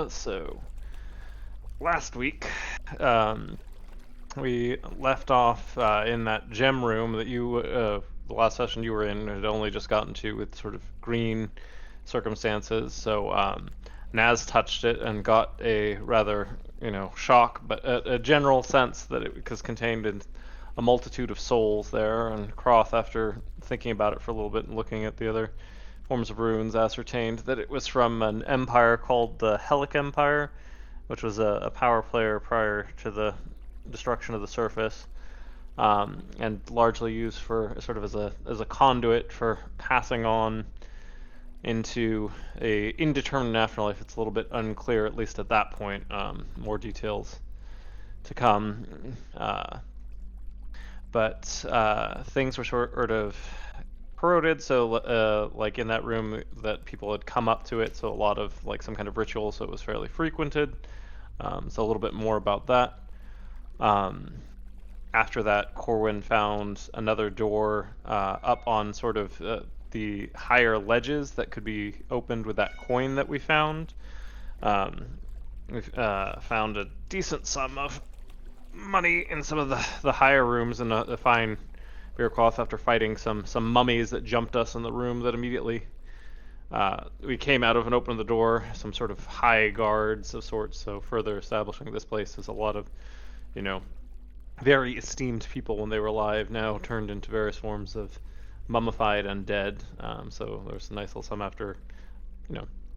So, last week, we left off in that gem room that the last session you were in, had only just gotten to with sort of green circumstances. So, Naz touched it and got a rather, shock, but a general sense that it was contained in a multitude of souls there. And Croth, after thinking about it for a little bit and looking at the other forms of runes, ascertained that it was from an empire called the Helic Empire, which was a power player prior to the destruction of the surface, and largely used for sort of as a conduit for passing on into a indeterminate afterlife. It's a little bit unclear, at least at that point. More details to come, but things were sort of corroded, so like in that room that people had come up to it, so a lot of like some kind of ritual, so it was fairly frequented. So a little bit more about that. After that, Corwin found another door up on sort of the higher ledges that could be opened with that coin that we found. We found a decent sum of money in some of the higher rooms, and a fine beer cloth after fighting some mummies that jumped us in the room that immediately we came out of and opened the door. Some sort of high guards of sorts, so further establishing this place as a lot of, very esteemed people when they were alive, now turned into various forms of mummified and dead. So there's a nice little sum after,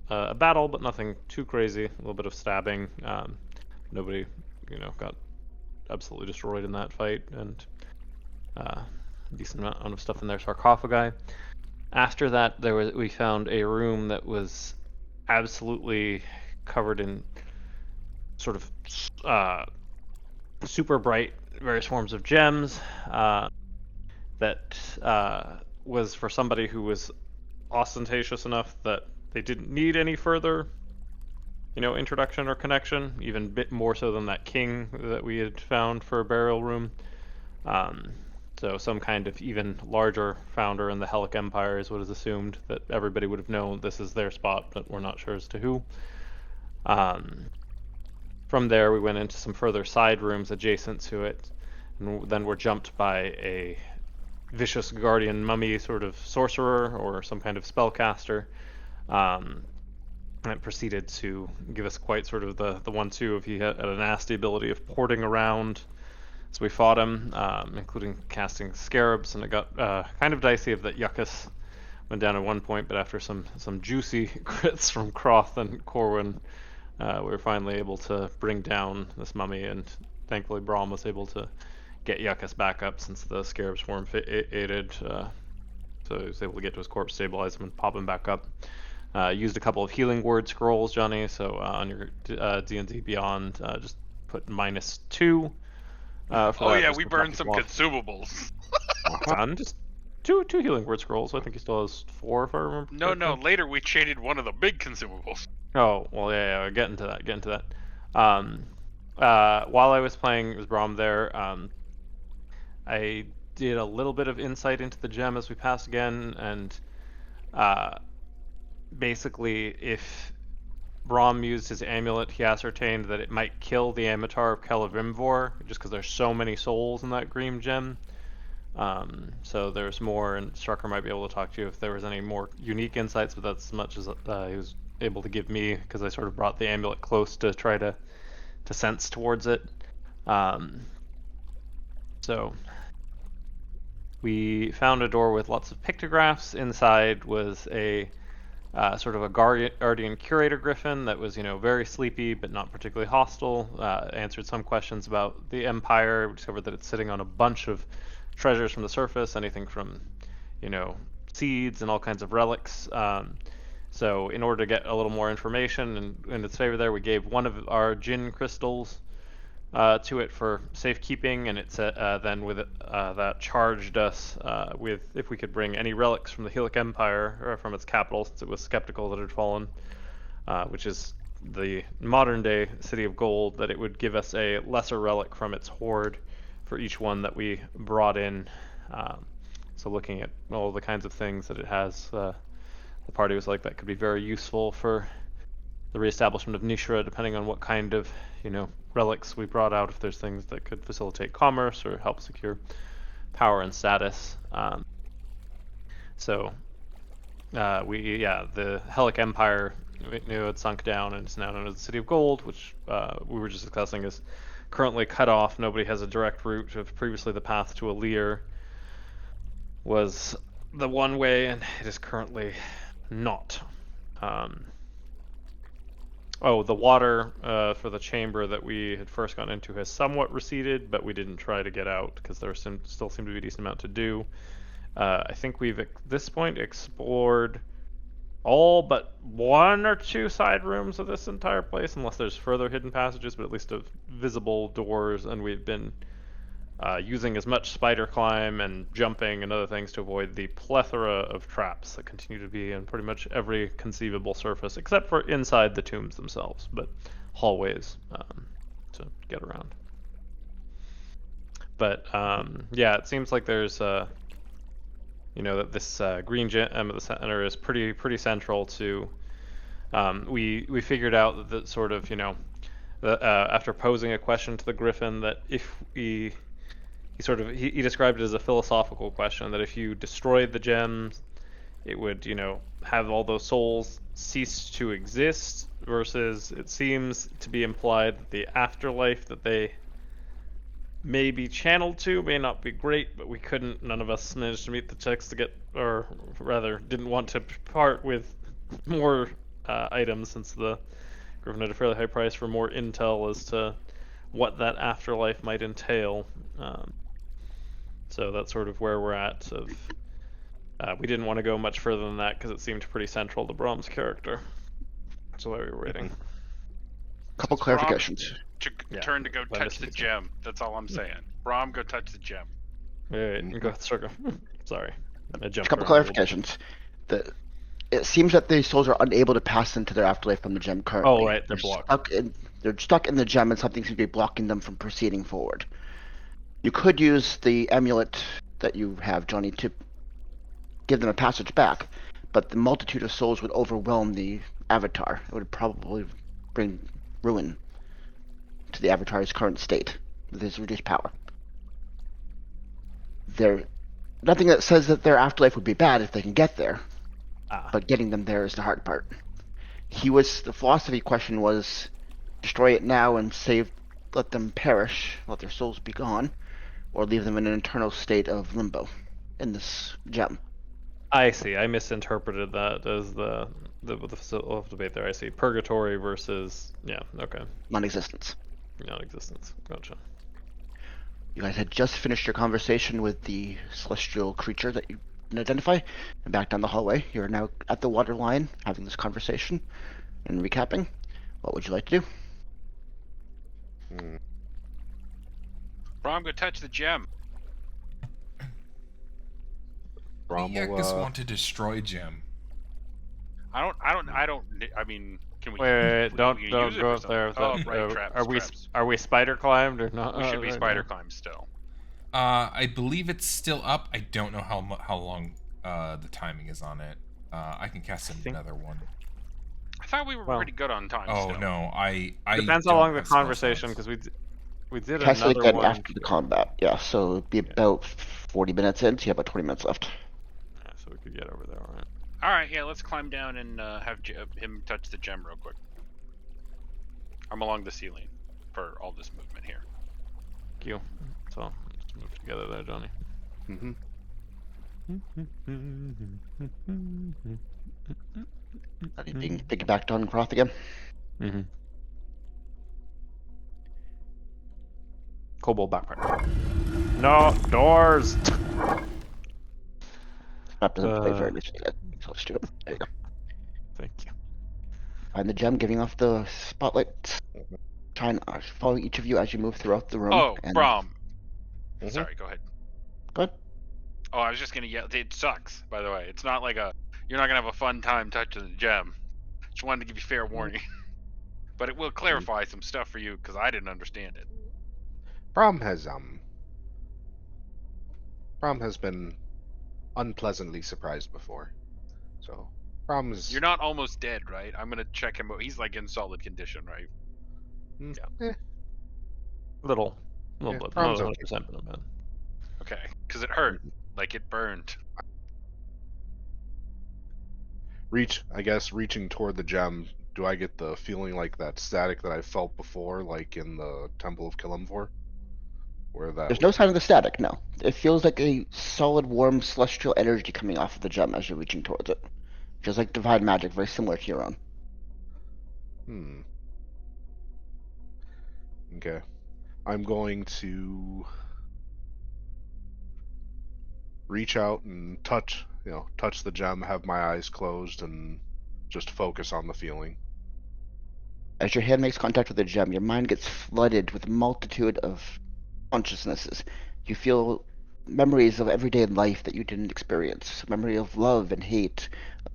a battle, but nothing too crazy. A little bit of stabbing. Nobody, got absolutely destroyed in that fight, and a decent amount of stuff in their sarcophagi. After that, we found a room that was absolutely covered in sort of super bright various forms of gems. That was for somebody who was ostentatious enough that they didn't need any further, introduction or connection, even a bit more so than that king that we had found for a burial room. So some kind of even larger founder in the Helic Empire is what is assumed, that everybody would have known this is their spot, but we're not sure as to who. From there, we went into some further side rooms adjacent to it, and then were jumped by a vicious guardian mummy sort of sorcerer or some kind of spellcaster. And proceeded to give us quite sort of the 1-2 if he had a nasty ability of porting around. So we fought him, including casting scarabs, and it got kind of dicey of that Yuckus went down at one point, but after some juicy crits from Croth and Corwin, we were finally able to bring down this mummy, and thankfully Brahm was able to get Yuckus back up since the scarabs form aided, so he was able to get to his corpse, stabilize him, and pop him back up. Used a couple of healing word scrolls, Johnny, so on your D&D Beyond, just put -2. We burned some consumables. Just two healing word scrolls. I think he still has 4, if I remember. No. Later we traded one of the big consumables. Oh well, yeah. Get into that. While I was playing as Brahm there, I did a little bit of insight into the gem as we passed again, and basically, if Brahm used his amulet, he ascertained that it might kill the Amatar of Kelevimvor, just because there's so many souls in that green gem. So there's more, and Strucker might be able to talk to you if there was any more unique insights, but that's as much as he was able to give me, because I sort of brought the amulet close to try to sense towards it. So we found a door with lots of pictographs. Inside was a sort of a guardian curator griffin that was, very sleepy but not particularly hostile. Answered some questions about the Empire. We discovered that it's sitting on a bunch of treasures from the surface, anything from, seeds and all kinds of relics. So in order to get a little more information and in its favor there, we gave one of our Jinn crystals to it for safekeeping, and it then with it, that charged us with if we could bring any relics from the Helic Empire or from its capital, since it was skeptical that it had fallen, which is the modern day City of Gold, that it would give us a lesser relic from its hoard for each one that we brought in. So looking at all the kinds of things that it has, the party was like, that could be very useful for the reestablishment of Nishra, depending on what kind of, relics we brought out, if there's things that could facilitate commerce or help secure power and status. So the Helic Empire, we knew had sunk down and is now known as the City of Gold, which we were just discussing is currently cut off. Nobody has a direct route. Previously, the path to Alir was the one way, and it is currently not. The water for the chamber that we had first gone into has somewhat receded, but we didn't try to get out because there still seemed to be a decent amount to do. I think we've, at this point, explored all but one or two side rooms of this entire place, unless there's further hidden passages, but at least of visible doors, and we've been using as much spider climb and jumping and other things to avoid the plethora of traps that continue to be in pretty much every conceivable surface, except for inside the tombs themselves, but hallways to get around. But it seems like there's that this green gem at the center is pretty central to. We figured out that sort of after posing a question to the Griffin, that if he described it as a philosophical question, that if you destroyed the gems, it would have all those souls cease to exist, versus it seems to be implied that the afterlife that they may be channeled to may not be great, but none of us managed to meet the checks to get, or rather didn't want to part with more items, since the Griffin had a fairly high price for more intel as to what that afterlife might entail. So that's sort of where we're at. We didn't want to go much further than that because it seemed pretty central to Brom's character. That's why we were waiting. Couple clarifications. Turn to go touch the gem. That's all I'm saying. Brom, go touch the gem. Wait, go circle. Sorry. A couple clarifications. It seems that the souls are unable to pass into their afterlife from the gem currently. Oh, right, they're blocked. They're stuck in the gem, and something seems to be blocking them from proceeding forward. You could use the amulet that you have, Johnny, to give them a passage back, but the multitude of souls would overwhelm the avatar. It would probably bring ruin to the avatar's current state with his reduced power. There's nothing that says that their afterlife would be bad if they can get there, but getting them there is the hard part. The philosophy question was, destroy it now and let them perish, let their souls be gone, or leave them in an eternal state of limbo in this gem. I see. I misinterpreted that as the debate there. I see. Purgatory versus okay. Non-existence. Non-existence. Gotcha. You guys had just finished your conversation with the celestial creature that you didn't identify, and back down the hallway. You're now at the water line, having this conversation and recapping. What would you like to do? Brom, go touch the gem. Yakis want to destroy gem. I mean, can we? Wait, don't go up there. Traps. Are we spider climbed or not? We should be spider climbed still. I believe it's still up. I don't know how long the timing is on it. I can cast another one. I thought we were pretty good on time. Oh still. No, I depends how long the conversation, because we did cast another again one after the combat. Yeah, so it'd be about 40 minutes in. So you have about 20 minutes left. Yeah, so we could get over there. All right. All right, yeah, let's climb down and have him touch the gem real quick. I'm along the ceiling for all this movement here. Thank you. So let's move together there, Johnny. Mm-hmm. Are you being piggybacked on Croth again? Mm-hmm. Kobold backpack. No doors. Map doesn't play very much yet, so let's do it. There you go. Thank you. Find the gem, giving off the spotlight. Try and follow each of you as you move throughout the room. Oh, and... Brom. Sorry, go ahead. Go ahead. Oh, I was just gonna yell. It sucks, by the way. It's not like you're not gonna have a fun time touching the gem. Just wanted to give you fair warning. But it will clarify some stuff for you, because I didn't understand it. Brom has been unpleasantly surprised before, so Problem is, You're not almost dead, right? I'm gonna check him out. He's like in solid condition, right? Little yeah, bit, not problem's okay. 100%, but man. Okay, because it hurt, like it burned. Reaching toward the gem, do I get the feeling like that static that I felt before, like in the Temple of Kilimvor? Where that There's no sign of the static, no. It feels like a solid, warm, celestial energy coming off of the gem as you're reaching towards it. Feels like divine magic, very similar to your own. Okay. I'm going to reach out and touch the gem, have my eyes closed, and just focus on the feeling. As your hand makes contact with the gem, your mind gets flooded with a multitude of consciousnesses. You feel memories of everyday life that you didn't experience, memory of love and hate,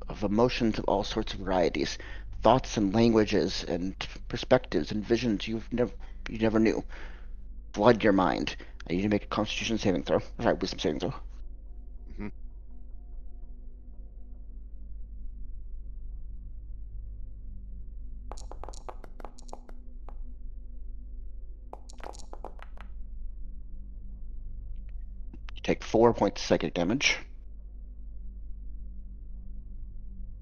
of emotions of all sorts of varieties, thoughts and languages and perspectives and visions you never knew. Flood your mind. You need to make a Constitution saving throw. Sorry, Wisdom saving throw. Mhm. You take 4 points of psychic damage.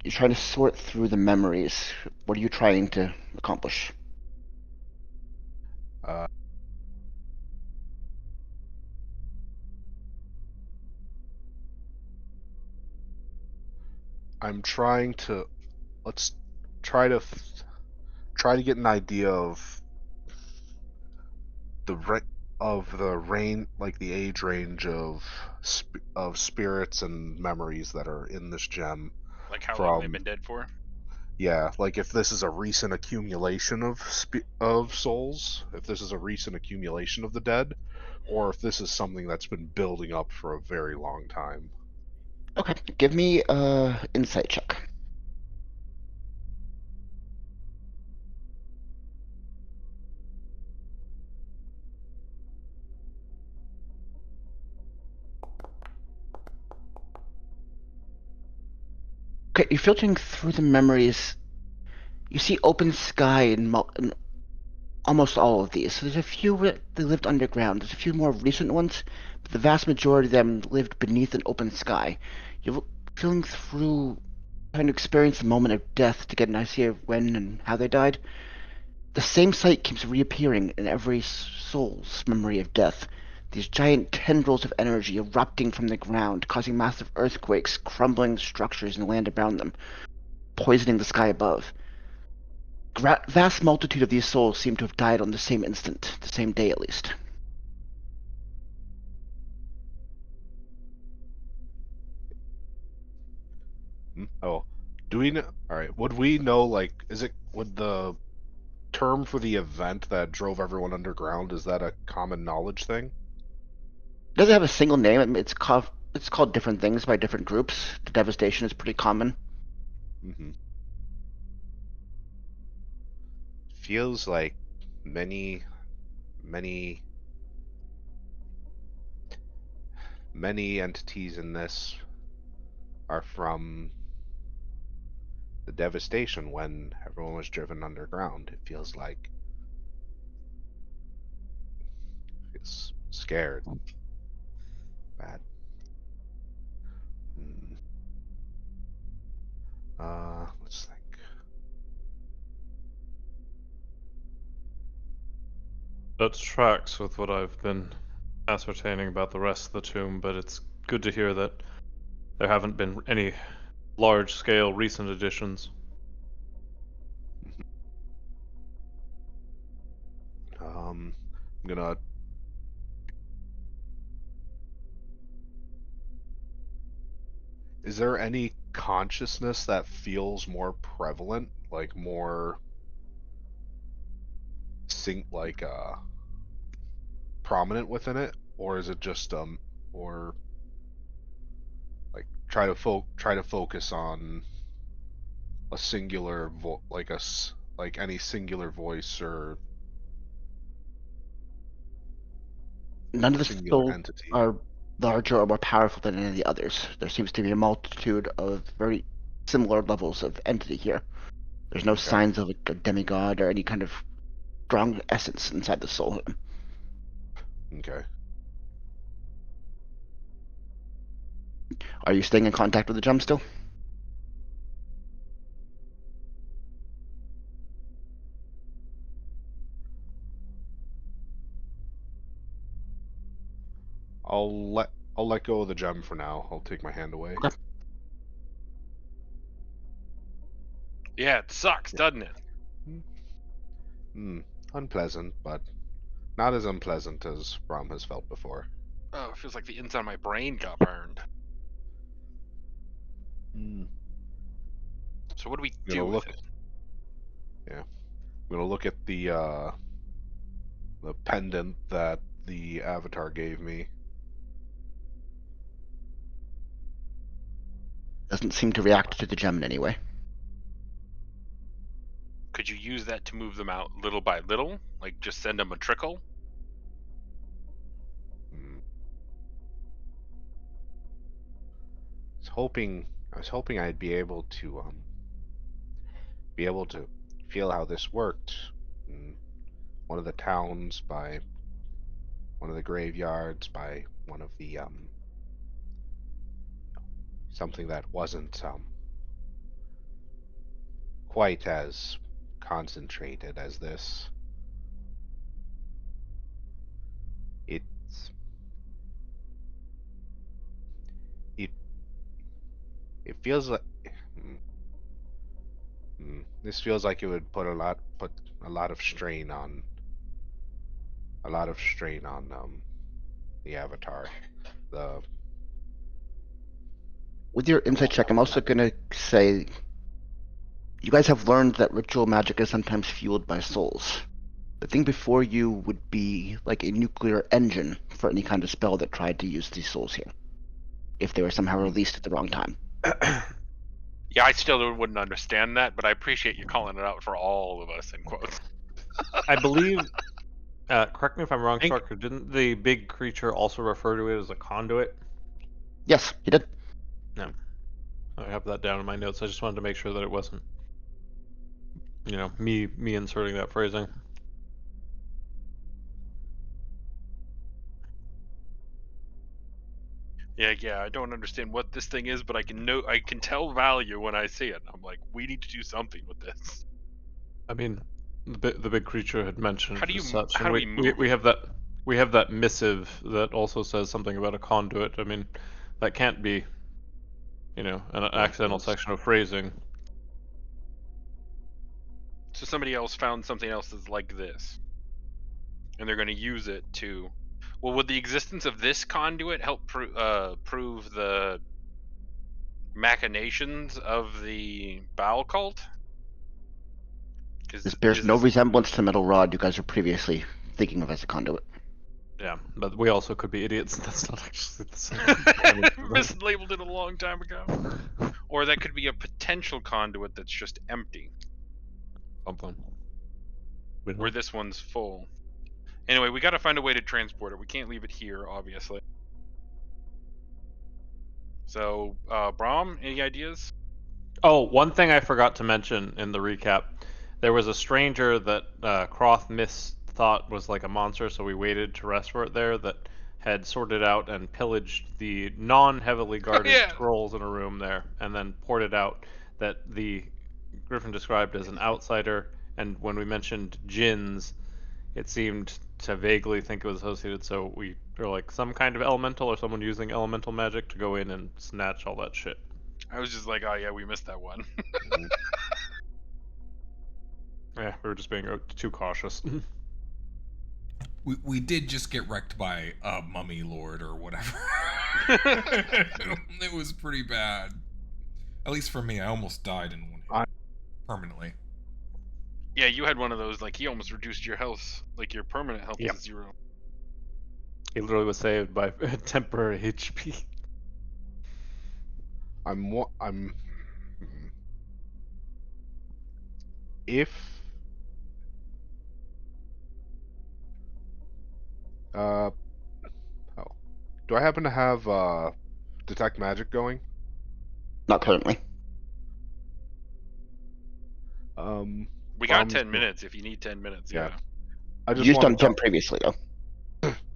You're trying to sort through the memories. What are you trying to accomplish? Uh, I'm trying to let's try to get an idea of the range, like the age range of spirits and memories that are in this gem. Like how long they've From been dead for? Yeah, like if this is a recent accumulation of souls, if this is a recent accumulation of the dead, or if this is something that's been building up for a very long time. Okay, give me a insight check. Okay, you're filtering through the memories. You see open sky in almost all of these. So there's a few that lived underground. There's a few more recent ones, but the vast majority of them lived beneath an open sky. You're feeling through, trying to experience the moment of death to get an idea of when and how they died. The same sight keeps reappearing in every soul's memory of death. These giant tendrils of energy erupting from the ground, causing massive earthquakes, crumbling structures and land around them, poisoning the sky above. Vast multitude of these souls seem to have died on the same instant, the same day at least. Oh, do we know? All right, would we know? Like, would the term for the event that drove everyone underground, is that a common knowledge thing? It doesn't have a single name. It's called different things by different groups. The devastation is pretty common. Mm-hmm. Feels like many, many, many entities in this are from the devastation when everyone was driven underground. It feels like it's scared. Bad. Hmm. Let's think. That tracks with what I've been ascertaining about the rest of the tomb, but it's good to hear that there haven't been any large-scale recent additions. I'm gonna. Is there any consciousness that feels more prevalent, like more like prominent within it, or is it just or like try to focus on a singular like any singular voice or None of the singular souls entity? are larger or more powerful than any of the others. There seems to be a multitude of very similar levels of entity here. There's no Okay. signs of like, a demigod or any kind of strong essence inside the soul. Okay. Are you staying in contact with the gem still? I'll let go of the gem for now. I'll take my hand away. Okay. Yeah, it sucks, doesn't it? Hmm. Unpleasant, but not as unpleasant as Rom has felt before. Oh, it feels like the inside of my brain got burned. Hmm. So what do we I'm do gonna with look. it? Yeah. I'm gonna look at the pendant that the avatar gave me. Doesn't seem to react to the gem in any way. Could you use that to move them out little by little? Like just send them a trickle? Hmm. I was hoping I'd be able to feel how this worked in one of the towns, by one of the graveyards, by one of the something that wasn't quite as concentrated as this. It's it it feels like mm, this feels like it would put a lot of strain on the avatar. The With your insight check, I'm also going to say you guys have learned that ritual magic is sometimes fueled by souls. The thing before you would be like a nuclear engine for any kind of spell that tried to use these souls here, if they were somehow released at the wrong time. Yeah, I still wouldn't understand that, but I appreciate you calling it out for all of us in quotes. I believe. Correct me if I'm wrong, Think- Starker. Didn't the big creature also refer to it as a conduit? Yes, you did. No, I have that down in my notes. I just wanted to make sure that it wasn't, me inserting that phrasing. Yeah, I don't understand what this thing is, but I can tell value when I see it. I'm like, we need to do something with this. I mean, the big creature had mentioned How do as you such, how and do we move we it? have that missive that also says something about a conduit. I mean, that can't be, an accidental yes. section of phrasing. So somebody else found something else that's like this, and they're going to use it to. Well, would the existence of this conduit help prove the machinations of the Baal cult? This bears Is no this? resemblance to Metal Rod you guys are previously thinking of as a conduit. Yeah, but we also could be idiots. That's not actually the same. I mean, Mislabeled it a long time ago. Or that could be a potential conduit that's just empty, something. We where don't. this one's full. Anyway, we got to find a way to transport it. We can't leave it here, obviously. So, Brahm, any ideas? Oh, one thing I forgot to mention in the recap. There was a stranger that Croth Miss thought was like a monster, so we waited to rest for it there, that had sorted out and pillaged the non-heavily guarded Yeah. scrolls in a room there, and then ported out that the Griffin described as an outsider, and when we mentioned jinns, it seemed to vaguely think it was associated, so we were like some kind of elemental or someone using elemental magic to go in and snatch all that shit. I was just like, oh yeah, we missed that one. Yeah, we were just being too cautious. We did just get wrecked by a mummy lord or whatever. It was pretty bad. At least for me, I almost died in one hit. Permanently. Yeah, you had one of those. Like he almost reduced your health, like your permanent health Yep. to 0. He literally was saved by temporary HP. I'm if uh oh, do I happen to have detect magic going? Not currently. We got Brahms 10 go- minutes if you need 10 minutes. Yeah. Yeah. I You just used want on to gem previously, though.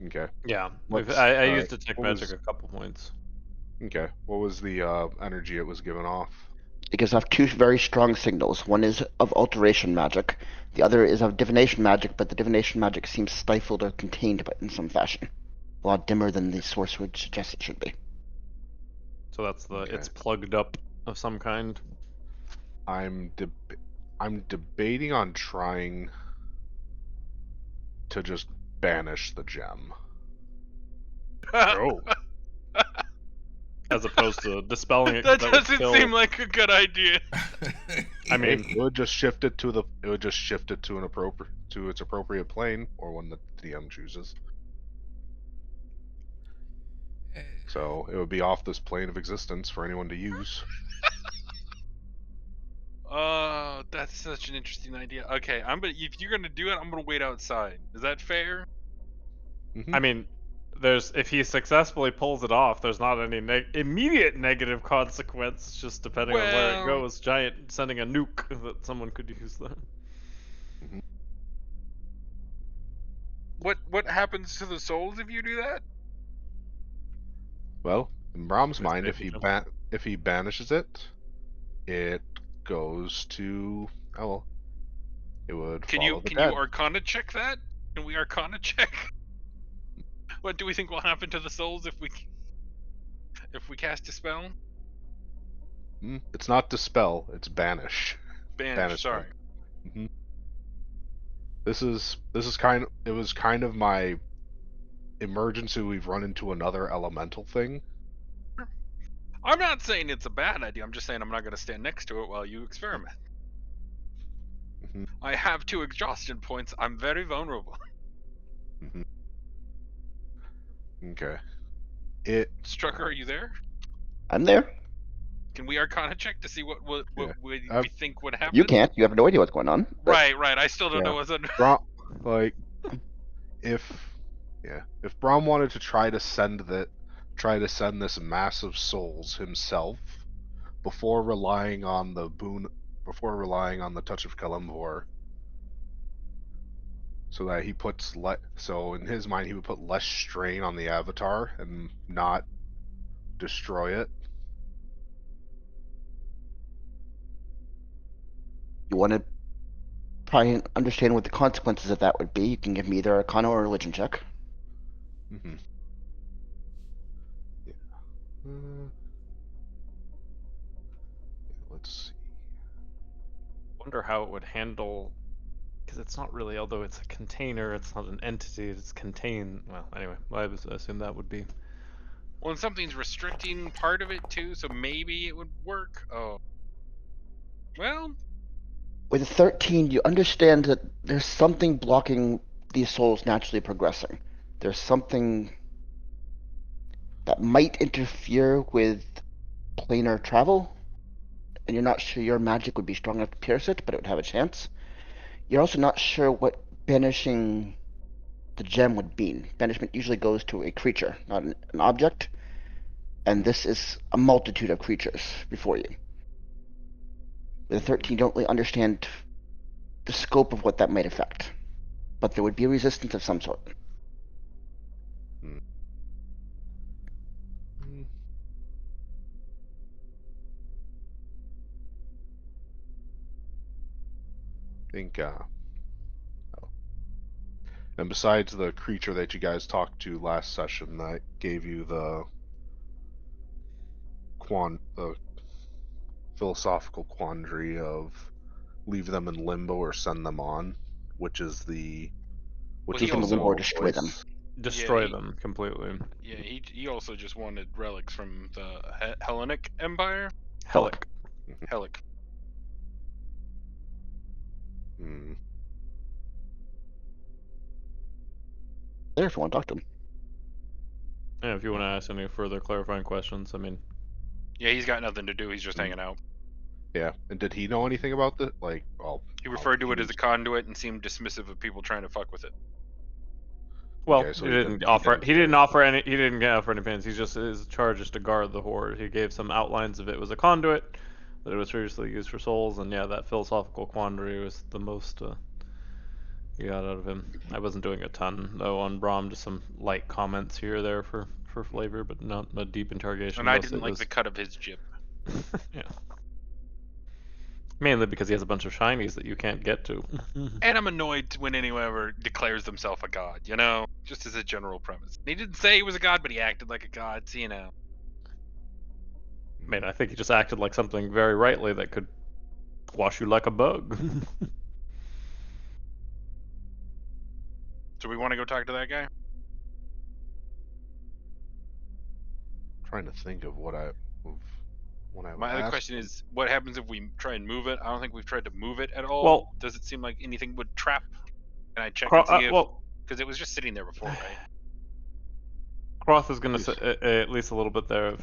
Okay. Yeah, What's I all right? used detect What magic was a couple points. okay? What was the energy it was giving off? It gives off two very strong signals. One is of alteration magic. The other is of divination magic, but the divination magic seems stifled or contained in some fashion. A lot dimmer than the source would suggest it should be. So that's the Okay. it's plugged up of some kind. I'm debating on trying to just banish the gem. That As opposed to dispelling it, 'cause that would doesn't kill. seem like a good idea. I mean, It would just shift it to its appropriate plane, or one that the DM chooses. So it would be off this plane of existence for anyone to use. Oh, that's such an interesting idea. Okay, if you're gonna do it, I'm gonna wait outside. Is that fair? I mean, if he successfully pulls it off, there's not any immediate negative consequence. It's just depending on where it Well- goes. Giant sending a nuke that someone could use there. What happens to the souls if you do that? Well, in Brahm's It's mind, safe, if he banishes it, it goes to it would Can follow you the can dead. you Arcana check that? Can we Arcana check? What do we think will happen to the souls if we cast a spell? It's not dispel, it's banish. Banish. Sorry. This is it was kind of my emergency. We've run into another elemental thing. I'm not saying it's a bad idea. I'm just saying I'm not going to stand next to it while you experiment. I have 2 exhaustion points. I'm very vulnerable. Okay. Strucker, are you there? I'm there. Can we Arcana check to see what we think would happen? You can't. You have no idea what's going on. Right. I still don't know what's under. If Braum wanted to try to send this mass of souls himself before relying on the touch of Kalimvor, so that so in his mind he would put less strain on the avatar and not destroy it. You want to probably understand what the consequences of that would be. You can give me either Arcana or Religion check. Yeah. Let's see. Wonder how it would handle, because it's not really. Although it's a container, it's not an entity. It's contained. Well, anyway, I assume that would be. Well, and something's restricting part of it too, so maybe it would work. Oh. Well. With a 13, you understand that there's something blocking these souls naturally progressing. There's something that might interfere with planar travel, and you're not sure your magic would be strong enough to pierce it, but it would have a chance. You're also not sure what banishing the gem would mean. Banishment usually goes to a creature, not an object, and this is a multitude of creatures before you. With a 13, you don't really understand the scope of what that might affect, but there would be a resistance of some sort. Think and besides the creature that you guys talked to last session that gave you the philosophical quandary of leave them in limbo or send them on, which is the Leave them in limbo or destroy them. Destroy them completely. Yeah, he also just wanted relics from the Hellenic Empire. Helic. Helic. There, if you want to talk to him. Yeah, if you want to ask any further clarifying questions, I mean. Yeah, he's got nothing to do. He's just hanging out. Yeah, and did he know anything about the He referred to it as a conduit and seemed dismissive of people trying to fuck with it. Well, Okay, so he didn't offer any opinions. He just his charge is to guard the hoard. He gave some outlines of it was a conduit, that it was previously used for souls, and yeah, that philosophical quandary was the most you got out of him. I wasn't doing a ton though on Brahm, just some light comments here or there for flavor, but not a deep interrogation. And I Mostly didn't like was the cut of his jib. yeah. Mainly because he has a bunch of shinies that you can't get to. And I'm annoyed when anyone ever declares themselves a god, you know? Just as a general premise. He didn't say he was a god, but he acted like a god, so you know. I mean, I think he just acted like something very rightly that could squash you like a bug. So we want to go talk to that guy? Trying to think of what I would My other ask question him. is, what happens if we try and move it? I don't think we've tried to move it at all. Well- Does it seem like anything would trap? Can I check and see if... well, Because it was just sitting there before, right? Croth is going to Yes. say at least a little bit there.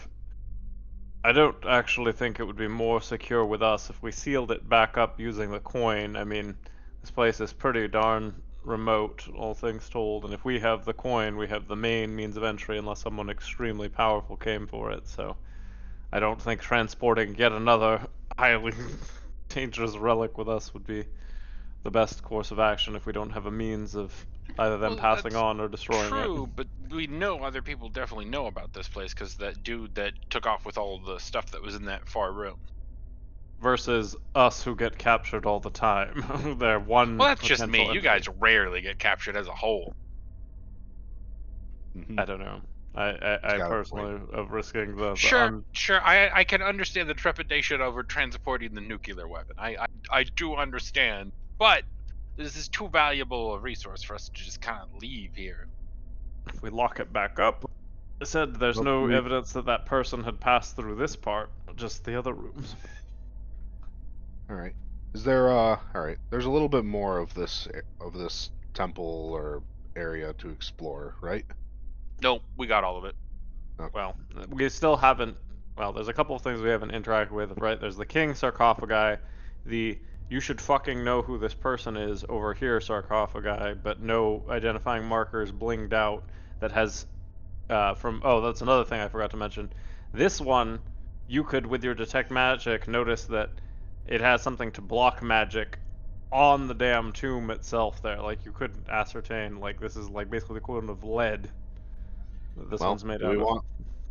I don't actually think it would be more secure with us if we sealed it back up using the coin. I mean, this place is pretty darn remote, all things told, and if we have the coin, we have the main means of entry unless someone extremely powerful came for it, so I don't think transporting yet another highly dangerous relic with us would be the best course of action if we don't have a means of either them Well, passing that's on or destroying True, it. but we know other people definitely know about this place because that dude that took off with all the stuff that was in that far room. Versus us who get captured all the time. They're one Well, that's just potential me. You entity. guys rarely get captured as a whole. Mhm. I don't know. I got a personally of risking the Sure. I can understand the trepidation over transporting the nuclear weapon. I do understand, but this is too valuable a resource for us to just kind of leave here. if we lock it back up. I said there's Well, no we- evidence that that person had passed through this part, just the other rooms. All right. Is there all right? There's a little bit more of this temple or area to explore, right? Nope, we got all of it. Well, we still haven't. Well, there's a couple of things we haven't interacted with, right? There's the king sarcophagi, the you should fucking know who this person is over here sarcophagi, but no identifying markers blinged out that has from. Oh, that's another thing I forgot to mention. This one, you could with your detect magic notice that it has something to block magic on the damn tomb itself there. Like you couldn't ascertain. Like this is like basically the equivalent of lead that this Well, one's made do out we of. want?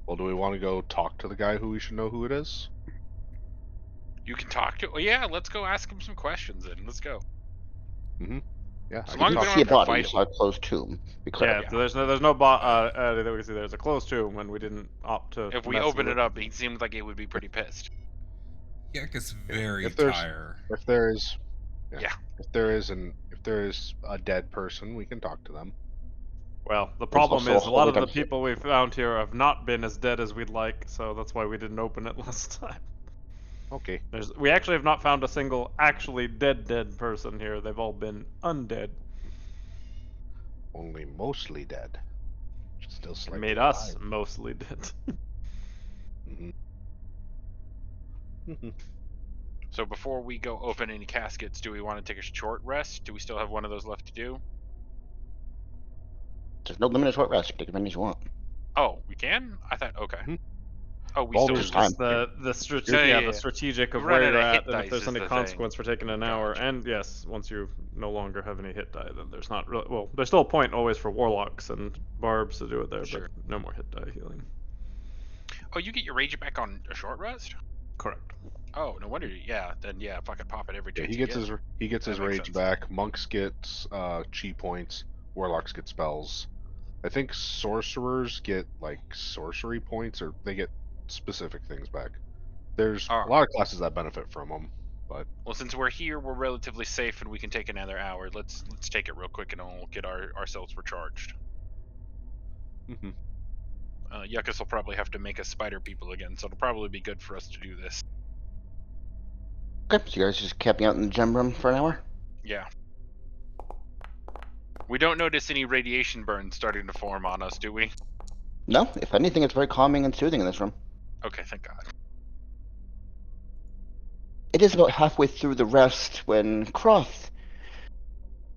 Well, do we want to go talk to the guy who we should know who it is? You can talk to. Oh yeah, let's go ask him some questions. Then let's go. Yeah. As I long can as we talk- don't See a have to body, fight you saw a closed tomb. Be clear. Yeah, there's no that we can see. There's a closed tomb, and we didn't opt to. If we mess open with it up, he seemed like it would be pretty pissed. Yeah, it gets very If there's- tired. If there is, Yeah. If there is a dead person, we can talk to them. Well, the problem also is a a lot of holy the people we found here have not been as dead as we'd like, so that's why we didn't open it last time. Okay. We actually have not found a single actually dead person here. They've all been undead. Only mostly dead. Still It slightly made us alive. mostly dead. So before we go open any caskets, do we want to take a short rest? Do we still have one of those left to do? There's no limited short rest. You can take as many as you want. Oh, we can? I thought okay. Mhm. Oh, we Baldur's still Just time. the strategic of We run where out you're of hit at, and if dice there's is any the consequence for taking an hour, Gotcha. and yes, once you no longer have any hit die, then there's not really. Well, there's still a point always for warlocks and barbs to do it there, Sure. but no more hit die healing. Oh, you get your rage back on a short rest? Correct. Oh, no wonder. Yeah, then yeah, fucking pop it every Yeah, chance he you gets get. his That makes rage sense. back. Monks get chi points. Warlocks get spells. I think sorcerers get like sorcery points, or they get specific things back. There's a lot of classes that benefit from them, but Well, since we're here, we're relatively safe, and we can take another hour. Let's take it real quick, and we'll get ourselves recharged. mhm. Yuckus will probably have to make us spider people again, so it'll probably be good for us to do this. Okay, so you guys just camping out in the gem room for an hour? Yeah. We don't notice any radiation burns starting to form on us, do we? No, if anything, it's very calming and soothing in this room. Okay, thank God. It is about halfway through the rest when Croth.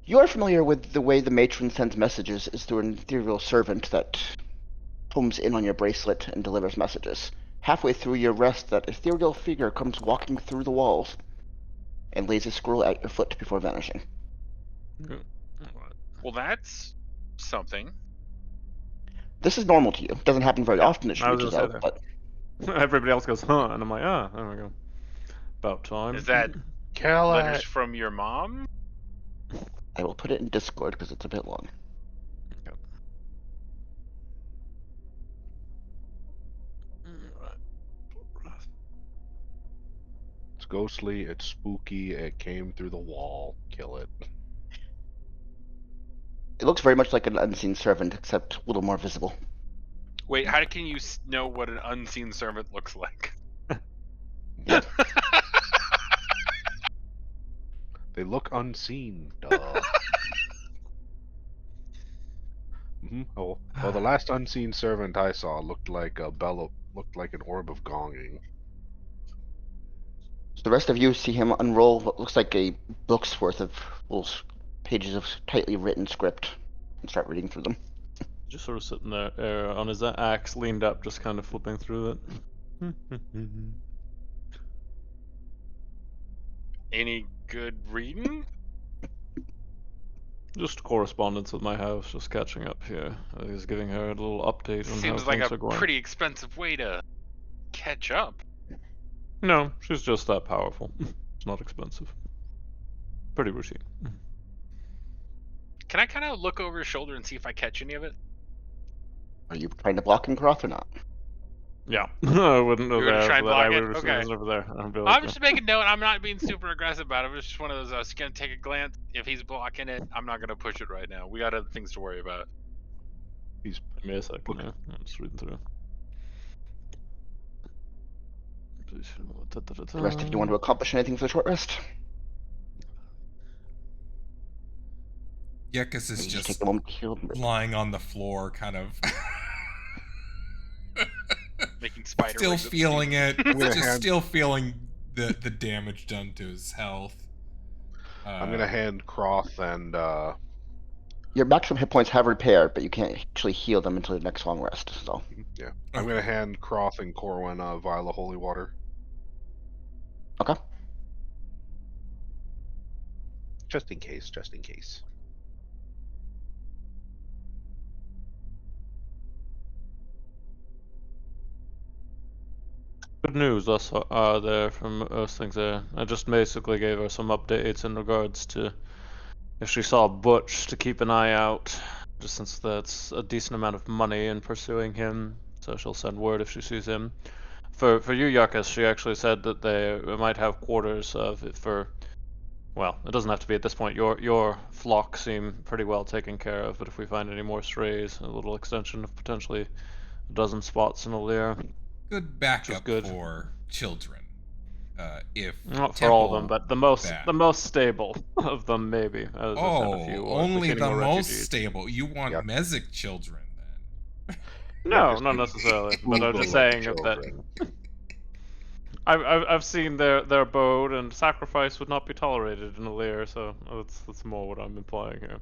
You are familiar with the way the matron sends messages is through an ethereal servant that homes in on your bracelet and delivers messages. halfway through your rest, that ethereal figure comes walking through the walls and lays a scroll at your foot before vanishing. Well, that's something. This is normal to you. It doesn't happen very often that she I was reaches gonna out, say but that. Everybody else goes, huh? And I'm like, ah, there we go. About time. Is that Kill letters it. from your mom? I will put it in Discord because it's a bit long. It's ghostly. It's spooky. It came through the wall. Kill it. It looks very much like an unseen servant, except a little more visible. Wait, how can you know what an unseen servant looks like? They look unseen. Duh. Oh, well, the last unseen servant I saw looked like a bellow, looked like an orb of gonging. So the rest of you see him unroll what looks like a book's worth of little pages of tightly written script and start reading through them. Just sort of sitting there on his axe, leaned up, just kind of flipping through it. Any good reading? Just correspondence with my house, just catching up here. He's giving her a little update on Seems how like things a are going. pretty expensive way to catch up. No, she's just that powerful. It's not expensive. Pretty routine. Can I kind of look over his shoulder and see if I catch any of it? Are you trying to block him, Croft, or not? Yeah, I wouldn't know You're gonna there, try and but I block would it? have Okay. seen over there. I'd be like, I'm just making note. I'm not being super aggressive about it. It's just one of those. I was gonna take a glance. If he's blocking it, I'm not gonna push it right now. We got other things to worry about. He's give me a second. Look. Yeah, I'm just reading through. The rest of you want to accomplish anything for the short rest? Yekus is Maybe just take just a moment to heal. lying on the floor, kind of Making spider still legs at the feeling feet. it. gonna Just hand- still feeling the damage done to his health. I'm gonna hand Croth and Your maximum hit points have repaired, but you can't actually heal them until your next long rest. So yeah, I'm gonna hand Croth and Corwin a vial of holy water. okay. Just in case. Just in case. Good news thus there from those things there. I just basically gave her some updates in regards to if she saw Butch to keep an eye out, just since that's a decent amount of money in pursuing him, so she'll send word if she sees him. For you, Yakas, she actually said that they might have quarters of it for, well, it doesn't have to be at this point. Your flock seem pretty well taken care of, but if we find any more strays, a little extension of potentially a dozen spots in a lair. Good backup good. for children. If Not for all of them, Temple but the bad. most stable of them, maybe. As I said, a few, or only becoming the more most refugees. stable. You want Yep. Mezzic children then? No, just not the necessarily. But I'm just Google saying that children. I've seen their abode, and sacrifice would not be tolerated in a lair. So that's more what I'm implying here.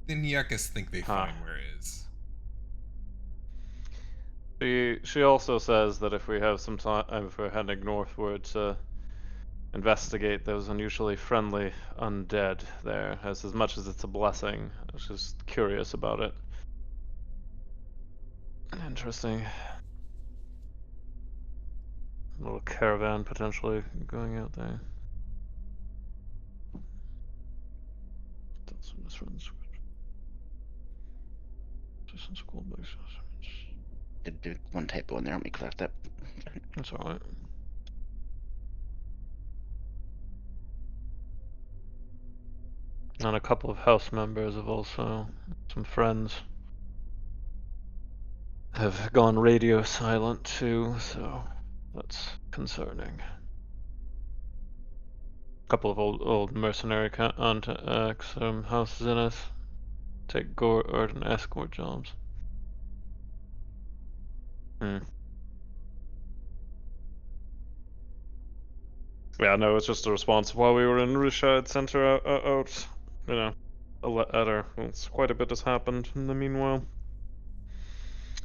Then Yuckas think they Huh. find where it is. She also says that if we have some time, if we're heading northward to investigate those unusually friendly undead there, as much as it's a blessing, I was just curious about it. Interesting. A little caravan potentially going out there. That's this one's. Did do one typo in there. Let me correct that. That's alright. And a couple of house members have also, some friends, have gone radio silent too, so that's concerning. A couple of old mercenary houses in us take guard and escort jobs. Yeah, no, it's just a response while we were in Rushad Center out, a letter. It's quite a bit has happened in the meanwhile.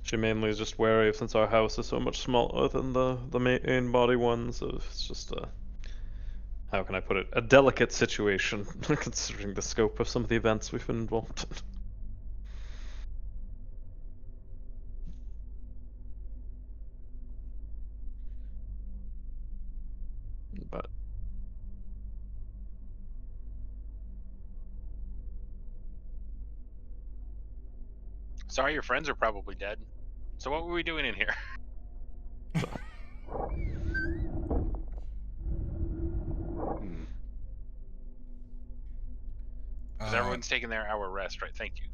She mainly is just wary since our house is so much smaller than the main body one, so it's just a, how can I put it, a delicate situation considering the scope of some of the events we've been involved in. But Sorry, your friends are probably dead. So what were we doing in here? Hmm. Because everyone's taking their hour rest, right? Thank you.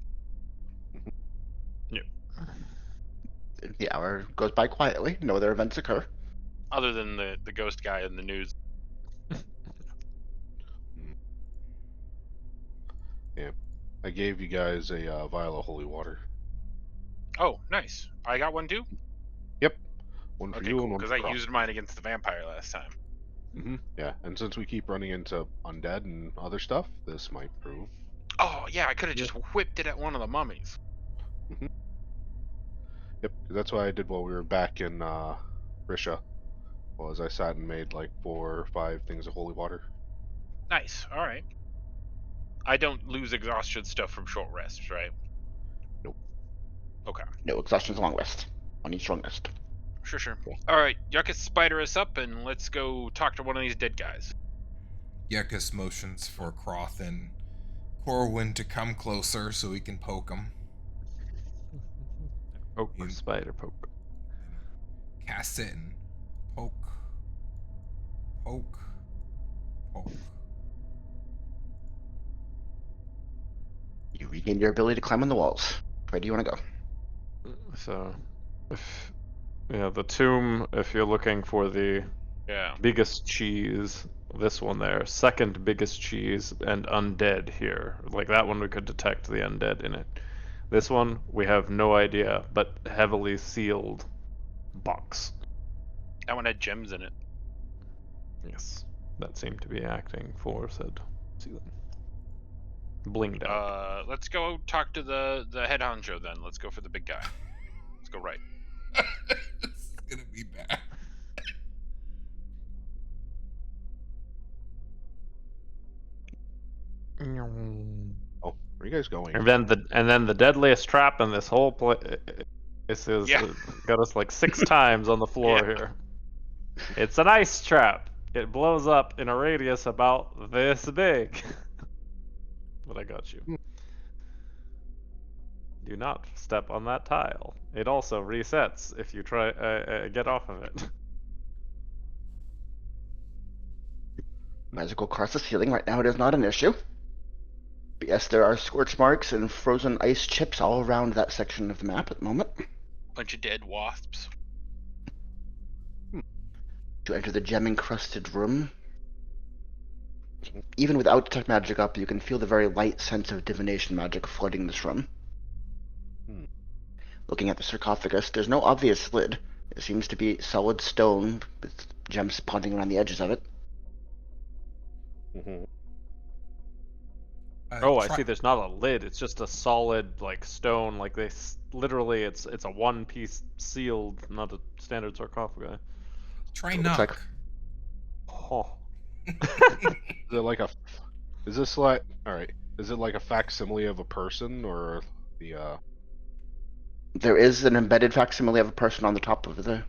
The hour goes by quietly. No other events occur. Other than the ghost guy in the news. Yeah. I gave you guys a vial of holy water. Oh, nice. I got one too? Yep. One for Okay, you cool. and one Because for I Croc. used mine against the vampire last time. Yeah, and since we keep running into undead and other stuff, this might prove. Oh, yeah, I could have just whipped it at one of the mummies. Yep, 'cause that's what I did while we were back in Risha. Was I sat and made like 4 or 5 things of holy water. Nice. All right. I don't lose exhaustion stuff from short rests, right? Nope. Okay. No exhaustion's a long rest. On each long rest. Sure. Yeah. All right, Yuckus, spider us up, and let's go talk to one of these dead guys. Yekus motions for Croth and Corwin to come closer so he can poke him. poke, You- spider poke. Cast it and poke, poke, poke. You regain your ability to climb on the walls. Where do you want to go? So, if the tomb, if you're looking for the Yeah. biggest cheese, this one there, second biggest cheese, and undead here. Like that one, we could detect the undead in it. This one, we have no idea, but heavily sealed box. That one had gems in it. Yes, that seemed to be acting for said sealing. Blinged out. Let's go talk to the head honcho then. Let's go for the big guy. Let's go right. This is gonna be bad. Oh, where are you guys going? And then the deadliest trap in this whole place is Yeah. got us like 6 times on the floor Yeah. here. It's an ice trap. It blows up in a radius about this big. But I got you. Hmm. Do not step on that tile. It also resets if you try get off of it. Magical across the ceiling. Right now it is not an issue. But yes, there are scorch marks and frozen ice chips all around that section of the map at the moment. Bunch of dead wasps. To enter the gem-encrusted room, even without detect magic up, you can feel the very light sense of divination magic flooding this room. Looking at the sarcophagus, there's no obvious lid. It seems to be solid stone with gems spawning around the edges of it. Oh, I see. There's not a lid. It's just a solid like stone. Like they literally, it's a one-piece sealed, not a standard sarcophagi. Try It looks knock. like- Oh. Is it like a? Is this like? All right. Is it like a facsimile of a person or the? There is an embedded facsimile of a person on the top of the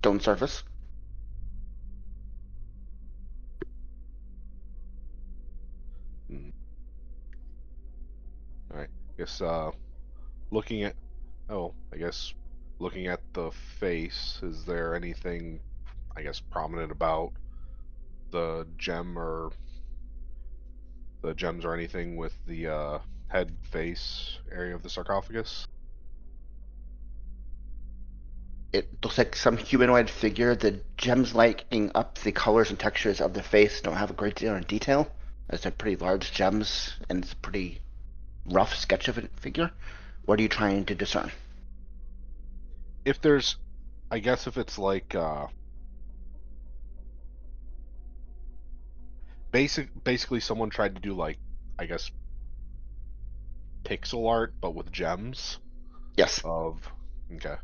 stone surface. All right. Guess looking at. Oh, I guess looking at the face. Is there anything, I guess, prominent about the gem or the gems or anything with the head face area of the sarcophagus? It looks like some humanoid figure. The gems lighting up the colors and textures of the face don't have a great deal of detail, as they're pretty large gems, and it's a pretty rough sketch of a figure. What are you trying to discern? If there's, I guess if it's like basically someone tried to do like, I guess, pixel art but with gems. Yes. of. Okay.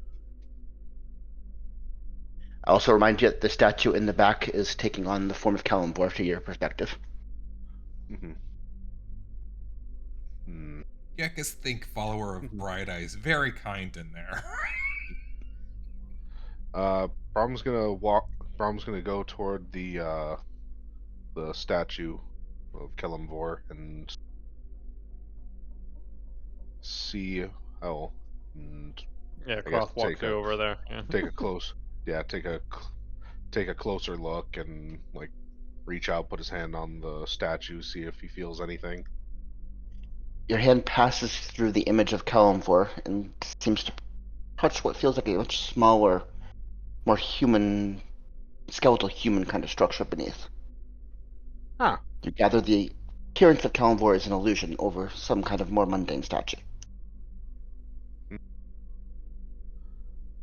I also remind you that the statue in the back is taking on the form of Kalimvor to your perspective. Mm-hmm. Hmm. Yeah, I guess think follower of Bright Eyes. Very kind in there. Brom's gonna walk. Brom's gonna go toward the statue of Kelimvor and see. Oh, and Yeah, I guess Croth walks you over there. Yeah. take a close. Yeah, take a closer look and like reach out, put his hand on the statue, see if he feels anything. Your hand passes through the image of Kalimvor and seems to touch what feels like a much smaller, more human, skeletal human kind of structure beneath. Huh. You gather the appearance of Kalimvor is an illusion over some kind of more mundane statue.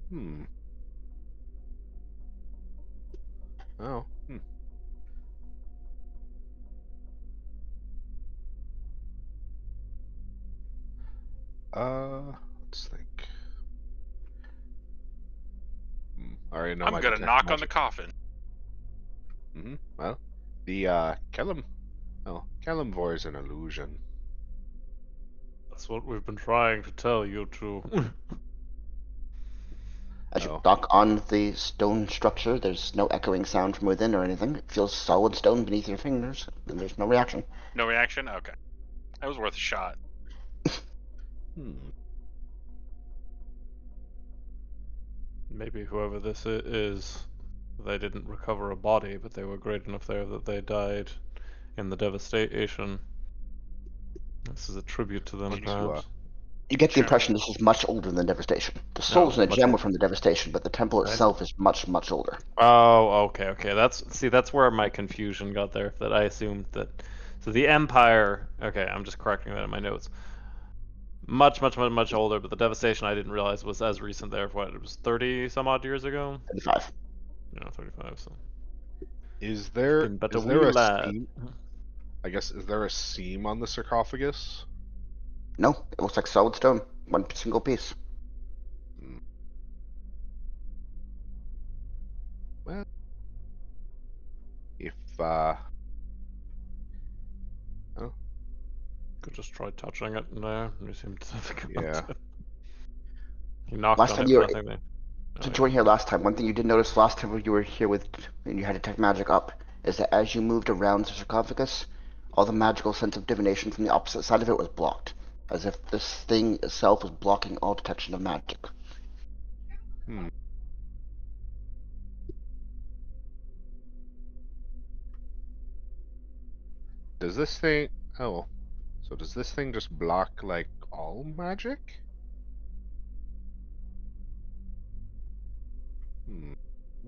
Hmm. Oh. Hmm. Let's think. I already know I'm my gonna detect knock on the magic. coffin. Well, the Kelimvor is an illusion. That's what we've been trying to tell you two. As you Oh. knock on the stone structure, there's no echoing sound from within or anything. It feels solid stone beneath your fingers, and there's no reaction. No reaction? Okay. That was worth a shot. Hmm. Maybe whoever this is, they didn't recover a body, but they were great enough there that they died in the devastation. This is a tribute to them, Want to perhaps. You get the Gem. impression this is much older than Devastation. The No, souls in the much gem were older. from the Devastation, but the temple Right. itself is much, much older. Oh, okay. That's where my confusion got there. That I assumed that. So the Empire. Okay, I'm just correcting that in my notes. Much older, but the devastation I didn't realize was as recent there. What, it was 30 some odd years ago? 35. 35. So Is there been but a is wee there a lad. seam? I guess is there a seam on the sarcophagus? No, it looks like solid stone. One single piece. Hmm. Well, if oh, Could just try touching it in there. You seem to think about yeah. it. He knocked Last on time it, you but were nothing there. to Oh, join here last time, one thing you did notice last time you were here with and you had detect magic up is that as you moved around the sarcophagus, all the magical sense of divination from the opposite side of it was blocked, as if this thing itself was blocking all detection of magic. Hmm. Does this thing? Oh, so does this thing just block like all magic? Hmm.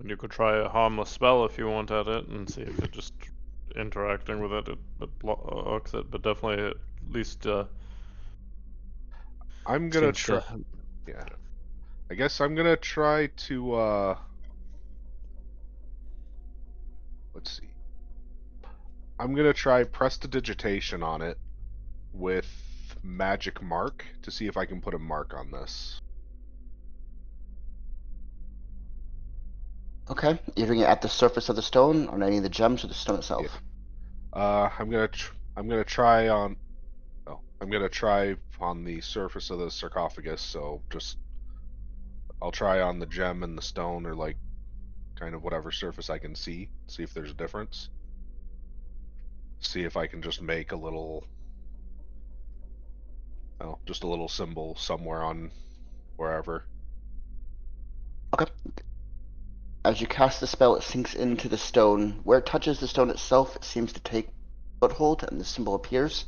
And you could try a harmless spell if you want at it and see if it just interacting with it blocks it. But definitely at least I'm gonna seems try. to. Yeah. I guess I'm gonna try to. Let's see. I'm gonna try prestidigitation on it with magic mark to see if I can put a mark on this. Okay, you're doing it at the surface of the stone, on any of the gems, or the stone itself. Yeah. I'm gonna try on. Oh, I'm gonna try on the surface of the sarcophagus. So just I'll try on the gem and the stone, or like kind of whatever surface I can see. See if there's a difference. See if I can just make a little. Oh, just a little symbol somewhere on wherever. Okay. As you cast the spell, it sinks into the stone. Where it touches the stone itself, it seems to take foothold, and the symbol appears.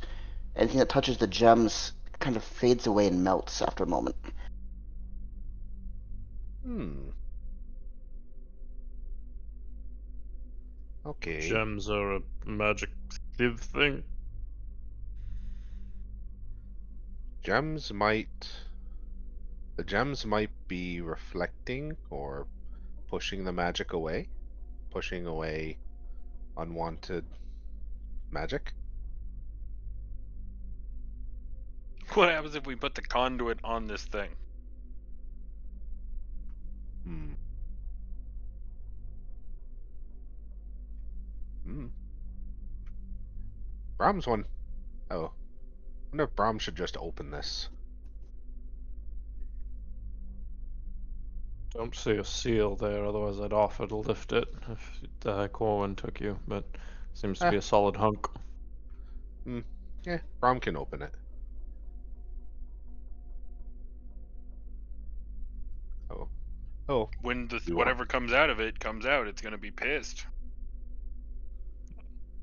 Anything that touches the gems kind of fades away and melts after a moment. Hmm. Okay. Gems are a magic sieve thing. Gems might. The gems might be reflecting or pushing the magic away, pushing away unwanted magic. What happens if we put the conduit on this thing? Brahms one. Oh, I wonder if Brahms should just open this. Don't see a seal there, otherwise I'd offer to lift it if Corwin took you, but seems to Ah. be a solid hunk. Yeah, Brahm can open it. Oh, oh, When you want? whatever comes out of it comes out, it's gonna be pissed.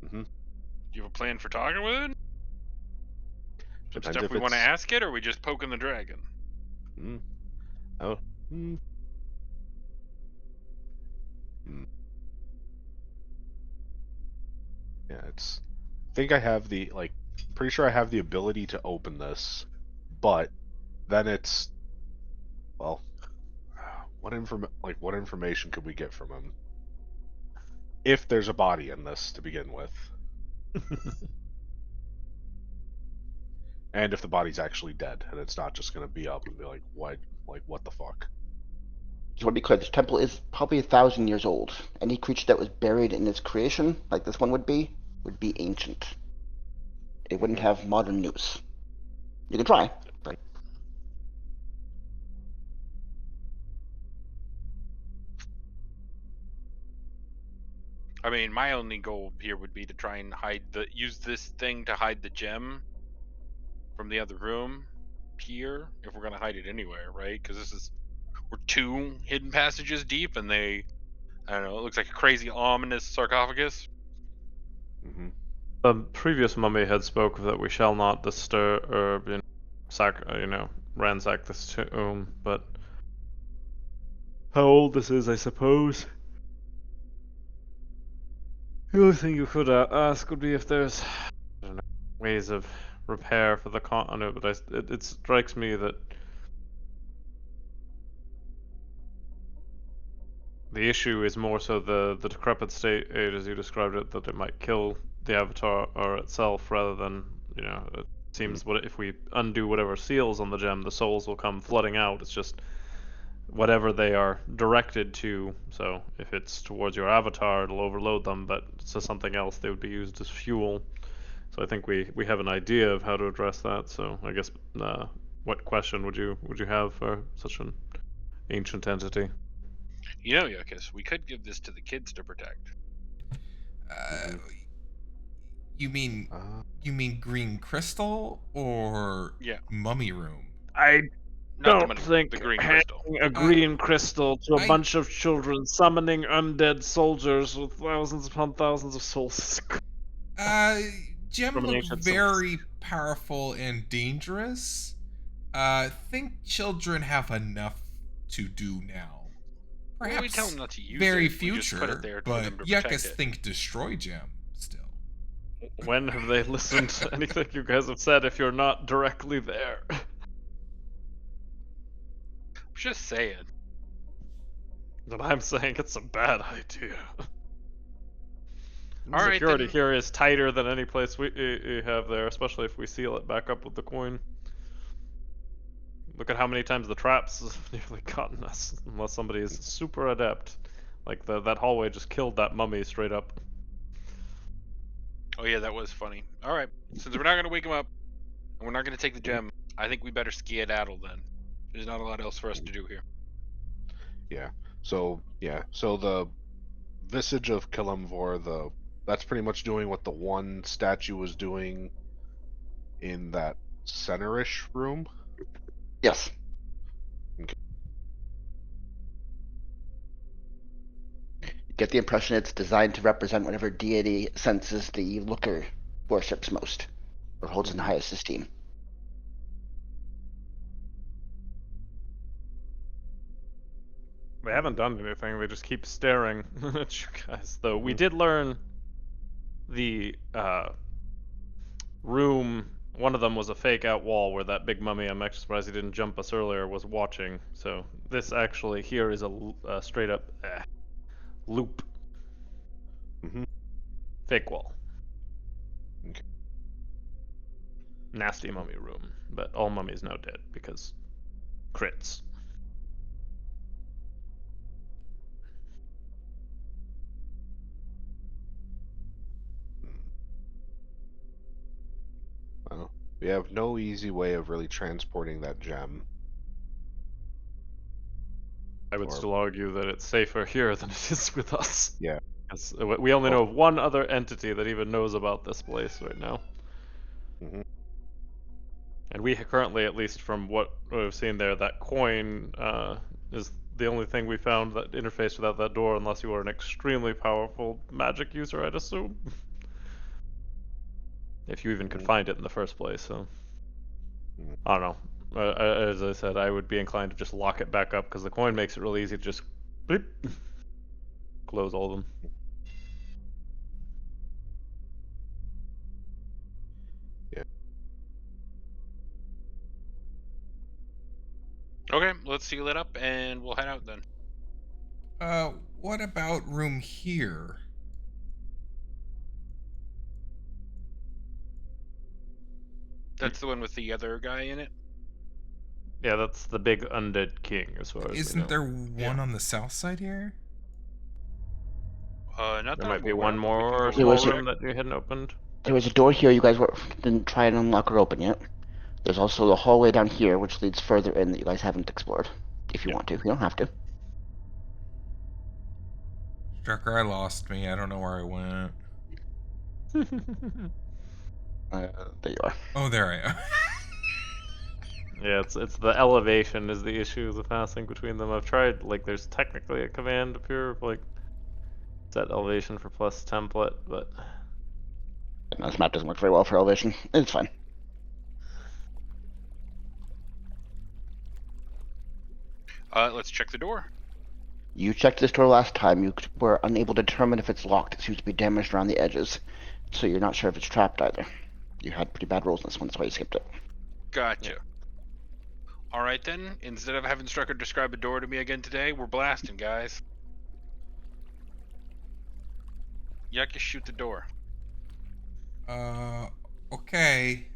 Mm-hmm. Do you have a plan for talking with it? Some Depends stuff if we want to it's. ask it, or are we just poking the dragon? Oh. Mm. Mm. Yeah, it's. I think I have the Pretty sure I have the ability to open this, but then it's. Well, what information could we get from him? If there's a body in this to begin with, and if the body's actually dead, and it's not just gonna be up and be like, what the fuck? Just want to be clear, this temple is probably 1,000 years old. Any creature that was buried in its creation, like this one would be ancient. It wouldn't Mhm. have modern use. You can try, but I mean, my only goal here would be to try and use this thing to hide the gem from the other room here, if we're gonna hide it anywhere, right? Because we're 2 hidden passages deep, and I don't know, it looks like a crazy ominous sarcophagus. Mhm. The previous mummy had spoke that we shall not disturb, ransack this tomb, but how old this is, I suppose. The only thing you could ask would be if there's, I don't know, ways of repair for the conduit, but it strikes me that the issue is more so the decrepit state, as you described it, that it might kill the avatar or itself rather than, it seems what if we undo whatever seals on the gem, the souls will come flooding out. It's just whatever they are directed to. So if it's towards your avatar, it'll overload them, but to something else, they would be used as fuel. So I think we have an idea of how to address that. So I guess what question would you have for such an ancient entity? You know, Yuckus, we could give this to the kids to protect. Uh, Mhm. you mean Uh, you mean green crystal or Yeah, mummy room? I not the don't money room, the think green crystal. handing a Uh, green crystal to a I bunch of children summoning undead soldiers with thousands upon thousands of souls is uh gem from an look ancient civilization. very powerful and dangerous. Think children have enough to do now. Well, we tell Perhaps them not to use very it. We just put it future, there for them but to protect Yuckus it. think destroy gem still. When have they listened to anything you guys have said if you're not directly there? Just saying. Then I'm saying it's a bad idea. All right, Security then. here is tighter than any place we have there, especially if we seal it back up with the coin. Look at how many times the traps have nearly gotten us, unless somebody is super adept. Like that hallway just killed that mummy straight up. Oh yeah, that was funny. All right, since we're not gonna wake him up and we're not gonna take the gem, I think we better skedaddle then. There's not a lot else for us to do here. yeah. So the visage of Kalimvor, that's pretty much doing what the one statue was doing in that centerish room. yes. Okay. Get the impression it's designed to represent whatever deity senses the looker worships most or holds in Mhm. highest esteem. They haven't done anything, they just keep staring at you guys. Though we Mhm. did learn the room, one of them was a fake out wall where that big mummy, I'm actually surprised he didn't jump us earlier, was watching. So this actually here is a straight up loop Mhm. fake wall. Okay. Nasty mummy room, but all mummies now dead because crits. We have no easy way of really transporting that gem. I would Or still argue that it's safer here than it is with us. yeah. 'Cause we only Well, know of one other entity that even knows about this place right now. mhm. And we currently, at least from what we've seen there, that coin is the only thing we found that interfaced without that door, unless you are an extremely powerful magic user, I'd assume. If you even could Mm. find it in the first place, so. Mm. I don't know. As I said, I would be inclined to just lock it back up, because the coin makes it really easy to just bleep, close all of them. Okay, let's seal it up and we'll head out then. What about room here? That's the one with the other guy in it. Yeah, that's the big undead king, as far as we Isn't know. there one on the south side here? Not There that might I'm be aware one of, but we can go more and There small was a, check. room that you hadn't opened. there was a door here you guys didn't try and unlock or open yet. There's also the hallway down here, which leads further in that you guys haven't explored. If you Yeah. want to, you don't have to. Strucker, I lost me. I don't know where I went. There you are. Oh, there I am. Yeah, it's the elevation is the issue, the passing between them. I've tried, like, there's technically a command up here, like, set elevation for plus template, but No, this map doesn't work very well for elevation. It's fine. Let's check the door. You checked this door last time. You were unable to determine if it's locked. It seems to be damaged around the edges, so you're not sure if it's trapped either. You had pretty bad rolls in this one, that's why you skipped it. Gotcha. All right then. Instead of having Strucker describe a door to me again today, we're blasting, guys. Yucca, shoot the door. Okay.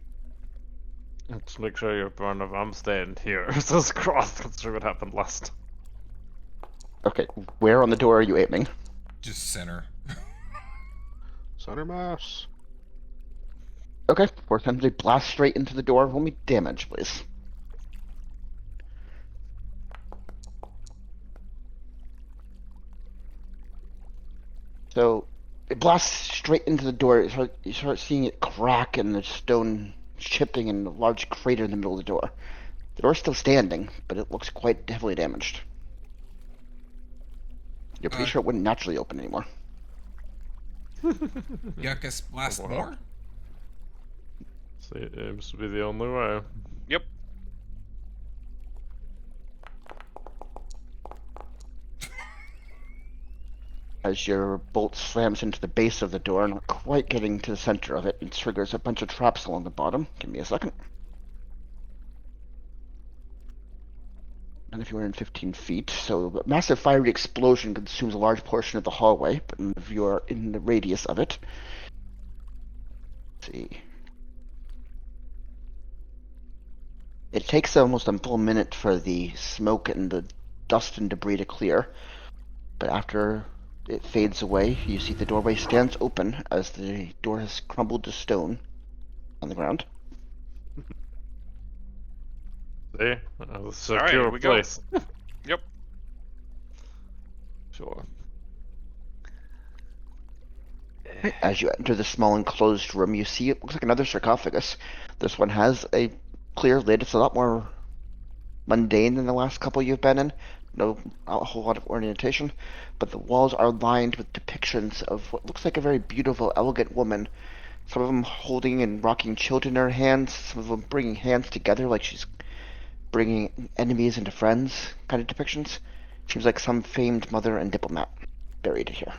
let's make sure you're burned up. I'm staying here. Says Cross, considering what happened last. Okay, where on the door are you aiming? Just center. Center mass. Okay, we're going to blast straight into the door. Roll me damage, please. So, it blasts straight into the door. You start seeing it crack and the stone chipping and a large crater in the middle of the door. The door's still standing, but it looks quite heavily damaged. You're pretty sure it wouldn't naturally open anymore. Yuckus blast Wow. more? Seems to be the only way. Yep. As your bolt slams into the base of the door, not quite getting to the center of it, and triggers a bunch of traps along the bottom. Give me a second. And if you're in 15 feet, so a massive fiery explosion consumes a large portion of the hallway, but if you're in the radius of it, let's see. It takes almost a full minute for the smoke and the dust and debris to clear, but after it fades away, you see the doorway stands open as the door has crumbled to stone on the ground. See? A All secure right, here we go. place. Yep. Sure. As you enter the small enclosed room, you see it looks like another sarcophagus. This one has a clear lid. It's a lot more mundane than the last couple you've been in. No, not a whole lot of ornamentation, but the walls are lined with depictions of what looks like a very beautiful, elegant woman. Some of them holding and rocking children in her hands, some of them bringing hands together like she's bringing enemies into friends kind of depictions. Seems like some famed mother and diplomat buried here.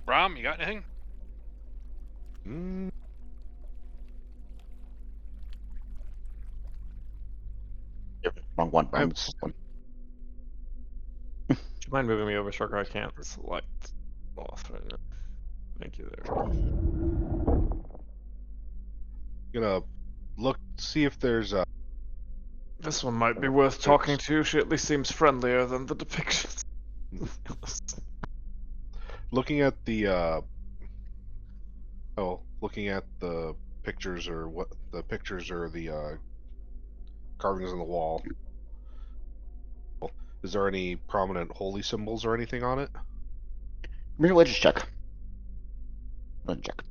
Rom, you got anything? Mm, Wrong one. I have- This one. Do you mind moving me over, Sharker? I can't select off right now. Thank you there. gonna look, see if there's a. This one might be worth talking to. She at least seems friendlier than the depictions. Looking at the looking at the pictures or what the pictures or the carvings on the wall. Is there any prominent holy symbols or anything on it? Religious check. Religion check.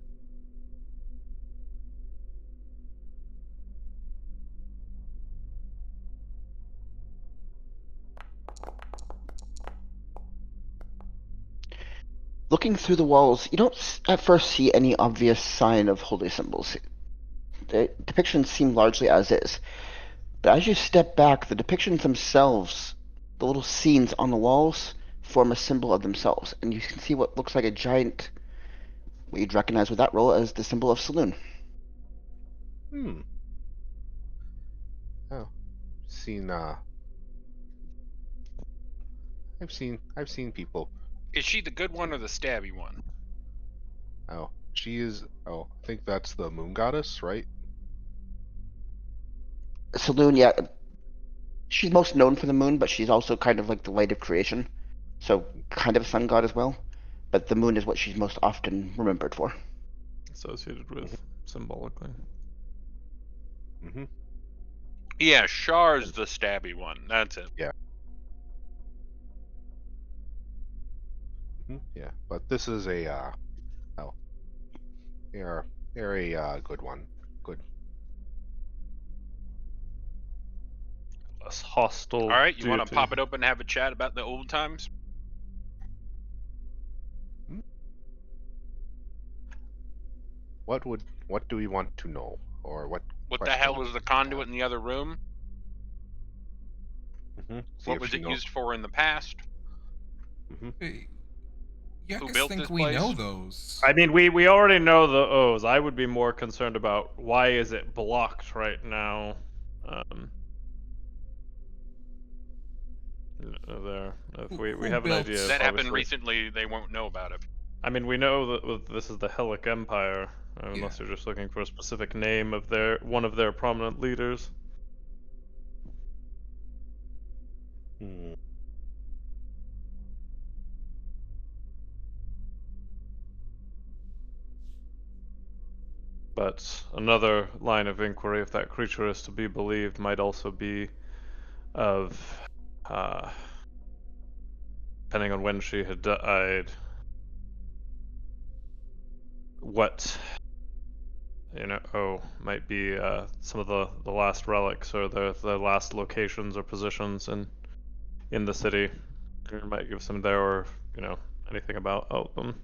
Looking through the walls, you don't at first see any obvious sign of holy symbols. The depictions seem largely as is. But as you step back, the depictions themselves, the little scenes on the walls, form a symbol of themselves. And you can see what looks like a giant, what you'd recognize with that role as the symbol of Saloon. Hmm. Oh. Seen I've seen people. Is she the good one or the stabby one? Oh. She is I think that's the moon goddess, right? Saloon, yeah, she's most known for the moon, but she's also kind of like the light of creation. So kind of a sun god as well. But the moon is what she's most often remembered for. Associated with symbolically. Mm-hmm. Yeah, Shar's the stabby one. That's it. Yeah. Yeah. But this is a they're a good one. Good. Less hostile. All right, you want to deity. pop it open and have a chat about the old times? What do we want to know? Or what What the hell was the conduit in the other room? What was it used for in the past? Hey, you Who guys built think this we know place? those? I mean, we already know the O's. I would be more concerned about why is it blocked right now. There, if we Who have an built- idea. That happened obviously. recently. They won't know about it. I mean, we know that this is the Helic Empire, unless you're just looking for a specific name of one of their prominent leaders. Hmm. But another line of inquiry, if that creature is to be believed, might also be of, depending on when she had died, what, might be some of the last relics or the last locations or positions in the city. You might give some there, or anything about them.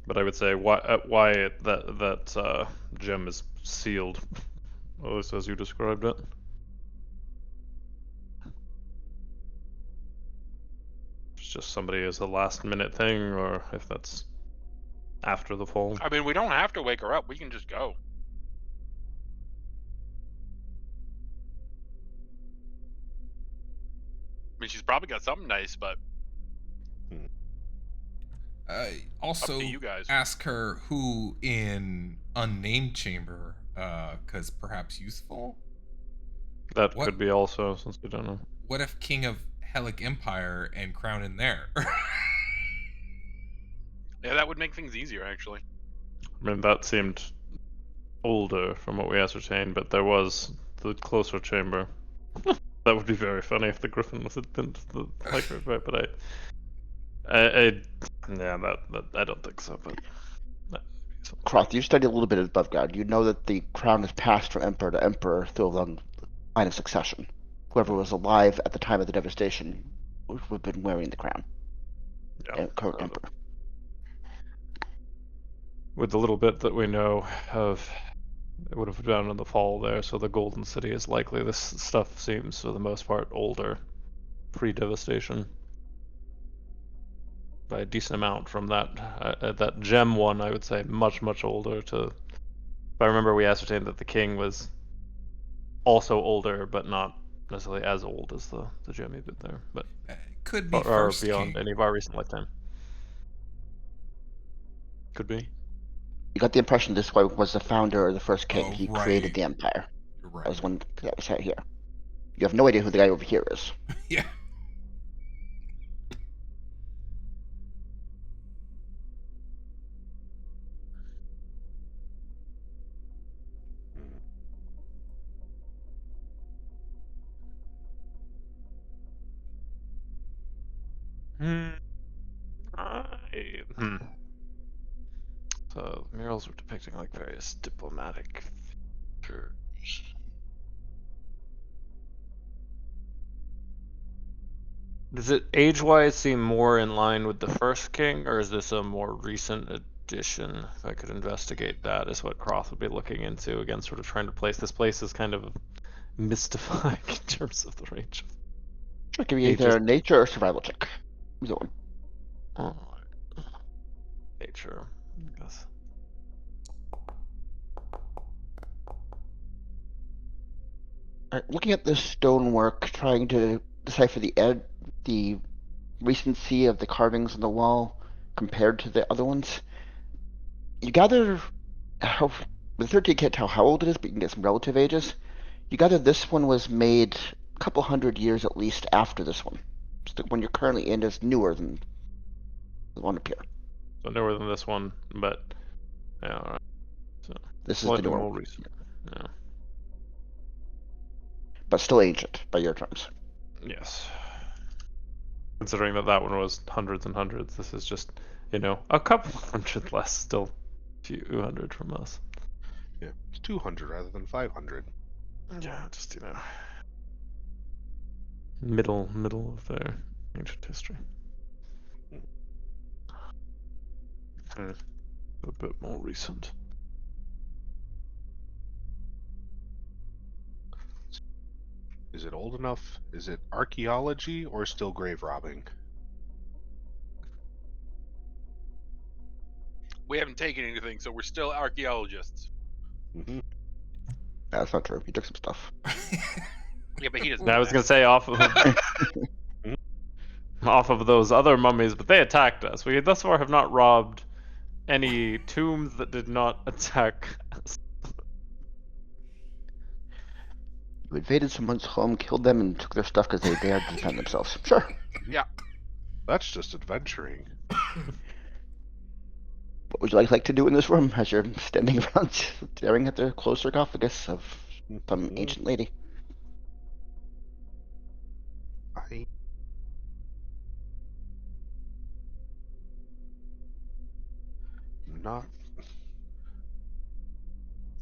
But I would say why that gem is sealed, at least as you described it. It's just somebody as a last minute thing, or if that's after the fall. I mean, we don't have to wake her up. We can just go. I mean, she's probably got something nice, but Also, up to you guys. ask her who in unnamed chamber, because perhaps useful. That What- could be also, since we don't know. What if King of Helic Empire and crown in there? Yeah, that would make things easier, actually. I mean, that seemed older from what we ascertained, but there was the closer chamber. That would be very funny if the griffin was into the microwave, but I don't think so. But Croth, you studied a little bit above ground. You know that the crown is passed from emperor to emperor through a long line of succession. Whoever was alive at the time of the devastation would have been wearing the crown. yeah, Current emperor. with the little bit that we know of, it would have been down in the fall there. So the Golden City is likely. This stuff seems, for the most part, older, pre-devastation. By a decent amount from that gem one, I would say much older. If I remember, we ascertained that the king was also older, but not necessarily as old as the gem he did there, but Could be or first beyond king. any of our recent lifetime. Could be. You got the impression this guy was the founder or the first king. Oh, He right. created the empire. You're That was right. one that was out here. You have no idea who the guy over here is. Yeah. Hmm. Hmm. So murals were depicting like various diplomatic figures. Does it age-wise seem more in line with the first king, or is this a more recent addition? If I could investigate that, is what Croth would be looking into. Again, sort of trying to place this place as kind of mystifying in terms of the range I'll give you of either ages. a nature or survival check. Either one. Nature, I guess. Looking at this stonework, trying to decipher the recency of the carvings on the wall compared to the other ones, you gather how the 13 can't tell how old it is, but you can get some relative ages. You gather this one was made a couple hundred years at least after this one. So the one you're currently in is newer than the one up here. So newer than this one, but yeah, all right. So This is the slightly newer more one, recent. Yeah. but still ancient by your terms. Yes. Considering that that one was hundreds and hundreds, this is just, a couple hundred less, still a few hundred from us. Yeah, it's 200 rather than 500. Yeah, just, middle of their ancient history. A bit more recent. Is it old enough? Is it archaeology or still grave robbing? We haven't taken anything, so we're still archaeologists. Mm-hmm. That's not true. You took some stuff. Yeah, but he doesn't. Now, I was gonna say off of those other mummies, but they attacked us. We thus far have not robbed any tombs that did not attack us. You invaded someone's home, killed them, and took their stuff because they dared to defend themselves. Sure. That's just adventuring. What would you like to do in this room as you're standing around staring at the closed sarcophagus of some ancient lady? I not.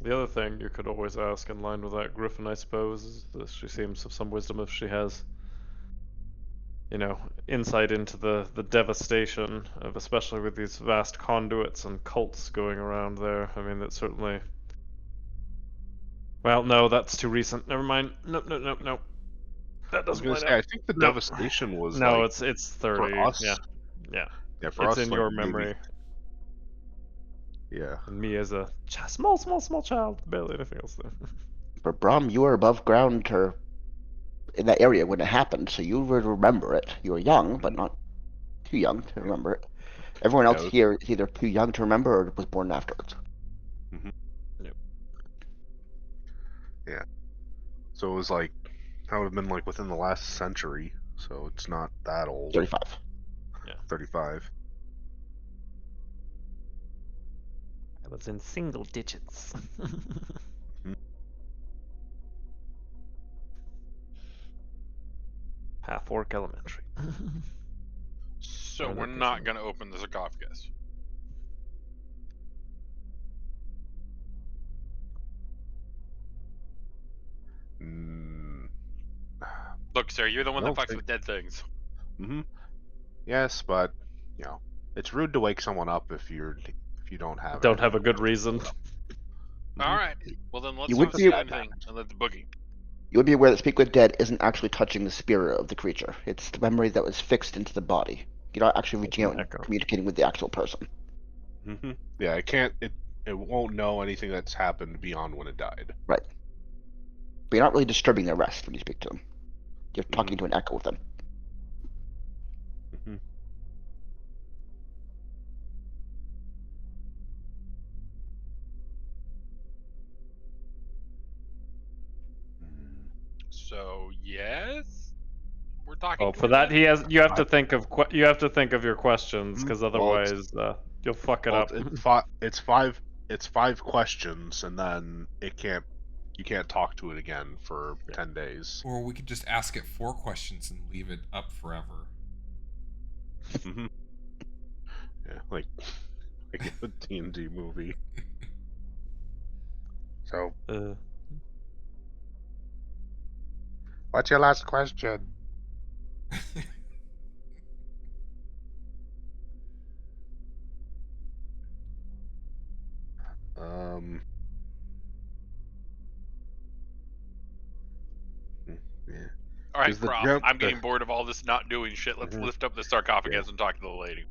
The other thing you could always ask in line with that Griffin, I suppose, is that she seems of some wisdom if she has, insight into the devastation of, especially with these vast conduits and cults going around there. I mean, that's certainly. Well, no, that's too recent. Never mind. Nope. That I was doesn't gonna line say, up. I think the Nope. devastation was No, like it's for 30. us. Yeah. Yeah, for It's us, in like your maybe. memory. Yeah. And me as a small child, barely anything else there. But Brom, you were above ground or in that area when it happened, so you would remember it. You were young, but not too young to remember it. Everyone else Yeah, here is either too young to remember or was born afterwards. Yep. Yeah. So it was like, that would have been like within the last century. So it's not that old. 35. 35. I was in single digits. Half Orc Elementary. So Or we're that not person. going to open the sarcophagus. Mm, Look, sir, you're the one I that don't fucks think- with dead things. mm-hmm. Yes, but it's rude to wake someone up if you don't have Don't have a anything good to reason. wake up. All right. Well, then let's You not would say be- anything and let the boogie. You would be aware that Speak with Dead isn't actually touching the spirit of the creature. It's the memory that was fixed into the body. You're not actually reaching an out and echo. communicating with the actual person. Mm-hmm. Yeah, it can't. It won't know anything that's happened beyond when it died. Right. But you're not really disturbing their rest when you speak to them. You're talking to an echo with them. Mm-hmm. So yes, we're talking. Oh, to for a that dead- you have to think of your questions, because Well, otherwise you'll fuck it Well, up. it's five questions, and then you can't talk to it again for 10 days. Or we could just ask it 4 questions and leave it up forever. Mm-hmm. Yeah, like a D&D movie. So, what's your last question? Um. Yeah. All right, Because the Croft. jump. I'm getting bored of all this not doing shit. Let's Mhm. lift up the sarcophagus and talk to the lady.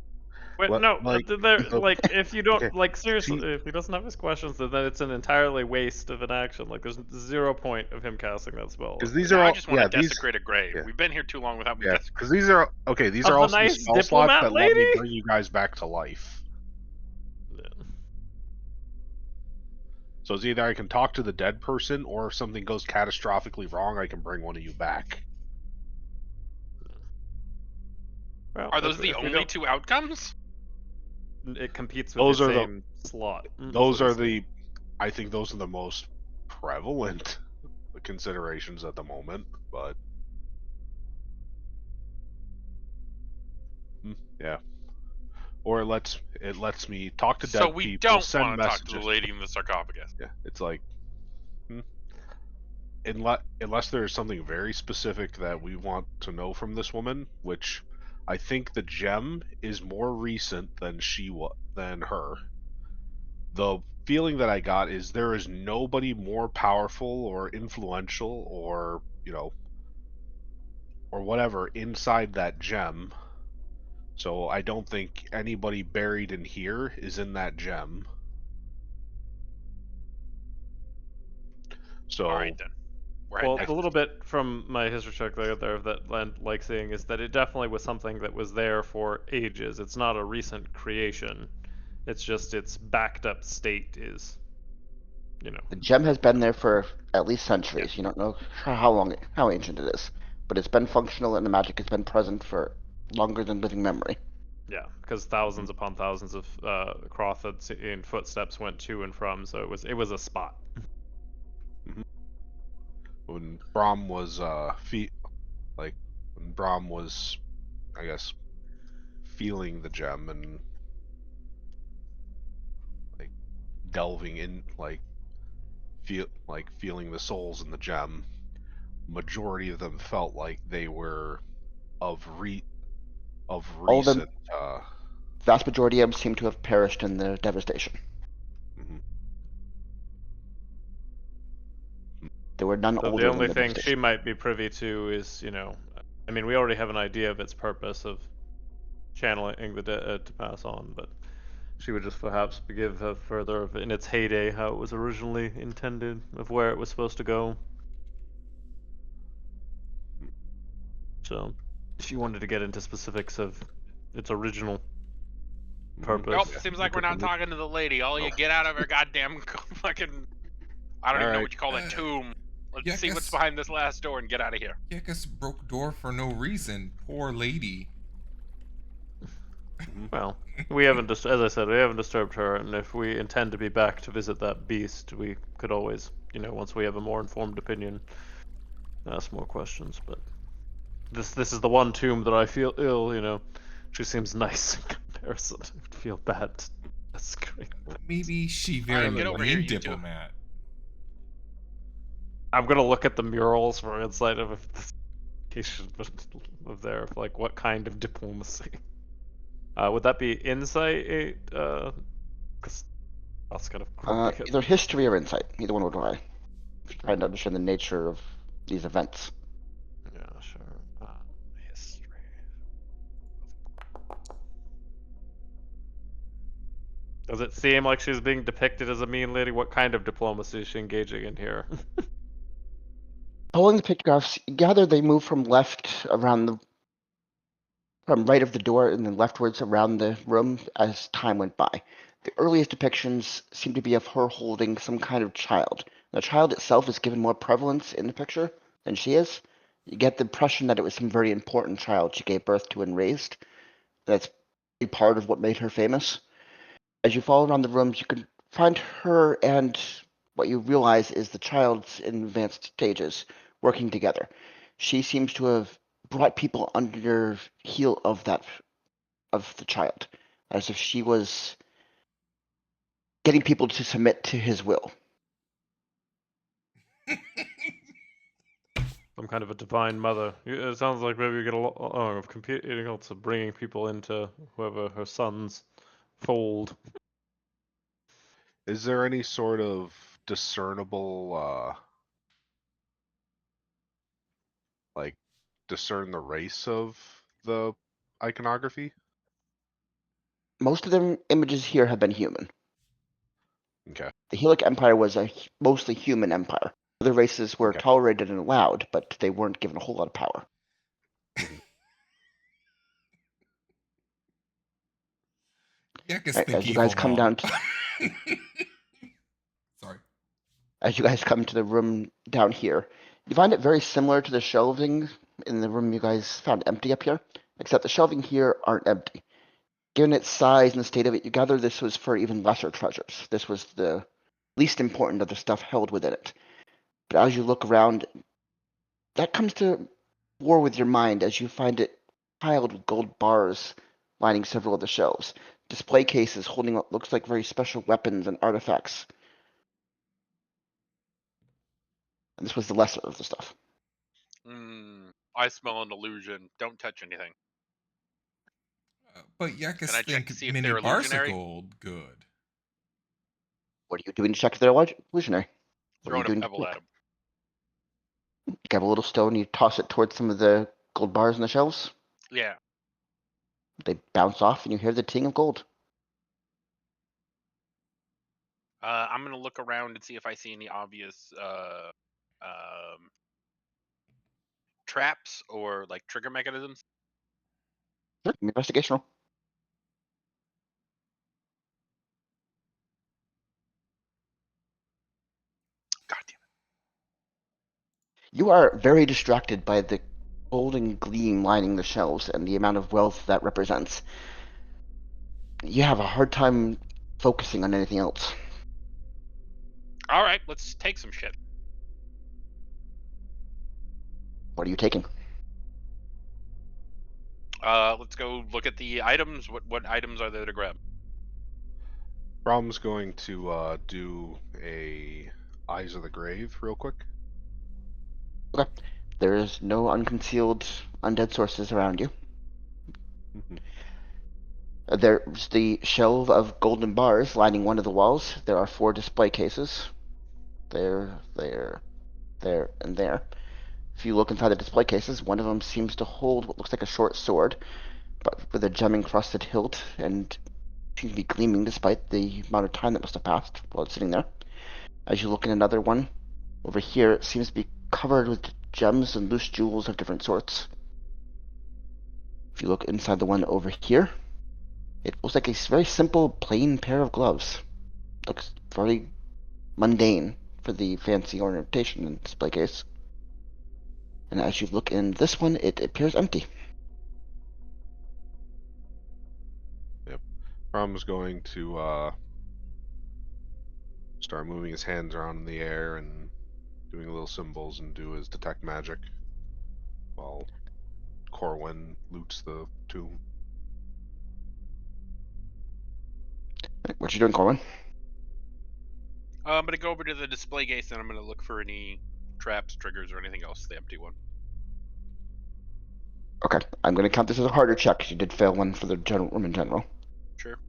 Wait, What, no, like, the- like if you don't okay. like seriously, See, if he doesn't have his questions, then it's an entirely waste of an action. Like there's 0 point of him casting that spell. because these Now are I all, just want yeah, to these, desecrate a grave. yeah, We've been here too long without me yeah, desecrating. because these are okay. These Of are the also the nice spell slots diplomat that let me lady? bring you guys back to life. Yeah. So it's either I can talk to the dead person, or if something goes catastrophically wrong, I can bring one of you back. Well, Are those the if we only don't, two outcomes? it competes with Those the are the same slot. those So are it's- the I think those are the most prevalent considerations at the moment, but yeah. Or it lets me talk to So dead we people, don't send want to talk to the messages. lady in the sarcophagus. Yeah, it's like unless there is something very specific that we want to know from this woman, which I think the gem is more recent than than her. The feeling that I got is there is nobody more powerful or influential or or whatever inside that gem. So I don't think anybody buried in here is in that gem. All right So then. We're Well, heading the out. little bit from my history check that I got there that I like seeing is that it definitely was something that was there for ages. It's not a recent creation. It's just its backed up state is, The gem has been there for at least yeah. centuries. You don't know how long, how ancient it is, but it's been functional and the magic has been present for longer than living memory. yeah, because thousands upon thousands of Crothids in footsteps went to and from, so it was a spot. When Brom was when Brom was, I guess, feeling the gem and like delving in, feeling the souls in the gem, majority of them felt like they were of All of them, recent. vast majority of them seem to have perished in the devastation. Mhm. There were none So the older than only the thing she devastation. might be privy to is, I mean, we already have an idea of its purpose of channeling the dead to pass on, but she would just perhaps give a further of in its heyday how it was originally intended, of where it was supposed to go. So, if you wanted to get into specifics of its original Nope. purpose, Seems Look like we're at the not talking to the lady. All you get out of her goddamn fucking. I don't All even know right. what you call that tomb. Let's Yeah, I see what's guess- behind this last door and get out of here. Yeah, I guess broke door for no reason. Poor lady. well, we haven't, as I said, we haven't disturbed her, and if we intend to be back to visit that beast, we could always, once we have a more informed opinion, ask more questions. But this is the one tomb that I feel ill. She seems nice in comparison. I would feel bad. That's great. Maybe she All very right, get over here, mean you two. diplomat. I'm gonna look at the murals for insight of of there, of like what kind of diplomacy. Would that be insight? Because that's kind of groping it. Either history or insight. Either one would try. Trying to understand the nature of these events. Yeah, sure. History. Does it seem like she's being depicted as a mean lady? What kind of diplomacy is she engaging in here? Following the pictographs, you gather they move from right of the door and then leftwards around the room as time went by. The earliest depictions seem to be of her holding some kind of child. The child itself is given more prevalence in the picture than she is. You get the impression that it was some very important child she gave birth to and raised. That's a part of what made her famous. As you follow around the rooms, you can find her and what you realize is the child's in advanced stages working together. She seems to have brought people under heel of that of the child, as if she was getting people to submit to his will. Some kind of a divine mother. It sounds like maybe you get a lot of competing odds of bringing people into whoever her son's fold. Is there any sort of discernible, like, discern the race of the iconography? Most of the images here have been human. Okay. The Helic Empire was a mostly human empire. Other races were Okay. tolerated and allowed, but they weren't given a whole lot of power. Yakis Right, think as you evil, guys come Mom. down Sorry. as you guys come to the room down here, you find it very similar to the shelving in the room you guys found empty up here, except the shelving here aren't empty. Given its size and the state of it, you gather this was for even lesser treasures. This was the least important of the stuff held within it. But as you look around, that comes to war with your mind as you find it piled with gold bars lining several of the shelves. Display cases holding what looks like very special weapons and artifacts. And this was the lesser of the stuff. I smell an illusion. Don't touch anything. But Yakis Can I check think to see if mini they're bars are illusionary? gold. Good. What are you doing to check if they're illusionary? What are you Throwing a doing? pebble at him. You grab a little stone, you toss it towards some of the gold bars on the shelves. Yeah. They bounce off, and you hear the ting of gold. I'm gonna look around and see if I see any obvious traps or like trigger mechanisms. Sure, give me an investigation roll. God damn You are very distracted by the golden gleam lining the shelves and the amount of wealth that represents. You have a hard time focusing on anything else. it. All right, let's take some shit. What are you taking? Let's go look at the items. What items are there to grab? Brom's going to do a Eyes of the Grave real quick. Okay. There is no unconcealed undead sources around you. There's the shelf of golden bars lining one of the walls. There are 4 display cases. There, and there. If you look inside the display cases, one of them seems to hold what looks like a short sword, but with a gem-encrusted hilt, and seems to be gleaming despite the amount of time that must have passed while it's sitting there. As you look in another one, over here, it seems to be covered with gems and loose jewels of different sorts. If you look inside the one over here, it looks like a very simple, plain pair of gloves. Looks very mundane for the fancy ornamentation in the display case. And as you look in this one, it appears empty. Brom's going to start moving his hands around in the air and doing little symbols and do his detect magic while Corwin loots the tomb. What you doing, Corwin? I'm gonna go over to the display case and I'm gonna look for any traps, triggers, or anything else. The empty one. Okay, I'm going to count this as a harder check because you did fail one for the general room in general. Sure.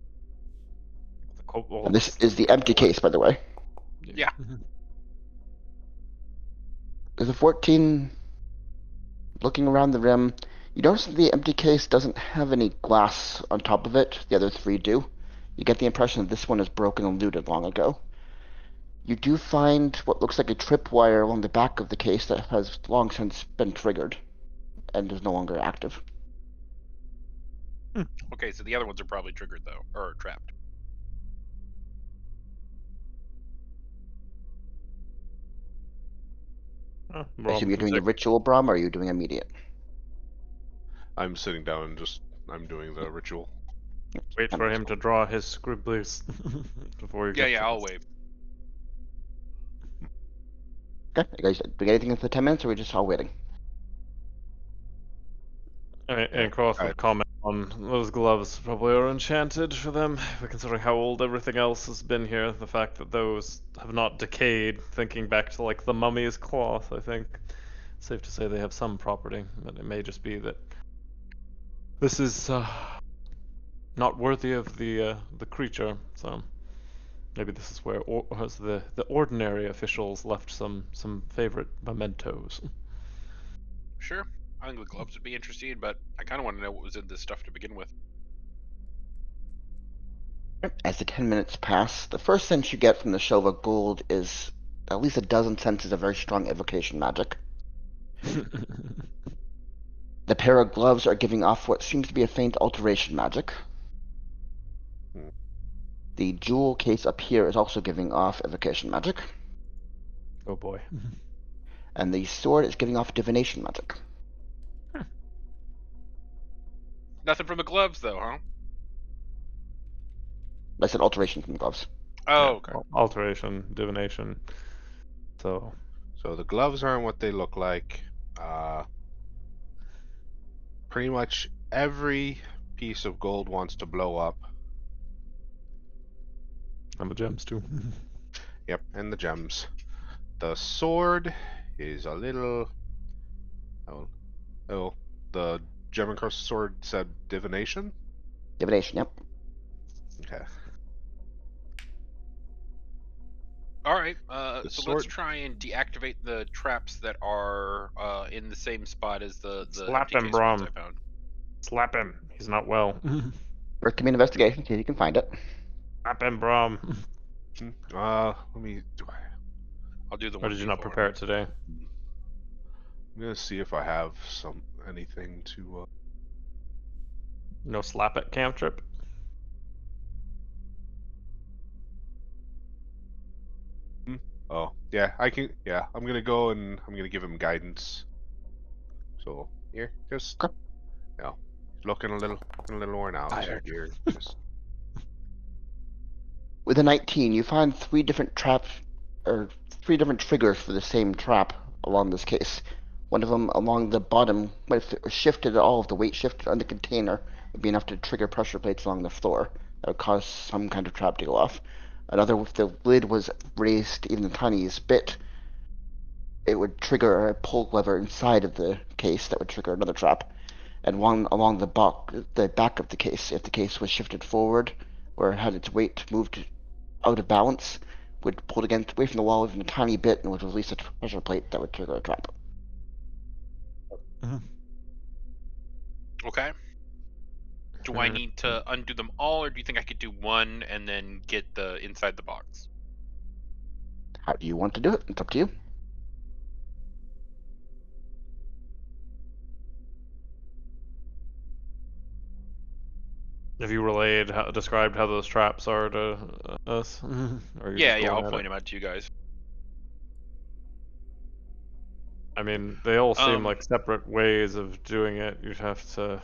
And this is the empty case, by the way. Yeah. There's a 14 looking around the rim. You notice that the empty case doesn't have any glass on top of it. The other 3 do. You get the impression that this one is broken and looted long ago. You do find what looks like a tripwire along the back of the case that has long since been triggered and is no longer active. Okay, so the other ones are probably triggered though, or trapped. I assume you're doing the ritual, Brom, or are you doing immediate? I'm sitting down and I'm doing the ritual. Wait for him to draw his scribblies before you Yeah, I'll wait. Okay, you guys doing anything for 10 minutes, or are we just all waiting? And Cross would comment Those gloves probably are enchanted for them, considering how old everything else has been here. The fact that those have not decayed, thinking back to like the mummy's cloth, I think it's safe to say they have some property, but it may just be that this is not worthy of the creature. So maybe this is where the ordinary officials left some favorite mementos. Sure. I think the gloves would be interesting, but I kind of want to know what was in this stuff to begin with. As the 10 minutes pass, the first sense you get from the show of gold is at least a dozen senses of very strong evocation magic. The pair of gloves are giving off what seems to be a faint alteration magic. Hmm. The jewel case up here is also giving off evocation magic. Oh boy. And the sword is giving off divination magic. Nothing from the gloves, though, huh? I said alteration from the gloves. Oh, Yeah, okay. alteration, divination. So So the gloves aren't what they look like. Pretty much every piece of gold wants to blow up. and the gems too. Yep, and the gems. The sword is a little. Oh, the gem across the sword said divination. Divination, yep. Okay. All right. The So let's sword. try and deactivate the traps that are in the same spot as the Slap empty him, case ones Brom. I found. Slap him. He's not well. First, give me an investigation, see if you can find it. Slap him, Brom. Let me. I'll do the Or one did you not before. prepare it today? I'm gonna see if I have anything to. No slap it cantrip? Oh, yeah, I can. Yeah, I'm gonna go and I'm gonna give him guidance. So here, just Okay. looking a little worn out. So Tired. here, just With a 19, you find three different traps, or three different triggers for the same trap along this case. One of them along the bottom, but if it was shifted at all, if the weight shifted on the container, would be enough to trigger pressure plates along the floor. That would cause some kind of trap to go off. Another, if the lid was raised even the tiniest bit, it would trigger a pull lever inside of the case that would trigger another trap. And one along the back of the case, if the case was shifted forward or had its weight moved out of balance, would pull it away from the wall even a tiny bit and would release a pressure plate that would trigger a trap. Okay. Do I need to undo them all, or do you think I could do one and then get the inside the box? How do you want to do it? It's up to you. Have you described how those traps are to us? Or you're Yeah, just yeah. I'll going at point it? them out to you guys. I mean, they all seem Um, like separate ways of doing it. You'd have to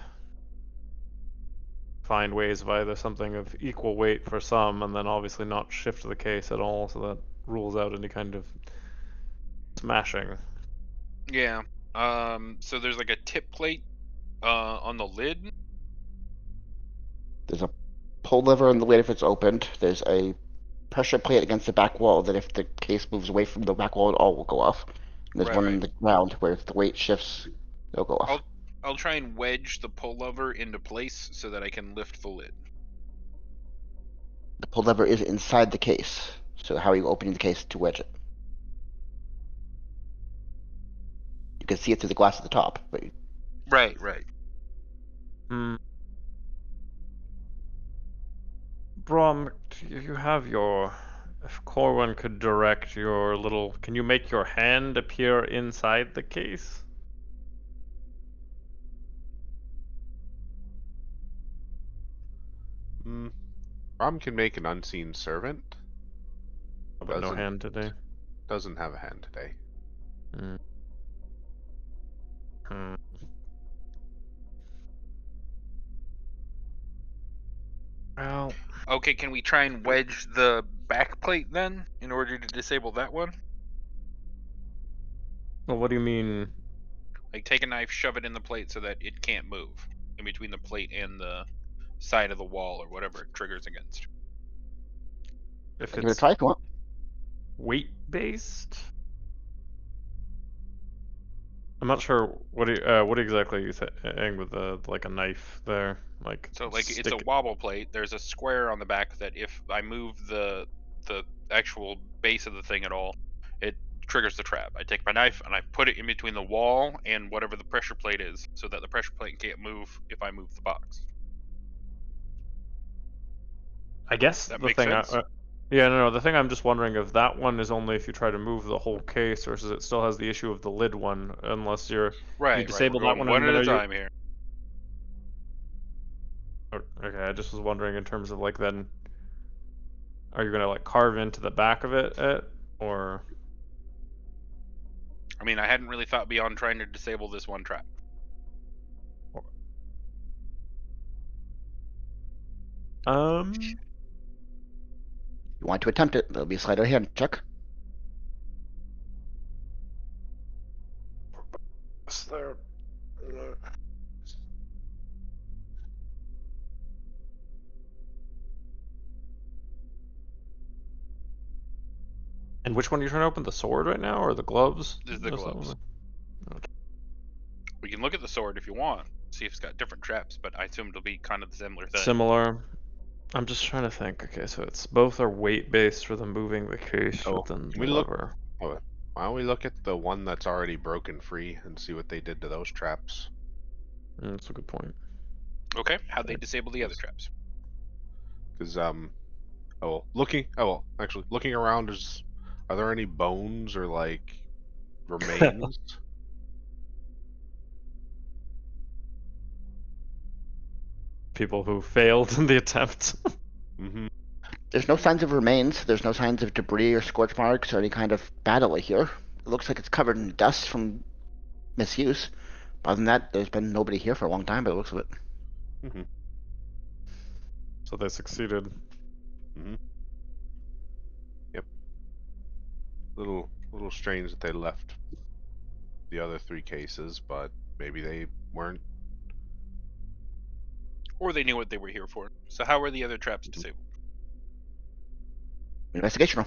find ways of either something of equal weight for some, and then obviously not shift the case at all, so that rules out any kind of smashing. yeah. So there's like a tip plate on the lid. There's a pull lever on the lid if it's opened. There's a pressure plate against the back wall that if the case moves away from the back wall, it all will go off. And there's one Right. on the ground where if the weight shifts, it'll go off. I'll try and wedge the pull lever into place so that I can lift the lid. The pull lever is inside the case, so how are you opening the case to wedge it? You can see it through the glass at the top, but Right, right. Brom, you have your. If Corwin could direct your little. Can you make your hand appear inside the case? Rom can make an unseen servant. But no hand today. Doesn't have a hand today. Mm. Hmm. Well, Okay, can we try and wedge the back plate then in order to disable that one? what do you mean? Like take a knife, shove it in the plate so that it can't move in between the plate and the side of the wall or whatever it triggers against. If Give it a it's try if you want. weight based, I'm not sure what exactly are you saying with the like a knife there, like So like it's a stick. wobble plate. There's a square on the back that if I move the actual base of the thing at all, it triggers the trap. I take my knife and I put it in between the wall and whatever the pressure plate is, so that the pressure plate can't move if I move the box. I guess That the makes thing sense. yeah, no, the thing I'm just wondering if that one is only if you try to move the whole case, or does it still has the issue of the lid one, unless you Right. We're disable that going one one and at then a are you? time here. Okay, I just was wondering in terms of like then, are you gonna like carve into the back of it or? I mean, I hadn't really thought beyond trying to disable this one trap. If you want to attempt it, there'll be a sleight of hand check. Is there? And which one are you trying to open? The sword right now, or the gloves? This is the Or something gloves. like- We can look at the sword if you want, see if it's got different traps, but I assume it'll be kind of the similar thing. Similar. I'm just trying to think. Okay, so it's both are weight based for the moving the case, Oh, but then can the we look? lever. Oh, why don't we look at the one that's already broken free and see what they did to those traps? That's a good point. Okay, how'd they disable the other traps? Because actually looking around, are there any bones or like remains? People who failed in the attempt. Mm-hmm. There's no signs of remains. There's no signs of debris or scorch marks or any kind of battle here. It looks like it's covered in dust from misuse. Other than that, there's been nobody here for a long time by the looks of it. Mm-hmm. So they succeeded. Mm-hmm. Yep. Little strange that they left the other 3 cases, but maybe they weren't. Or they knew what they were here for. So how were the other traps disabled? Investigation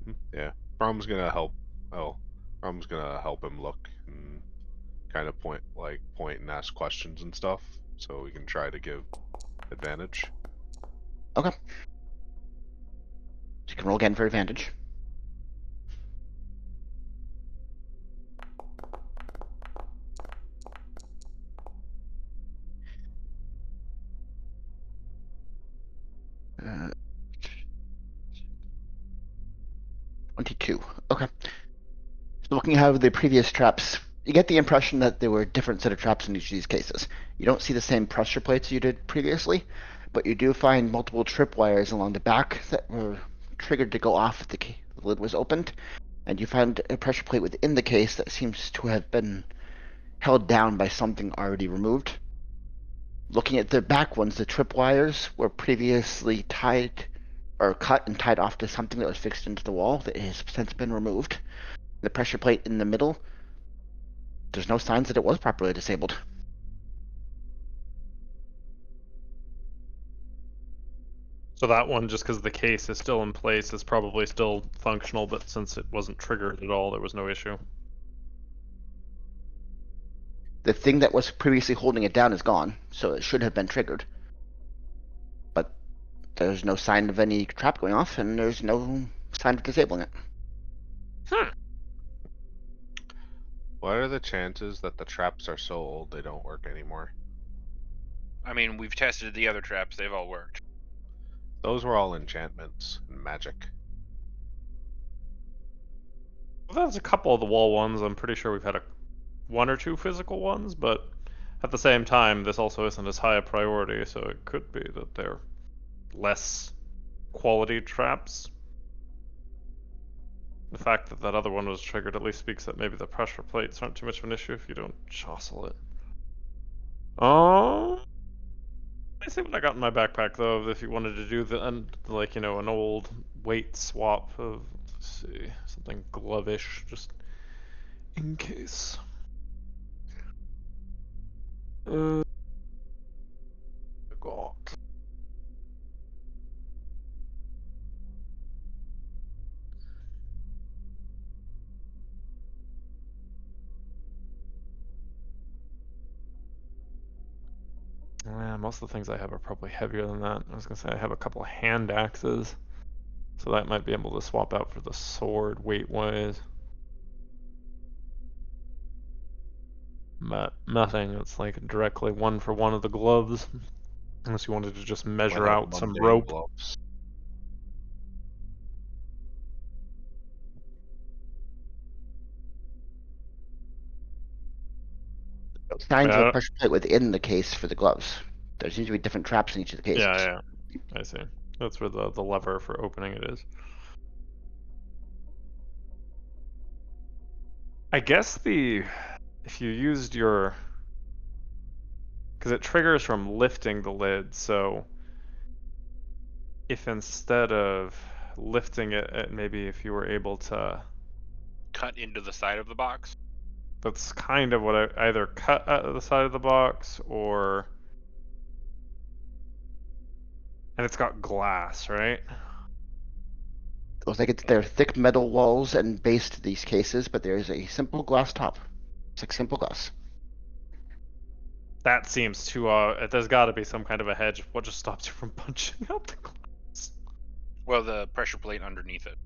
roll. Yeah. Brom's gonna help. Oh, Brom's gonna help him look and kind of point and ask questions and stuff, so we can try to give advantage. Okay. So you can roll again for advantage. Uh, 22. Okay. So looking at the previous traps, you get the impression that there were a different set of traps in each of these cases. You don't see the same pressure plates you did previously, but you do find multiple tripwires along the back that were triggered to go off if the lid was opened, and you find a pressure plate within the case that seems to have been held down by something already removed. Looking at the back ones, the tripwires were previously tied or cut and tied off to something that was fixed into the wall that has since been removed. The pressure plate in the middle, there's no signs that it was properly disabled. So that one, just because the case is still in place, is probably still functional, but since it wasn't triggered at all, there was no issue. The thing that was previously holding it down is gone, so it should have been triggered. But there's no sign of any trap going off, and there's no sign of disabling it. What are the chances that the traps are so old they don't work anymore? I mean, we've tested the other traps, they've all worked. Those were all enchantments and magic. Well, that's a couple of the wall ones. I'm pretty sure we've had one or two physical ones, but at the same time, this also isn't as high a priority, so it could be that they're less quality traps. The fact that that other one was triggered at least speaks that maybe the pressure plates aren't too much of an issue if you don't jostle it. Oh, let me see what I got in my backpack though. If you wanted to do like an old weight swap of, let's see, something glove-ish, just in case. Yeah, most of the things I have are probably heavier than that. I was gonna say I have a couple of hand axes, so that might be able to swap out for the sword weight-wise. But nothing that's like directly one for one of the gloves, unless you wanted to just Might measure have out some mundane rope. gloves. Signs of a Yeah, pressure plate within the case for the gloves. There seems to be different traps in each of the cases. yeah, I see. That's where the lever for opening it is. I guess if you used your, because it triggers from lifting the lid, so if instead of lifting it, maybe if you were able to, Cut into the side of the box. that's kind of what I either cut out of the side of the box or, and it's got glass, right? It looks like they're thick metal walls and base to these cases, but there is a simple glass top. It's like simple glass. That seems too, there's got to be some kind of a hedge. What just stops you from punching out the glass? Well, the pressure plate underneath it.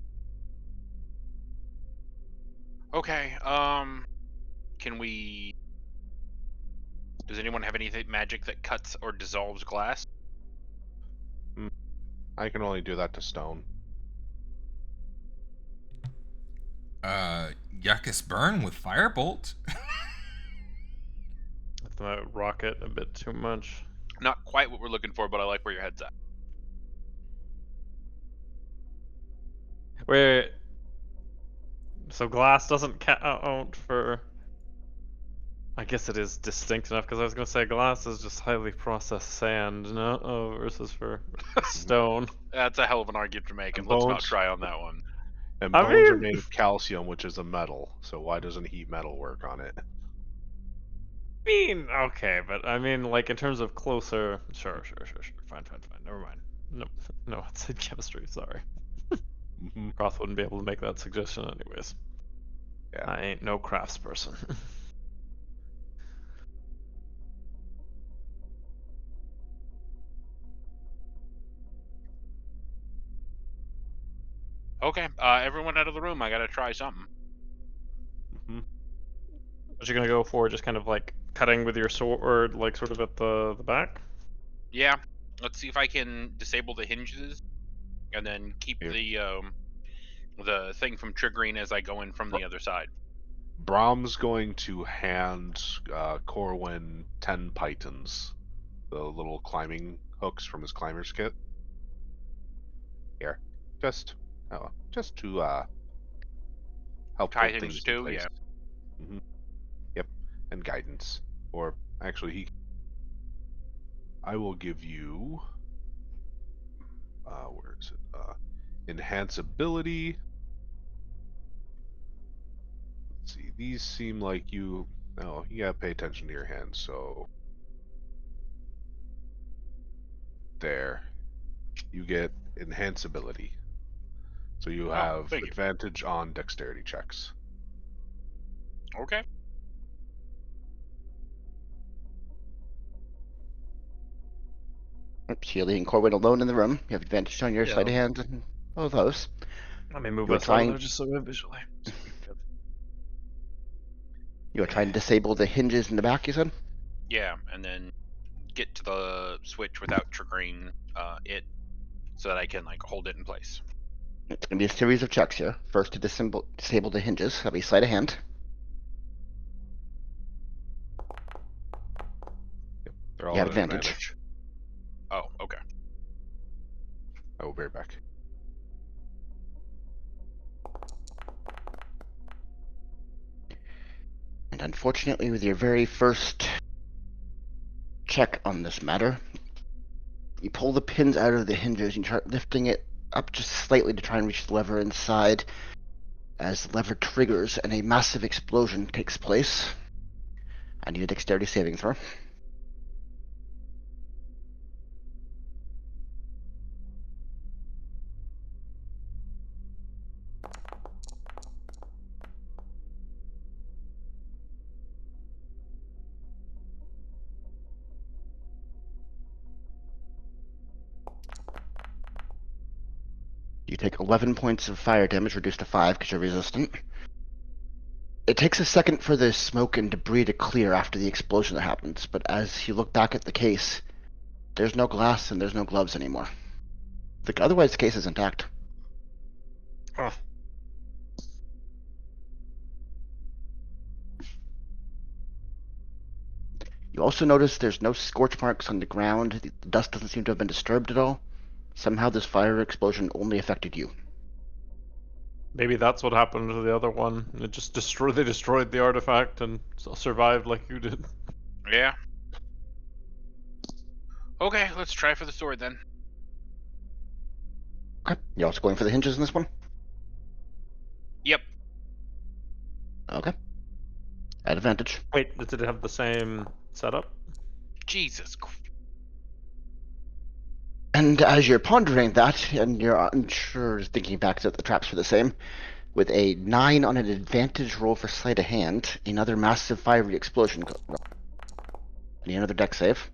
Okay. Can we? Does anyone have anything magic that cuts or dissolves glass? I can only do that to stone. Yuckus burn with firebolt. That rocket a bit too much. Not quite what we're looking for, but I like where your head's at. Wait, so glass doesn't count for. I guess it is distinct enough because I was gonna say glass is just highly processed sand, no, versus for stone. That's a hell of an argument to make, and And let's not bones, try on that one. and I bones are mean, made of calcium, which is a metal. So why doesn't heat metal work on it? okay, but I mean, like in terms of closer. Sure. Fine. Never mind. No, no, it's in chemistry. Sorry, Hmm. Croth wouldn't be able to make that suggestion anyways. Yeah. I ain't no crafts person. Okay, everyone out of the room. I gotta try something. Hmm. What you gonna go for? Just kind of like cutting with your sword, like sort of at the back. Yeah, let's see if I can disable the hinges, and then keep Here. the thing from triggering as I go in from the other side. Brahm's going to hand Corwin 10 pythons, the little climbing hooks from his climber's kit. Here, just to help Tie hold things things in too, place. yeah. Hmm. Yep, and guidance. Or actually, I will give you. Where is it? Enhance ability. Let's see, these seem like you. No, you gotta pay attention to your hands. So there, you get enhance ability. So you Oh, have thank you. advantage on dexterity checks. Okay. So you're leaving Corwin alone in the room. You have advantage on your Yeah. sleight of hand and all those. Let me move You are us out of trying. there just so we visually. You are trying to disable the hinges in the back. You said. Yeah, and then get to the switch without triggering it, so that I can like hold it in place. It's going to be a series of checks here. First to disable the hinges. That'll be sleight of hand. They're all You have at advantage. Oh, okay. I will be right back. And unfortunately, with your very first check on this matter, you pull the pins out of the hinges and you try lifting it up just slightly to try and reach the lever inside. As the lever triggers and a massive explosion takes place. I need a dexterity saving throw. You take 11 points of fire damage, reduced to 5 because you're resistant. It takes a second for the smoke and debris to clear after the explosion that happens, but as you look back at the case, there's no glass and there's no gloves anymore. Otherwise, the case is intact. Huh. You also notice there's no scorch marks on the ground. The dust doesn't seem to have been disturbed at all. Somehow this fire explosion only affected you. Maybe that's what happened to the other one. It just they destroyed the artifact and survived like you did. Yeah. Okay, let's try for the sword then. Okay. You're also going for the hinges in this one? Yep. Okay. At advantage. Wait, did it have the same setup? Jesus. And as you're pondering that, and you're unsure, thinking back that the traps were the same, with a 9 on an advantage roll for sleight of hand, another massive fiery explosion. Need another dex save.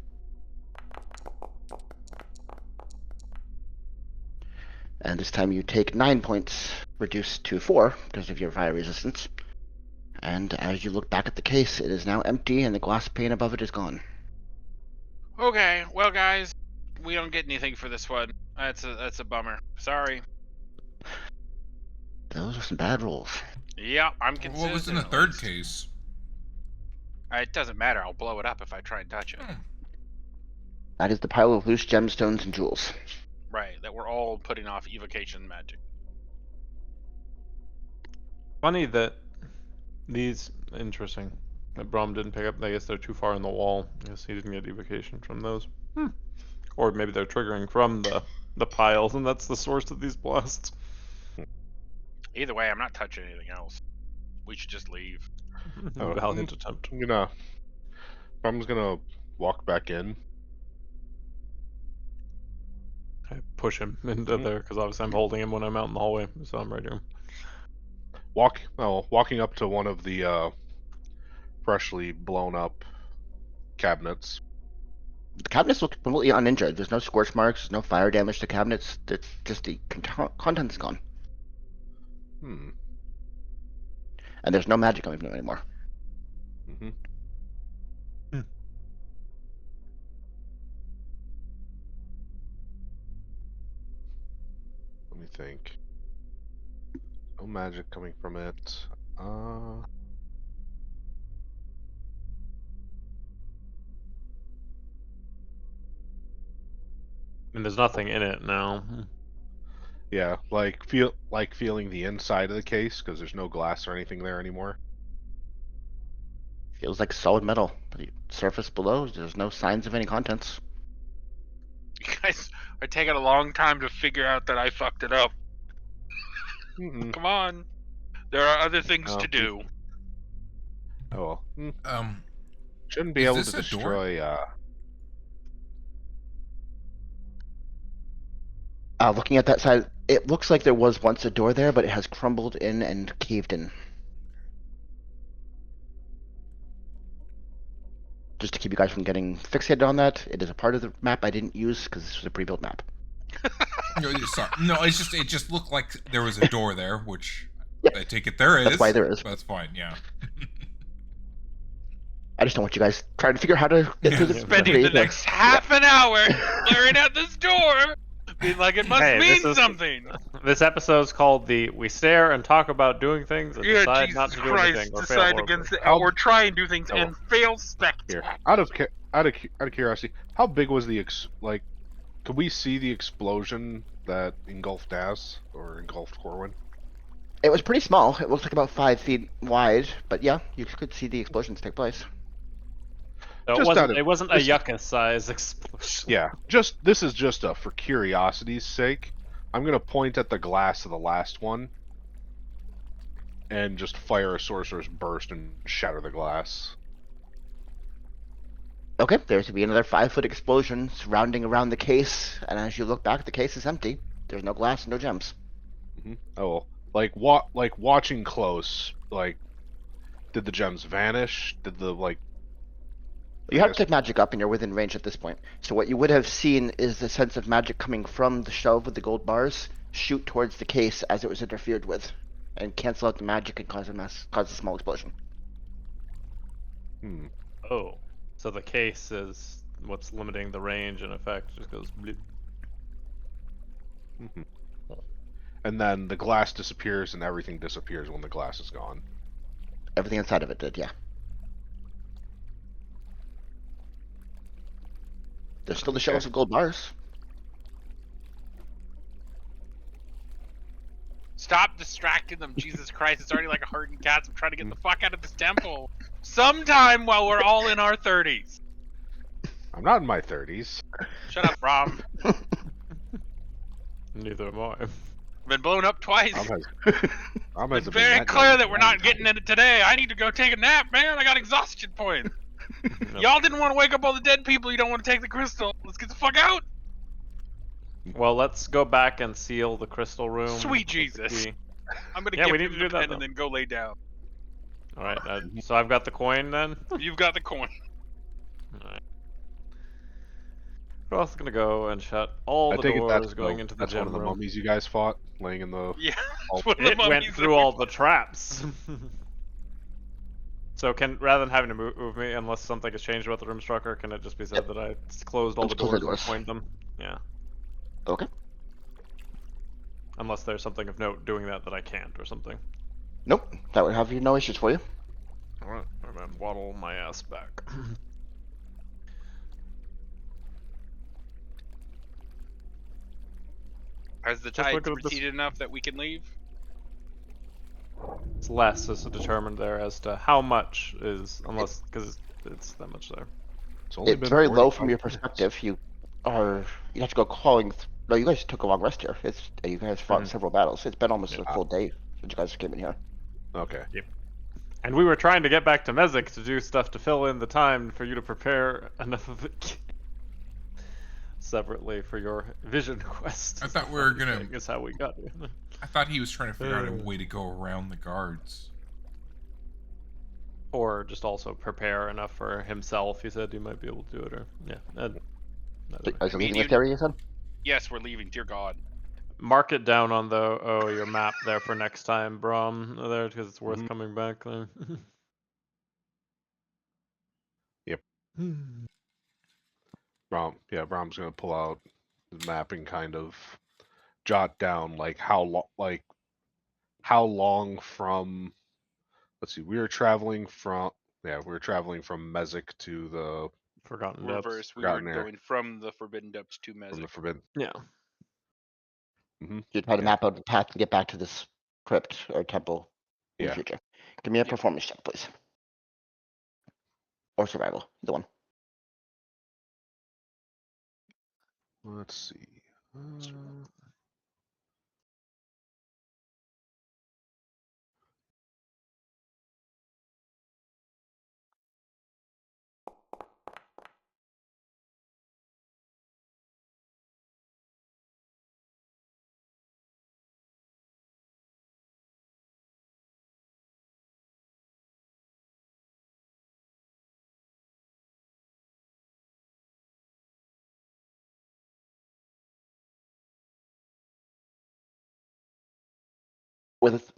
And this time you take 9 points, reduced to 4 because of your fire resistance. And as you look back at the case, it is now empty and the glass pane above it is gone. Okay, well guys, we don't get anything for this one. That's a bummer. Sorry. Those are some bad rolls. Yeah, I'm consistent. What was in the at third least. case? It doesn't matter. I'll blow it up if I try and touch it. That is the pile of loose gemstones and jewels. Right, that we're all putting off evocation magic. Funny that these interesting that Brom didn't pick up. I guess they're too far in the wall. I guess he didn't get evocation from those. Or maybe they're triggering from the piles, and that's the source of these blasts. Either way, I'm not touching anything else. We should just leave. Oh. Valiant attempt. I'm gonna walk back in. I push him into there because obviously I'm holding him when I'm out in the hallway, so I'm right here. Walking up to one of the freshly blown up cabinets. The cabinets look completely uninjured. There's no scorch marks, there's no fire damage to cabinets. It's just the content's gone. Hmm. And there's no magic coming from them anymore. Mm-hmm. Let me think. No magic coming from it. And there's nothing in it now. Yeah, feeling the inside of the case because there's no glass or anything there anymore. Feels like solid metal. The surface below, there's no signs of any contents. You guys are taking a long time to figure out that I fucked it up. Mm-mm. Come on. There are other things Oh, to do. Oh well. Shouldn't be Is able this to a door? destroy. Looking at that side, it looks like there was once a door there, but it has crumbled in and caved in. Just to keep you guys from getting fixated on that, it is a part of the map I didn't use because this was a pre-built map. No, sorry. No, it just looked like there was a door there, which Yeah. I take it there is. That's why there is. That's fine, yeah. I just don't want you guys trying to figure out how to get through this. Spending the next half an hour glaring at this door, being like it must Hey, mean this is- something. This episode's called the We Stare and Talk About Doing Things and Yeah, Decide Jesus Not to Do Christ, Anything or fail decide horribly. against it, or try and do things Oh. and fail Here, spectacularly. out of curiosity, how big was the could we see the explosion that engulfed Daz or engulfed Corwin? It was pretty small. It looks like about 5 feet wide, but yeah, you could see the explosions take place. So Just out of- it wasn't a this- yucca size explosion. Yeah, this is just for curiosity's sake. I'm gonna point at the glass of the last one and just fire a sorcerer's burst and shatter the glass. Okay, there's to be another 5-foot explosion surrounding around the case, and as you look back, the case is empty. There's no glass, no gems. Mm-hmm. Oh, watching close. Did the gems vanish? Did the You have guess- to take magic up, and you're within range at this point. So what you would have seen is the sense of magic coming from the shelf with the gold bars, shoot towards the case as it was interfered with, and cancel out the magic and cause a small explosion. Hmm. Oh, so the case is what's limiting the range and effect. Just goes bloop. Mhm. And then the glass disappears and everything disappears when the glass is gone. Everything inside of it did, yeah. There's still the Okay. shells of gold bars. Stop distracting them, Jesus Christ! It's already like a hardened cats. I'm trying to get the fuck out of this temple. Sometime while we're all in our 30s. I'm not in my 30s. Shut up, Rom. Neither am I. Been blown up twice. I'm Been very clear that we're not getting in it today. I need to go take a nap, man. I got exhaustion points. Nope. Y'all didn't want to wake up all the dead people. You don't want to take the crystal. Let's get the fuck out. Well, let's go back and seal the crystal room. Sweet with the Jesus. key. I'm gonna Yeah, we give need him to the do that, pen though. and then go lay down. All right, so I've got the coin then. You've got the coin. All right. We're also gonna go and shut all I the take it doors going into the that's one gym of the room. mummies you guys fought, laying in the. Yeah. Oh. It's one of the It went mummies through that all the traps. So rather than having to move me, unless something has changed about the room structure, can it just be said that I closed all the Just close the doors and doors. coined them? Yeah. Okay. Unless there's something of note doing that I can't or something. Nope. That would have no issues for you. Alright, and then waddle my ass back. Has the Just tide looking at this- receded enough that we can leave? It's less is determined there as to how much is, unless, because it's that much there. only It's been very low 45 from your minutes. perspective. You have to go clawing. No, you guys took a long rest here. You guys fought Mhm. several battles. It's been almost Yeah. a full day since you guys came in here. Okay. And we were trying to get back to Mezzic to do stuff to fill in the time for you to prepare enough of it separately for your vision quest. I thought we were gonna- Is how we got here. I thought he was trying to figure out a way to go around the guards. Or just also prepare enough for himself. He said he might be able to do it, or yeah. So, Either way. are you leaving you- this area, you said? Yes, we're leaving. Dear God. Mark it down on your map there for next time, Brom. There, because it's worth Mhm. coming back there. Yep. Brom's gonna pull out the map and kind of jot down like how long from. Let's see. We were traveling from Mezzic to the Forgotten Depths. Reverse. We Forgotten were Air. going from the Forbidden Depths to from Mezzic. the Forbidden. Yeah. You try to Yeah. map out the path to get back to this crypt or temple in the Yeah. future. Give me a Yeah. performance check, please. Or survival, either one. Let's see.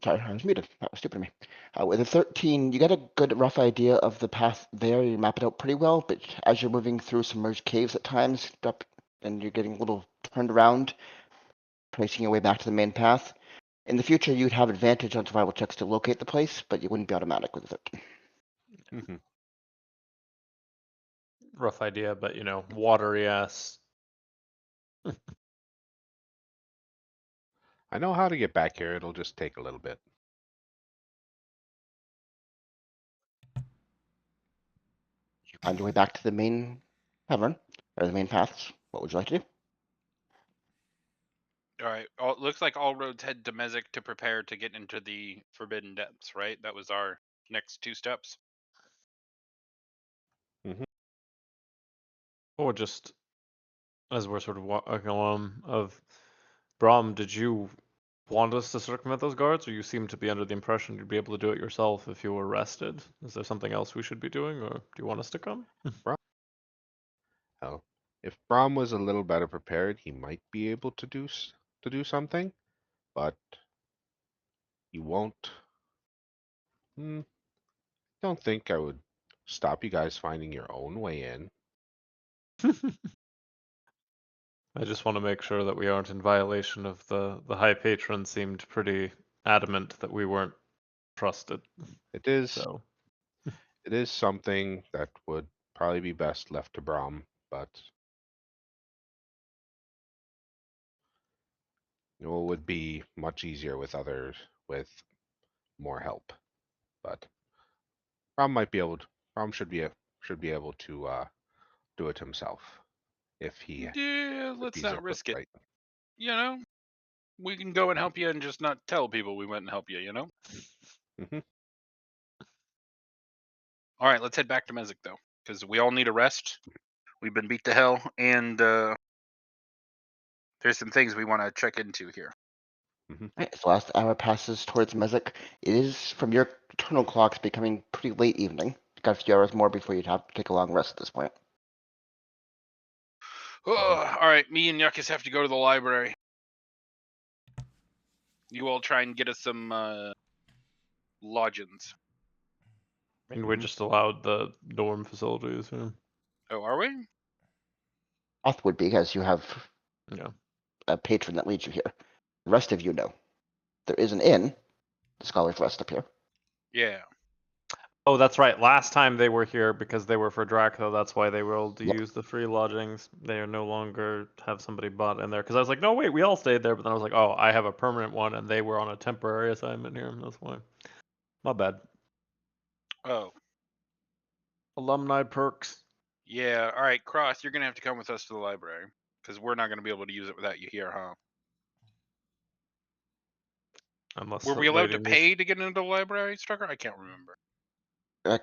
Sorry, I was muted. That was stupid of me. With a 13, you get a good rough idea of the path there. You map it out pretty well, but as you're moving through submerged caves at times, and you're getting a little turned around, tracing your way back to the main path. In the future, you'd have advantage on survival checks to locate the place, but you wouldn't be automatic with a 13. Mhm. Rough idea, but watery ass. I know how to get back here. It'll just take a little bit. You find your way back to the main cavern, or the main paths. What would you like to do? All right. It looks like all roads head to Mezzic to prepare to get into the Forbidden Depths, right? That was our next 2 steps. Or just as we're sort of walking along of Brom, did you want us to circumvent those guards, or you seem to be under the impression you'd be able to do it yourself if you were arrested? Is there something else we should be doing, or do you want us to come? Hell, if Brom was a little better prepared, he might be able to do something. but you won't. Don't think I would stop you guys finding your own way in. I just want to make sure that we aren't in violation of the High Patron seemed pretty adamant that we weren't trusted. It is So it is something that would probably be best left to Brahm, but it would be much easier with others with more help. But Brahm should be able to do it himself if Yeah, let's he's not equipped risk it. right. You know, we can go and help you and just not tell people we went and help you. You know. Hmm. All right, let's head back to Mezzic though, because we all need a rest. We've been beat to hell, and there's some things we want to check into here. Right, so last hour passes towards Mezzic. It is, from your internal clocks, becoming pretty late evening. Got a few hours more before you'd have to take a long rest at this point. All right, me and Yuckus have to go to the library. You all try and get us some lodgings. I mean, we're just allowed the dorm facilities. Yeah. Oh, are we? Oth would be, because you have Yeah. a patron that leads you here. The rest of you know. There is an inn, the Scholar's Rest up here. Yeah. Oh, that's right. Last time they were here because they were for Dracula. That's why they were able to Yep. use the free lodgings. They are no longer have somebody bought in there. Because I was like, no, wait, we all stayed there. But then I was like, oh, I have a permanent one, and they were on a temporary assignment here. That's why. My bad. Oh. Alumni perks. Yeah. All right, Cross, you're gonna have to come with us to the library because we're not gonna be able to use it without you here, huh? Unless Were we allowed Lady to Niche. pay to get into the library, Strucker? I can't remember.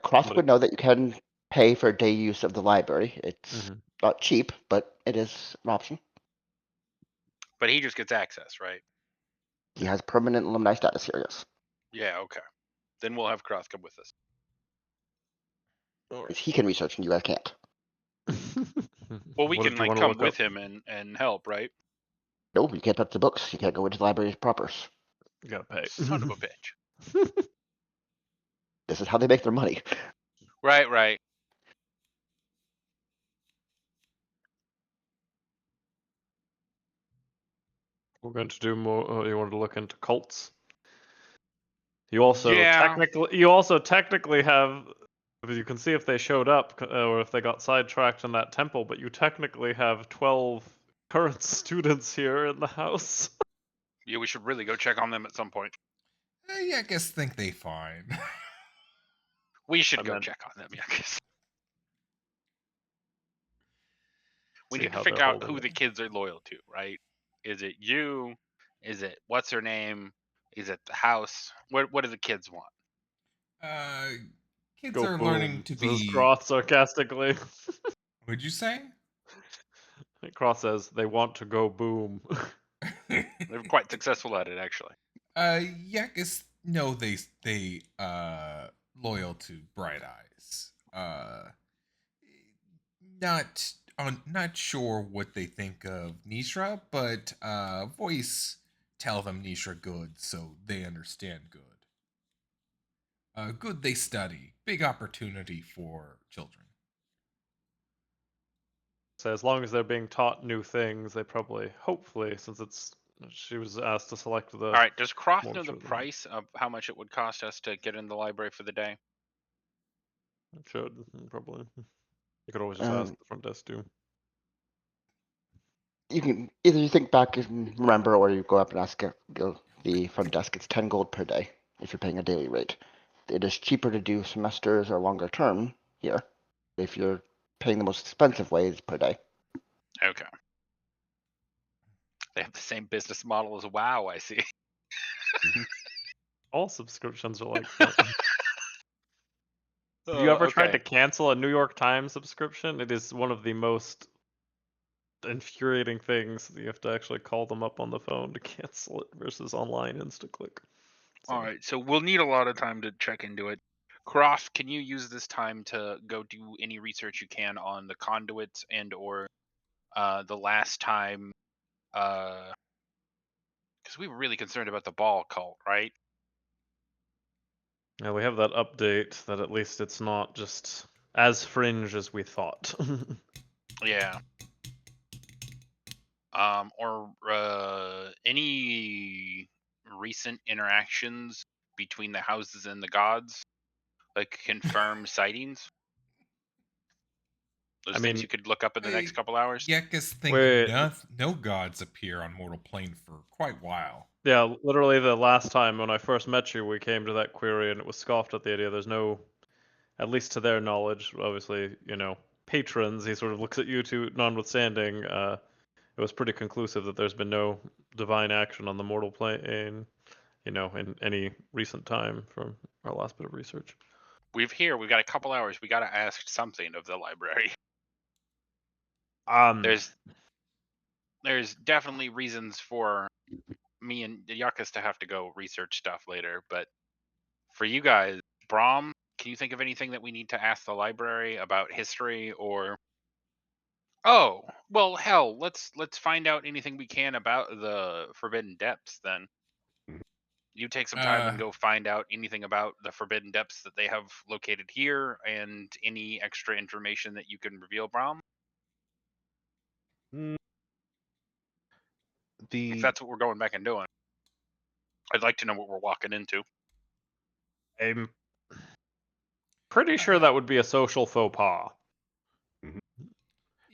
Cross Somebody- would know that you can pay for day use of the library. It's not cheap, but it is an option. But he just gets access, right? He has permanent alumni status here, yes. Yeah. Okay. Then we'll have Cross come with us. He can research and you guys can't. Well, we What can did you like want to come look with up? him and help, right? No, you can't touch the books. You can't go into the library proper. You gotta pay. Son of a bitch. This is how they make their money. Right. Right. We're going to do more. You wanted to look into cults. You also Yeah. technically have. You can see if they showed up or if they got sidetracked in that temple, but you technically have 12 current students here in the house. Yeah. We should really go check on them at some point. Yeah, I guess think they fine. We should I go meant- check on them, Yuckus. We See need to how they're figure out holding who it. the kids are loyal to, right? Is it you? Is it what's her name? Is it the house? What do the kids want? Kids Go are learning boom. to Says be. Cross sarcastically. What'd you say? Cross says they want to go boom. They're quite successful at it, actually. Yeah, I guess no, they loyal to Bright Eyes. Not sure what they think of Nishra, but voice tell them Nishra good, so they understand good. Good they study. Big opportunity for children. So as long as they're being taught new things, they probably, hopefully, since she was asked to select the. All right, does Cross more know the children. price of how much it would cost us to get in the library for the day? Should probably. You could always just Um, ask the front desk too. You can either you think back and remember, or you go up and ask the front desk. It's 10 gold per day if you're paying a daily rate. It is cheaper to do semesters or longer term here. If you're paying the most expensive way, it's per day. Okay. They have the same business model as WoW, I see. All subscriptions are like that. Have you ever tried to cancel a New York Times subscription? It is one of the most infuriating things. You have to actually call them up on the phone to cancel it versus online InstaClick. So, All right, so we'll need a lot of time to check into it. Cross, can you use this time to go do any research you can on the conduits and or the last time Because we were really concerned about the ball cult, right? Yeah, we have that update that at least it's not just as fringe as we thought. Yeah. Or any recent interactions between the houses and the gods, like confirmed sightings. Those I things mean, you could look up in the next Hey, couple hours. Yekas think wait, no gods appear on mortal plane for quite a while. yeah, literally the last time when I first met you, we came to that query and it was scoffed at the idea. There's no, at least to their knowledge, obviously, patrons. He sort of looks at you two, notwithstanding. It was pretty conclusive that there's been no divine action on the mortal plane, in any recent time from our last bit of research. We've got a couple hours. We got to ask something of the library. Um, There's definitely reasons for me and Yakas to have to go research stuff later, but for you guys, Brahm, can you think of anything that we need to ask the library about history or? Oh, well, hell, let's find out anything we can about the Forbidden Depths then. Mhm. You take some time and go find out anything about the Forbidden Depths that they have located here and any extra information that you can reveal, Brahm. Mm, If The that's what we're going back and doing. I'd like to know what we're walking into. I'm pretty sure that would be a social faux pas.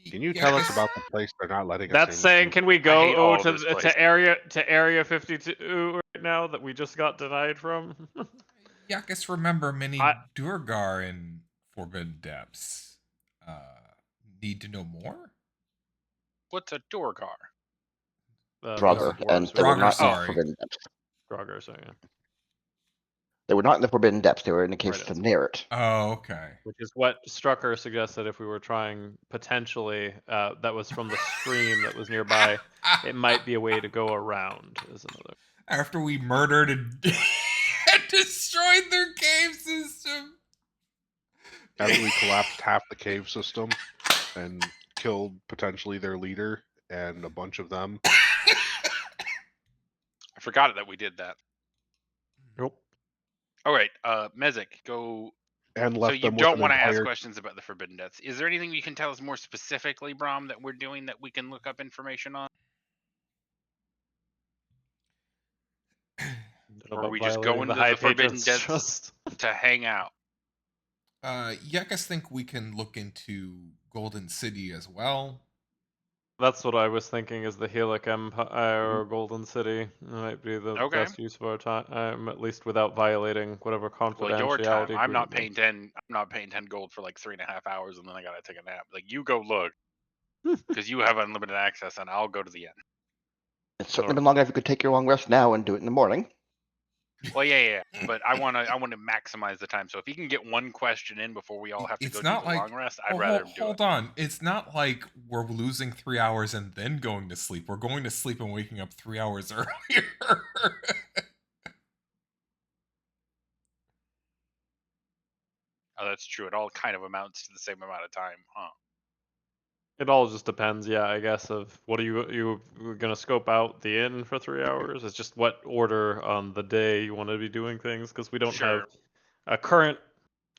Can you tell us Yekas, about the place they're not letting us That's saying, into? can we I hate go all of this place. to area 52 right now that we just got denied from? Yakas remember many I Durgar in Forbidden Depths. Need to know more? What's a Dorgar? those Draugr, and dwarves they we were were Draugr, not in the Oh, sorry. Forbidden Depths. Draugr, so yeah. They were not in the Forbidden Depths. They were in the caves Right, to near it. Oh, okay. Which is what Strucker suggested if we were trying potentially, that was from the stream that was nearby. It might be a way to go around, is another. After we murdered and destroyed their cave system. After we collapsed half the cave system and killed potentially their leader and a bunch of them. I forgot that we did that. Nope. All right, Mezzic, go. And So left you them with don't an want to ask entire. questions about the Forbidden Depths. Is there anything you can tell us more specifically, Brahm, that we're doing that we can look up information on? Don't know Or are about we just violating going the to High the Forbidden Patron's Depths trust. to hang out? Yakas think we can look into Golden City as well. That's what I was thinking is the Helic Empire or Mhm. Golden City might be the Okay. best use of our time, at least without violating whatever Well, your time. confidentiality I'm not agreement. paying 10. I'm not paying 10 gold for like 3.5 hours, and then I gotta take a nap. Like you go look, because you have unlimited access, and I'll go to the end. It's certainly Alright. been long enough. You could take your long rest now and do it in the morning. Well, yeah. But I want to maximize the time. So if you can get one question in before we all have to It's go do not the like long rest, I'd oh, rather do hold it. on. It's not like we're losing 3 hours and then going to sleep. We're going to sleep and waking up 3 hours earlier. Oh, that's true. It all kind of amounts to the same amount of time, huh? It all just depends, yeah, I guess, of what are you gonna scope out the inn for 3 hours? It's just what order on the day you want to be doing things, because we don't have Sure. a current,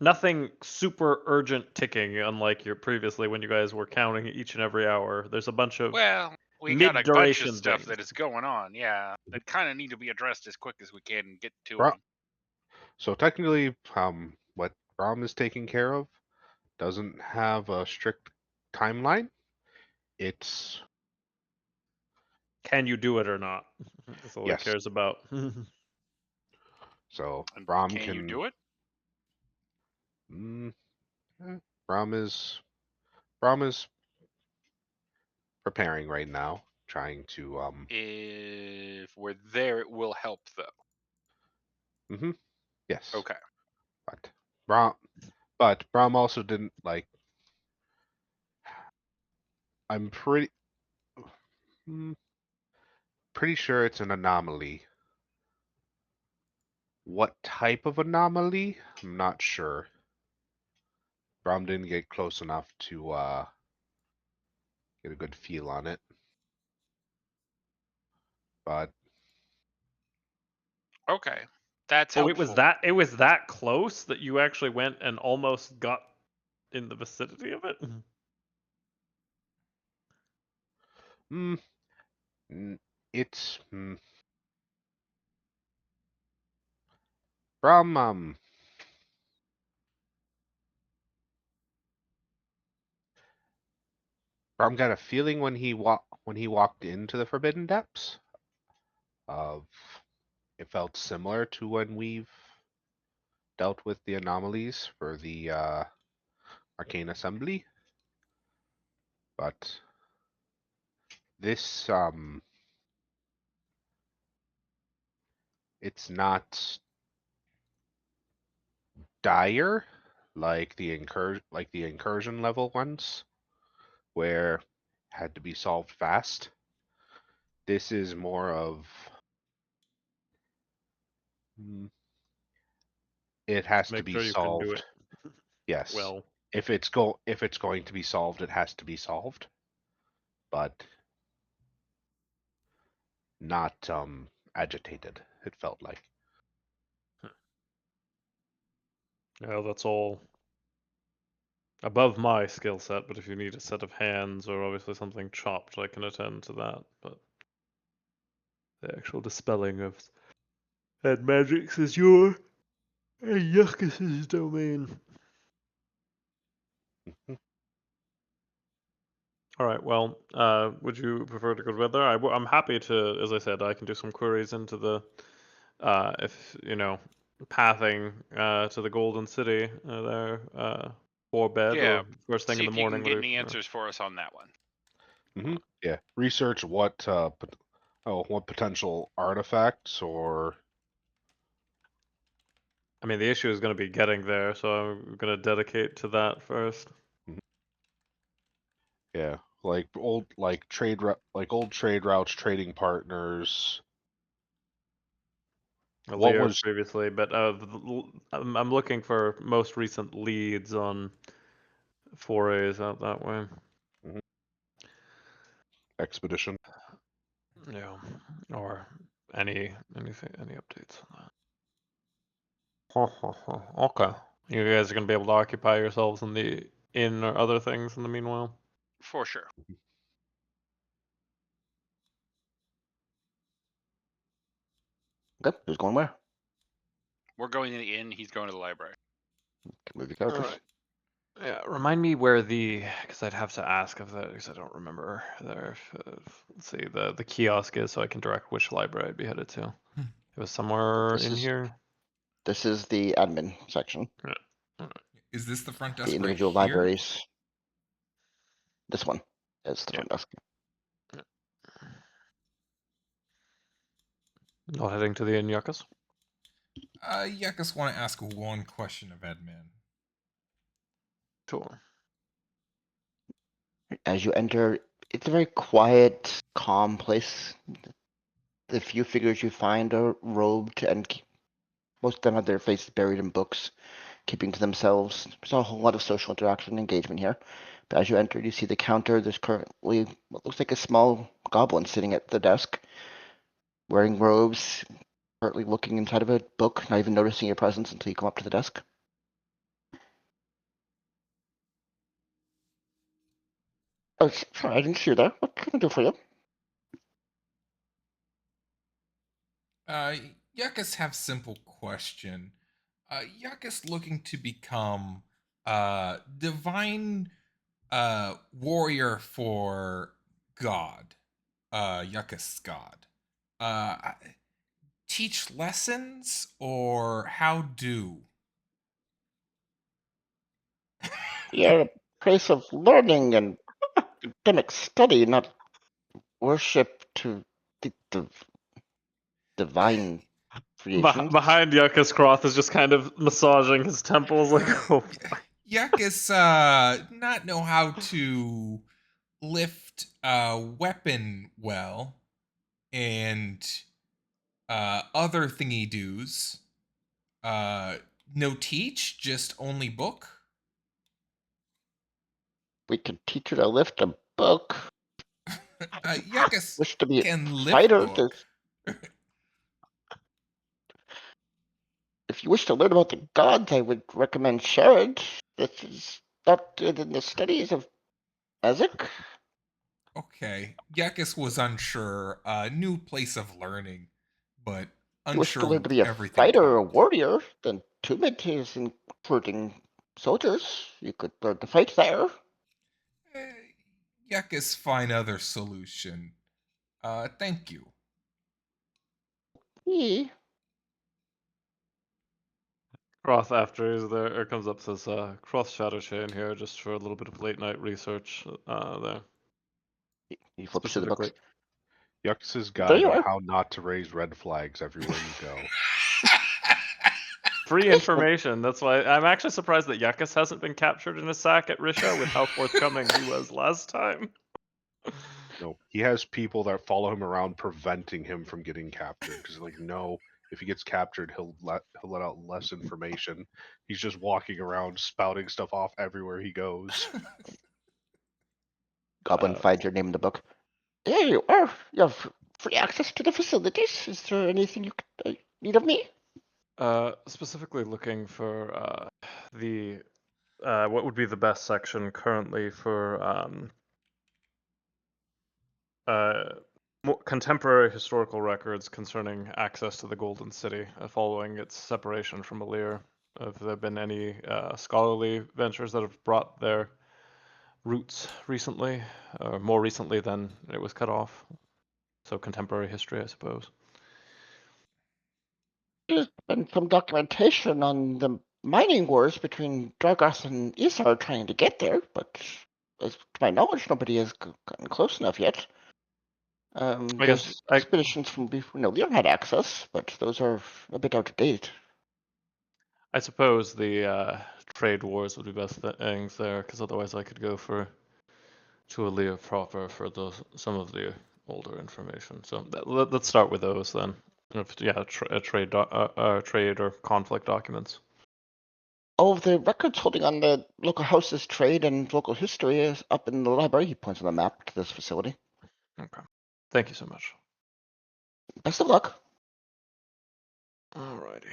nothing super urgent ticking, unlike your previously when you guys were counting each and every hour. There's a bunch of Well, we got a bunch of mid-duration stuff things. that is going on, yeah, that kind of need to be addressed as quick as we can and get to Bra- them. So technically, what Brahm is taking care of doesn't have a strict timeline. It's Can you do it or not? That's all he yes. cares about. So And Brahm can you can. do it? Mm, Brahm is preparing right now, trying to If we're there, it will help, though. yes. Okay. But Brahm also didn't like. I'm pretty sure it's an anomaly. What type of anomaly? I'm not sure. Brahm didn't get close enough to get a good feel on it. But Okay, that's Oh, helpful. it was that close that you actually went and almost got in the vicinity of it? Hmm. It's from Brom got a feeling when he walked into the Forbidden Depths of it felt similar to when we've dealt with the anomalies for the Arcane Assembly, but this it's not dire like the incursion level ones where had to be solved fast. This is more of it has to Make be sure you can do it solved. Yes. well. If it's going to be solved, it has to be solved. But not agitated, it felt like. Yeah, that's all above my skill set, but if you need a set of hands or obviously something chopped, I can attend to that. But the actual dispelling of head magics is your Yuccas's domain. All right. Well, would you prefer to go together? I'm happy to, as I said, I can do some queries into the, if you know, pathing to the Golden City there for bed Yeah, or first thing see in the if you morning. can get Whatever. any answers for us on that one. Yeah. Research what potential artifacts or I mean, the issue is going to be getting there, so I'm going to dedicate to that first. yeah, like old trade routes, trading partners. What Layers was previously, but I'm looking for most recent leads on forays out that way. mhm, expedition? Yeah, or anything, any updates on that. Okay, you guys are gonna be able to occupy yourselves in the inn or other things in the meanwhile. For sure. Okay, who's going where? We're going to the inn. He's going to the library. Move your All characters. right. Yeah, remind me where because I'd have to ask of that because I don't remember there. Let's see, the kiosk is so I can direct which library I'd be headed to. It was somewhere This in is here. this is the admin section. Yeah. All Is this the front The desk right individual here? libraries. This one is the Yeah. front desk. right. Not heading to the inn, Yakas. Yeah, I just want to ask one question of Edman. Sure. As you enter, it's a very quiet, calm place. The few figures you find are robed, and most of them have their faces buried in books, keeping to themselves. There's not a whole lot of social interaction and engagement here. But as you enter, you see the counter. There's currently what looks like a small goblin sitting at the desk, wearing robes, currently looking inside of a book, not even noticing your presence until you come up to the desk. Oh, sorry, I didn't see you there. What can I do for you? Uh, Yakas have simple question. Yakas looking to become divine warrior for God. Yakas God. Teach lessons or how do? You're a place of learning and academic study, not worship to the divine creations. Behind Yakas, Croth is just kind of massaging his temples, like, oh. Yakas not know how to lift a weapon well and other thingy do's. No teach, just only book. We can teach you to lift a book. Yakas Wish to be a can lift fighter? book. you wish to learn about the gods, I would recommend Sherrod. This is not in the studies of Mezzic. Okay. Yakis was unsure. New place of learning, but You wish to unsure learn to with be a everything fighter or a taught. warrior, then Tumid is including soldiers. You could learn to fight there. Yakis find other solution. Thank you. He Cross after is there, or comes up says, Cross Shadow Chain here just for a little bit of late night research there. he flips through the Specifically. books. Yux's There guide you on are. how not to raise red flags everywhere you go. Free information. That's why I'm actually surprised that Yakus hasn't been captured in a sack at Risha with how forthcoming he was last time. No, he has people that follow him around preventing him from getting captured because, like, no, if he gets captured, he'll let out less information. He's just walking around spouting stuff off everywhere he goes. Goblin finds your name in the book. There you are. You have free access to the facilities. Is there anything you could need of me? Specifically looking for the what would be the best section currently for more contemporary historical records concerning access to the Golden City following its separation from Alir. Have there been any scholarly ventures that have brought their roots recently, or more recently than it was cut off? So contemporary history, I suppose. There's been some documentation on the mining wars between Dragos and Isar trying to get there, but as to my knowledge, nobody has gotten close enough yet. I guess There's expeditions from before Leon had access, but those are a bit out of date. I suppose the trade wars would be best things there, because otherwise I could go to Alir proper for some of the older information. So let's start with those then. If, yeah, trade or conflict documents. All of the records holding on the local house's trade and local history is up in the library. He points on the map to this facility. Okay. Thank you so much. Best of luck. Alrighty.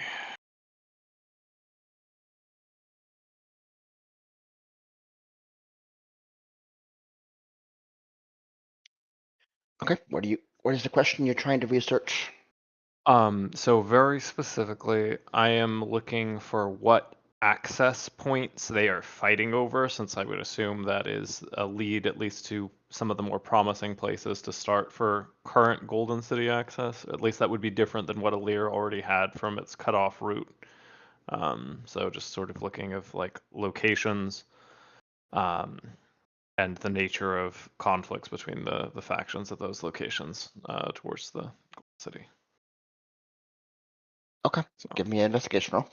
Okay, what is the question you're trying to research? So very specifically, I am looking for what access points they are fighting over, since I would assume that is a lead at least to some of the more promising places to start for current Golden City access. At least that would be different than what Alir already had from its cutoff route. So just sort of looking of like locations, and the nature of conflicts between the factions at those locations towards the Golden City. Okay, So. give me an investigation roll.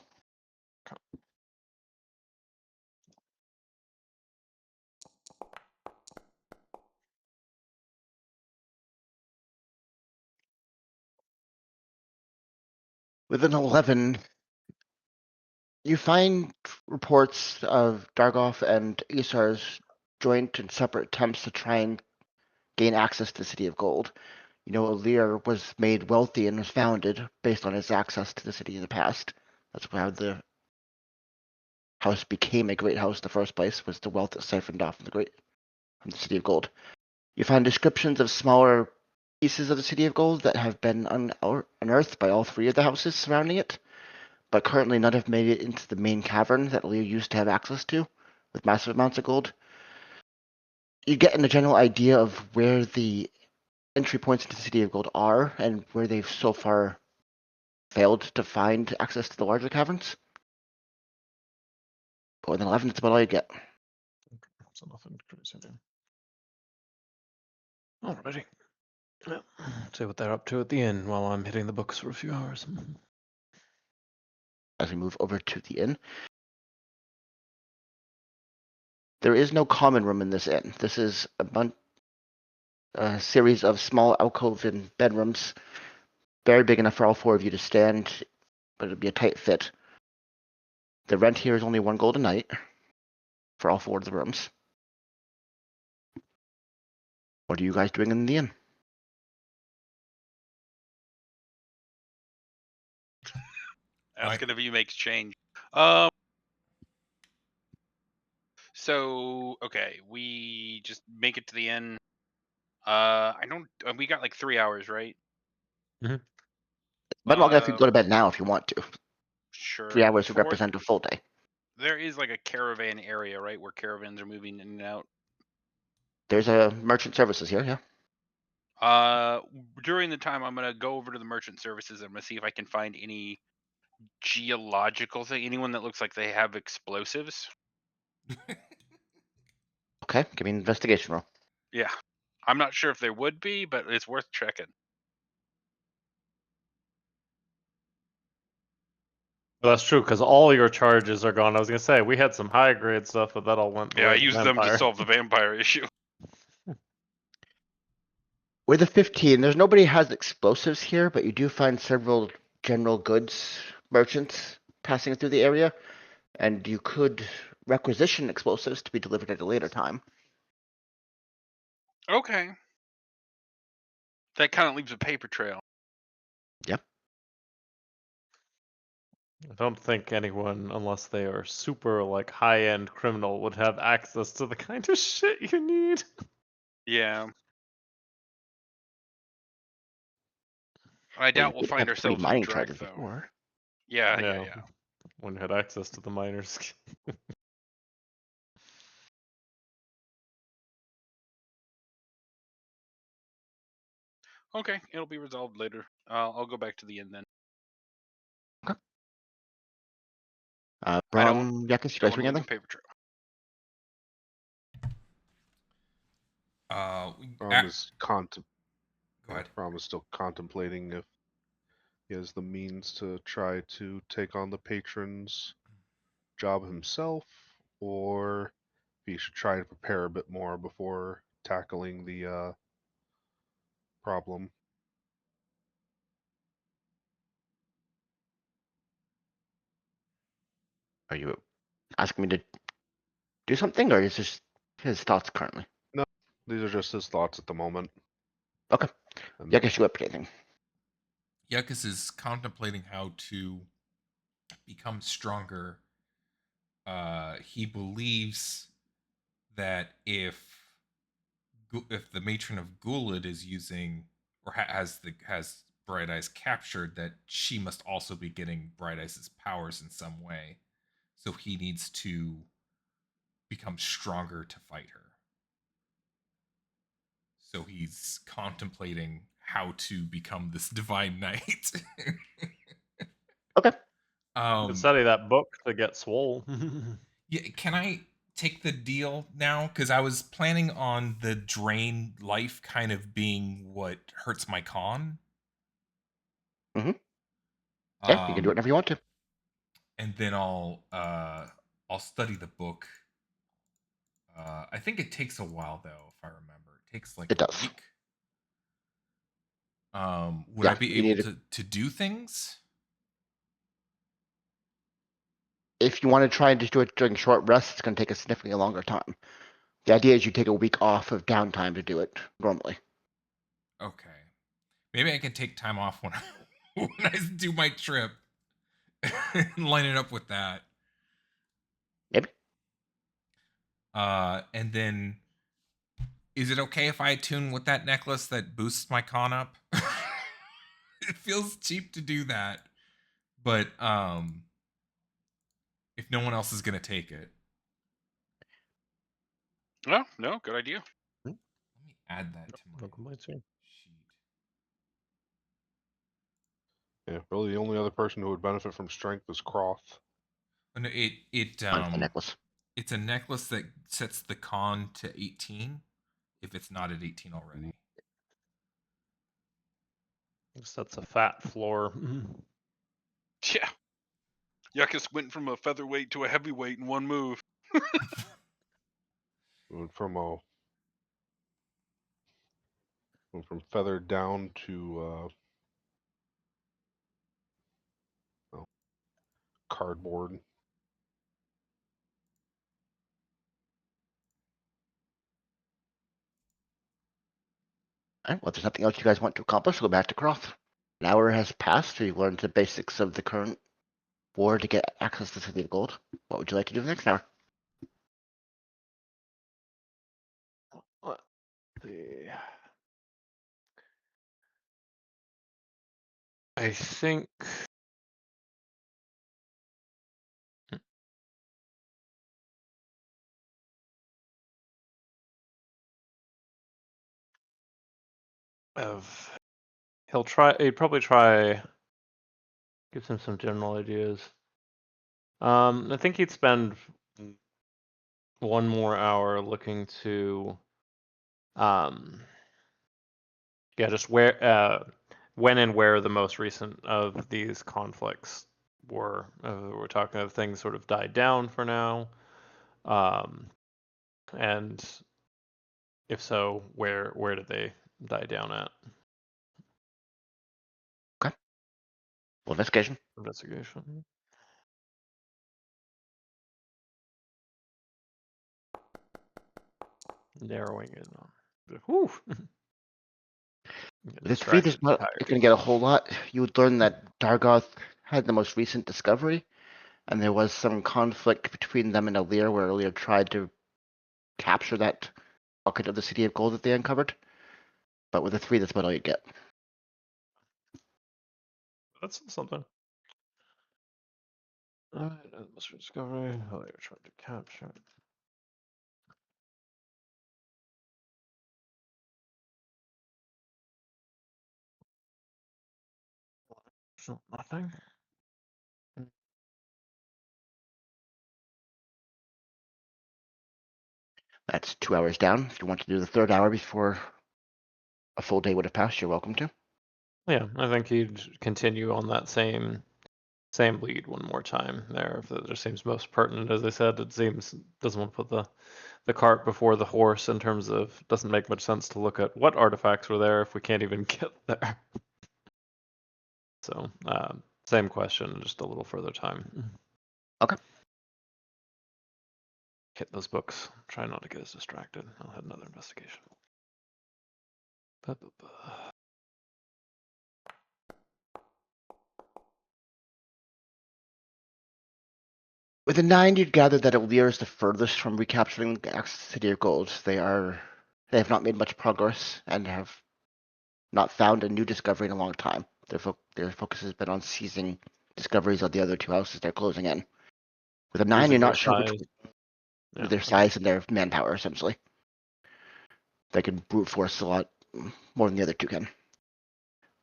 With an 11, you find reports of Dargoff and Isar's joint and separate attempts to try and gain access to the City of Gold. You know, Alir was made wealthy and was founded based on its access to the city in the past. That's how the house became a great house in the first place, was the wealth that siphoned off from the City of Gold. You find descriptions of smaller pieces of the City of Gold that have been unearthed by all three of the houses surrounding it, but currently none have made it into the main cavern that Alir used to have access to, with massive amounts of gold. You get a general idea of where the entry points into the City of Gold are and where they've so far failed to find access to the larger caverns. But with an 11, that's about all you get. So nothing crazy there. Alrighty. Yeah. See what they're up to at the inn while I'm hitting the books for a few hours. As we move over to the inn, there is no common room in this inn. This is a series of small alcove and bedrooms, very big enough for all four of you to stand, but it'd be a tight fit. The rent here is only 1 gold a night for all four of the rooms. What are you guys doing in the inn? Asking if he makes change. So okay, we just make it to the end. I don't. We got like 3 hours, right? But I'll if you go to bed now if you want to. Sure. 3 hours would represent a full day. There is like a caravan area, right, where caravans are moving in and out. There's a merchant services here, yeah. During the time, I'm gonna go over to the merchant services. I'm gonna see if I can find any geological thing. Anyone that looks like they have explosives. Okay, give me an investigation roll. Yeah, I'm not sure if there would be, but it's worth checking. Well, that's true because all your charges are gone. I was gonna say we had some high grade stuff, but that all went the Yeah, way I of the used them to vampire. solve the vampire issue. With a 15, there's nobody has explosives here, but you do find several general goods merchants passing through the area, and you could requisition explosives to be delivered at a later time. Okay. That kind of leaves a paper trail. Yep. I don't think anyone, unless they are super like high end criminal, would have access to the kind of shit you need. Yeah. I Well, doubt you we'll would find have three ourselves with mining Drek, charges though. before. Yeah. When you had access to the miners. Okay, it'll be resolved later. I'll go back to the inn then. Brom, Yakis, you Don't guys want bring to leave a anything? paper trail. Rom is Go ahead. Rom is still contemplating if he has the means to try to take on the patron's job himself, or if he should try to prepare a bit more before tackling the problem. Are you asking me to do something, or is this his thoughts currently? No, these are just his thoughts at the moment. Okay. And Yakis, you up to anything? Yuckus is contemplating how to become stronger. He believes that if the matron of Gulid is using or has Bright Eyes captured, that she must also be getting Bright Eyes' powers in some way. So he needs to become stronger to fight her. So he's contemplating how to become this divine knight. Okay. Study that book to get swole. Yeah, can I take the deal now? Because I was planning on the drain life kind of being what hurts my con. Yeah, you can do whatever you want to. And then I'll study the book. I think it takes a while though, if I remember. It takes like It a does. week. Would Yeah, I be you able need to do things? If you want to try and just do it during short rests, it's going to take a significantly longer time. The idea is you take a week off of downtime to do it normally. Okay. Maybe I can take time off when when I do my trip and line it up with that. Maybe. And then is it okay if I attune with that necklace that boosts my con up? It feels cheap to do that. But if no one else is gonna take it. No, good idea. Let me add that to my No complaints here. sheet. yeah, really the only other person who would benefit from strength is Croth. Oh, no, On the necklace. it's a necklace that sets the con to 18 if it's not at 18 already. That's a fat floor. Yeah. Yuckus went from a featherweight to a heavyweight in one move. Went from feathered down to cardboard. All right, well, if there's nothing else you guys want to accomplish, we'll go back to Croft. An hour has passed, so you've learned the basics of the current or to get access to the City of Gold. What would you like to do the next hour? Let's see. I think of he'd probably try gives him some general ideas. I think he'd spend one more hour looking to just when and where the most recent of these conflicts were. We're talking of things sort of died down for now. And if so, where did they die down at? Okay. Well, investigation. Investigation. Narrowing in on. Whew. With the three, there's not going to get a whole lot. You would learn that Dargoth had the most recent discovery, and there was some conflict between them and Alir, where Alir tried to capture that bucket of the City of Gold that they uncovered. But with the three, that's about all you get. That's something. Alright, must discovery. Oh, you're trying to capture. So nothing. That's 2 hours down. If you want to do the third hour before a full day would have passed, you're welcome to. Yeah, I think he'd continue on that same lead one more time there. If it just seems most pertinent, as I said, it seems doesn't want to put the cart before the horse in terms of doesn't make much sense to look at what artifacts were there if we can't even get there. So same question, just a little further time. Okay. Hit those books. Try not to get as distracted. I'll have another investigation. With a 9, you'd gather that Alir is the furthest from recapturing access to City of Gold. They have not made much progress and have not found a new discovery in a long time. Their focus has been on seizing discoveries of the other two houses they're closing in. With a 9, Using you're their not sure which size. Yeah, their okay. size and their manpower, essentially. They can brute force a lot more than the other two can.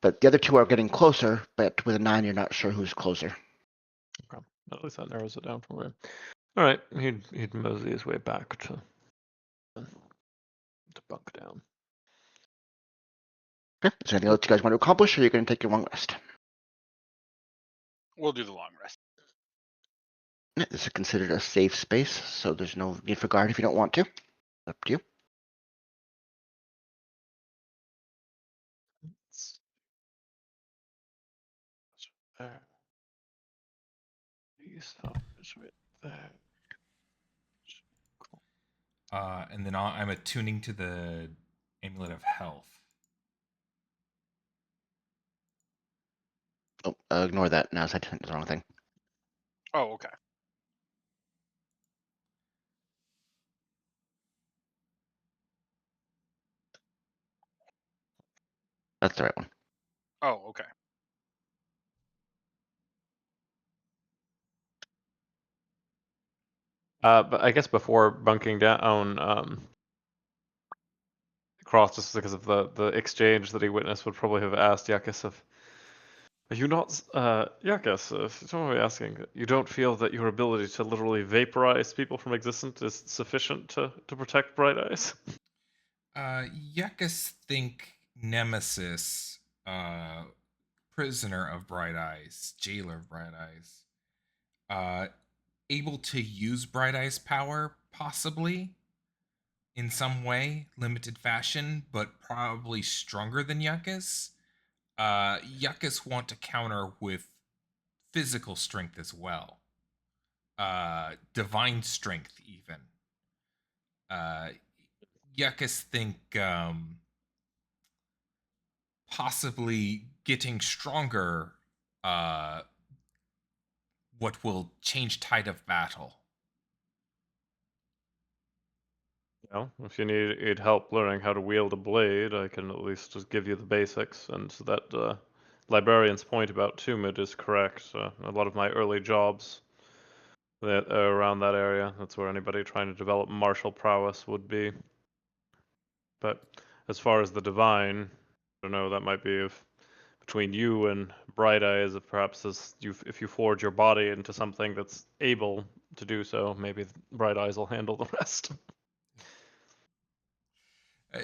But the other two are getting closer, but with a 9, you're not sure who's closer. Okay. At least that narrows it down for me. All right, he'd mosey his way back to bunk down. Okay. Is there anything else you guys want to accomplish, or are you going to take your long rest? We'll do the long rest. This is considered a safe space, so there's no need for guard if you don't want to. Up to you. There. He's right there. Cool. And then I'm attuning to the Amulet of Health. Oh, ignore that. Now I did the wrong thing. Oh, okay. That's the right one. Oh, okay. But I guess before bunking down, Cross, just because of the exchange that he witnessed, would probably have asked Yakis if, are you not, Yakis, if you don't mind me asking, you don't feel that your ability to literally vaporize people from existence is sufficient to protect Bright Eyes? Yuckus think Nemesis, prisoner of Bright Eyes, jailer of Bright Eyes, able to use Bright Eyes power, possibly in some way, limited fashion, but probably stronger than Yuckus. Yuckus want to counter with physical strength as well, divine strength even. Yuckus think possibly getting stronger what will change tide of battle. If you need help learning how to wield a blade, I can at least just give you the basics. And that librarian's point about Tumid is correct. A lot of my early jobs that are around that area, that's where anybody trying to develop martial prowess would be. But as far as the divine, I don't know, that might be between you and Bright Eyes, perhaps if you forge your body into something that's able to do so, maybe Bright Eyes will handle the rest. Uh,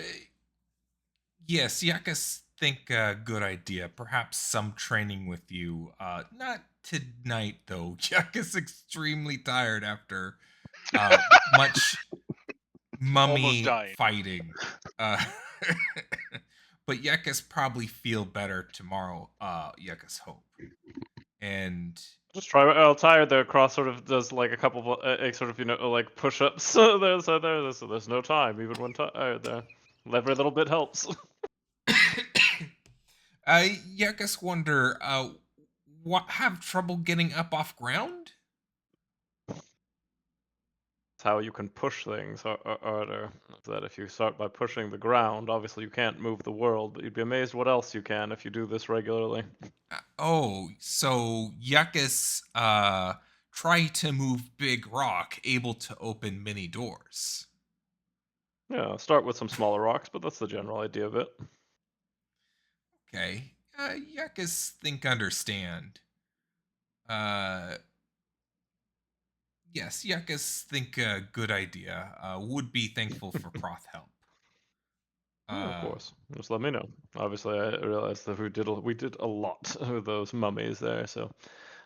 yes, Yakas think a good idea. Perhaps some training with you. Not tonight though. Yakas extremely tired after much Almost mummy dying. fighting. Uh, but Yakas probably feel better tomorrow. Yakas hope. And Just try. I'll tire the cross sort of does like a couple of sort of like push-ups. So there's no time even when tired there. Every little bit helps. Yakas wonder, what have trouble getting up off ground? It's how you can push things harder. That if you start by pushing the ground, obviously you can't move the world, but you'd be amazed what else you can if you do this regularly. Oh, so Yakas try to move big rock, able to open many doors. Yeah, start with some smaller rocks, but that's the general idea of it. Okay. Yakas think understand. Uh yes, Yakas think a good idea. Would be thankful for Croth help. Yeah, of Uh course. Just let me know. Obviously, I realized that we did a lot with those mummies there, so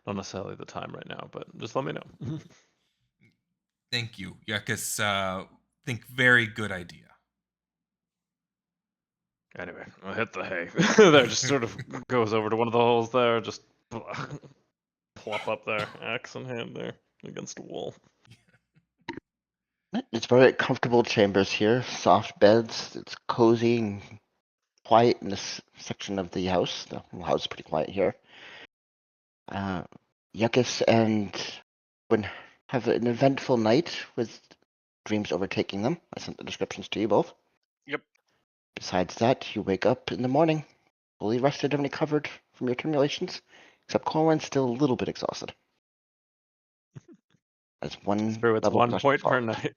not necessarily the time right now, but just let me know. thank you. Yakas think very good idea. Anyway, I'll hit the hay. There, just sort of goes over to one of the holes there, just plop up there, axe in hand there against the wall. It's very comfortable chambers here, soft beds. It's cozy and quiet in this section of the house. The whole house is pretty quiet here. Yuckus and Win have an eventful night with dreams overtaking them. I sent the descriptions to you both. Yep. Besides that, you wake up in the morning, fully rested and recovered from your tribulations, except Corwin's still a little bit exhausted. That's one True, it's level of one exhaustion point per far. night.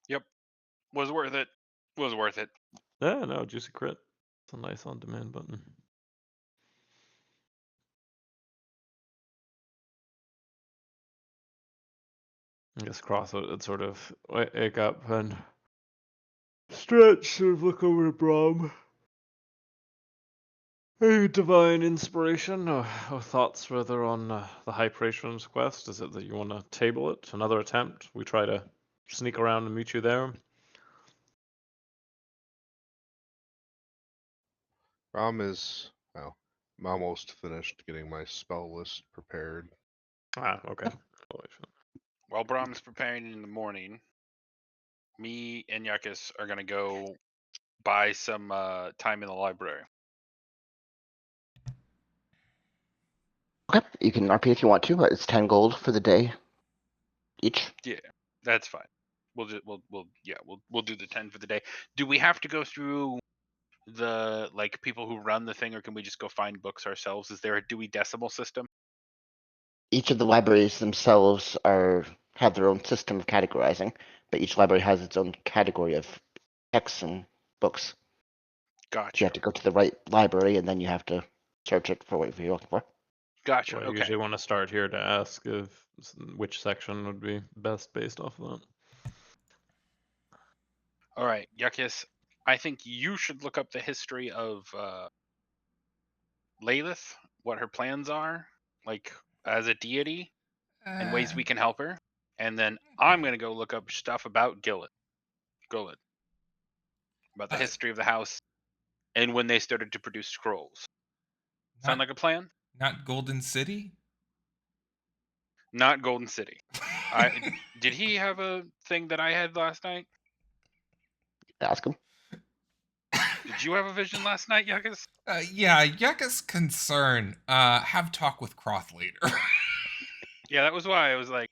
Yep. Was worth it. Was worth it. Yeah, no, juicy crit. It's a nice on-demand button. I guess Cross would sort of wake up and stretch, sort of look over at Brom. Any divine inspiration or thoughts further on the High Patron's quest? Is it that you want to table it? Another attempt? We try to sneak around and meet you there? Is well, I'm almost finished getting my spell list prepared. Ah, okay. While Brahm's preparing in the morning, me and Yakus are gonna go buy some time in the library. Okay, you can RP if you want to, but it's 10 gold for the day each. Yeah, that's fine. We'll just we'll do the 10 for the day. Do we have to go through the like people who run the thing, or can we just go find books ourselves? Is there a Dewey Decimal system? Each of the libraries themselves have their own system of categorizing, but each library has its own category of texts and books. Gotcha. You have to go to the right library, and then you have to search it for what you're looking for. Gotcha. So I Okay. usually want to start here to ask which section would be best based off of that. All right, Yakus. I think you should look up the history of Lilith, what her plans are, like as a deity, and ways we can help her. And then I'm gonna go look up stuff about Gullet, about the history of the house, and when they started to produce scrolls. Sound not like a plan? not Golden City. Not Golden City. Did he have a thing that I had last night? Ask him. Did you have a vision last night, Yakus? Yeah, Yaka's concern. Have talk with Croth later. Yeah, that was why I was like,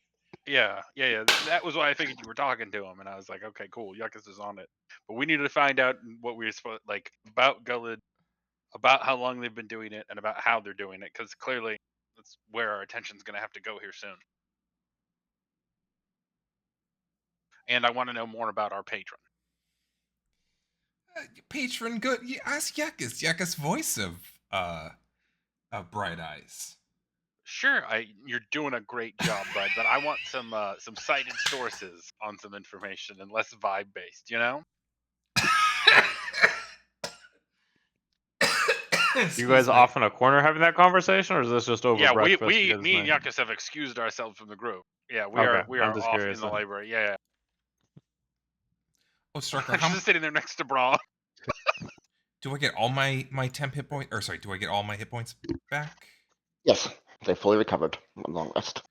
yeah. That was why I figured you were talking to him, and I was like, okay, cool. Yuckus is on it, but we need to find out what we were supposed like about Gullid, about how long they've been doing it, and about how they're doing it, because clearly that's where our attention's going to have to go here soon. And I want to know more about our patron. Patron, good. You ask Yuckus. Yuckus, voice of Bright Eyes. Sure, you're doing a great job, bud, but I want some cited sources on some information and less vibe based, you know? You guys off in a corner having that conversation, or is this just over Yeah, breakfast? You guys me and might... Yuckus have excused ourselves from the group. Yeah, Okay, we I'm are just off curious in the then. library. Yeah. Oh, Starker, I'm just sitting there next to Braun. do I get all my temp hit points? Or sorry, do I get all my hit points back? Yes, they fully recovered from a long rest.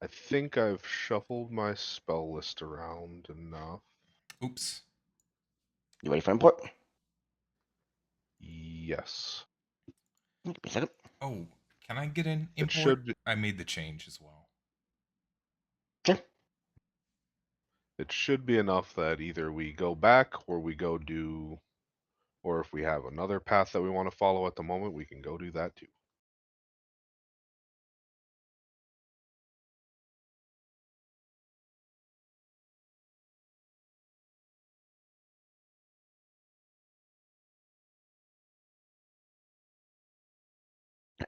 I think I've shuffled my spell list around enough. Oops. You ready for import? Yes. Give me a second. Oh, can I get an It import? should be, I made the change as well. Sure. it should be enough that either we go back or we go do, or if we have another path that we want to follow at the moment, we can go do that too.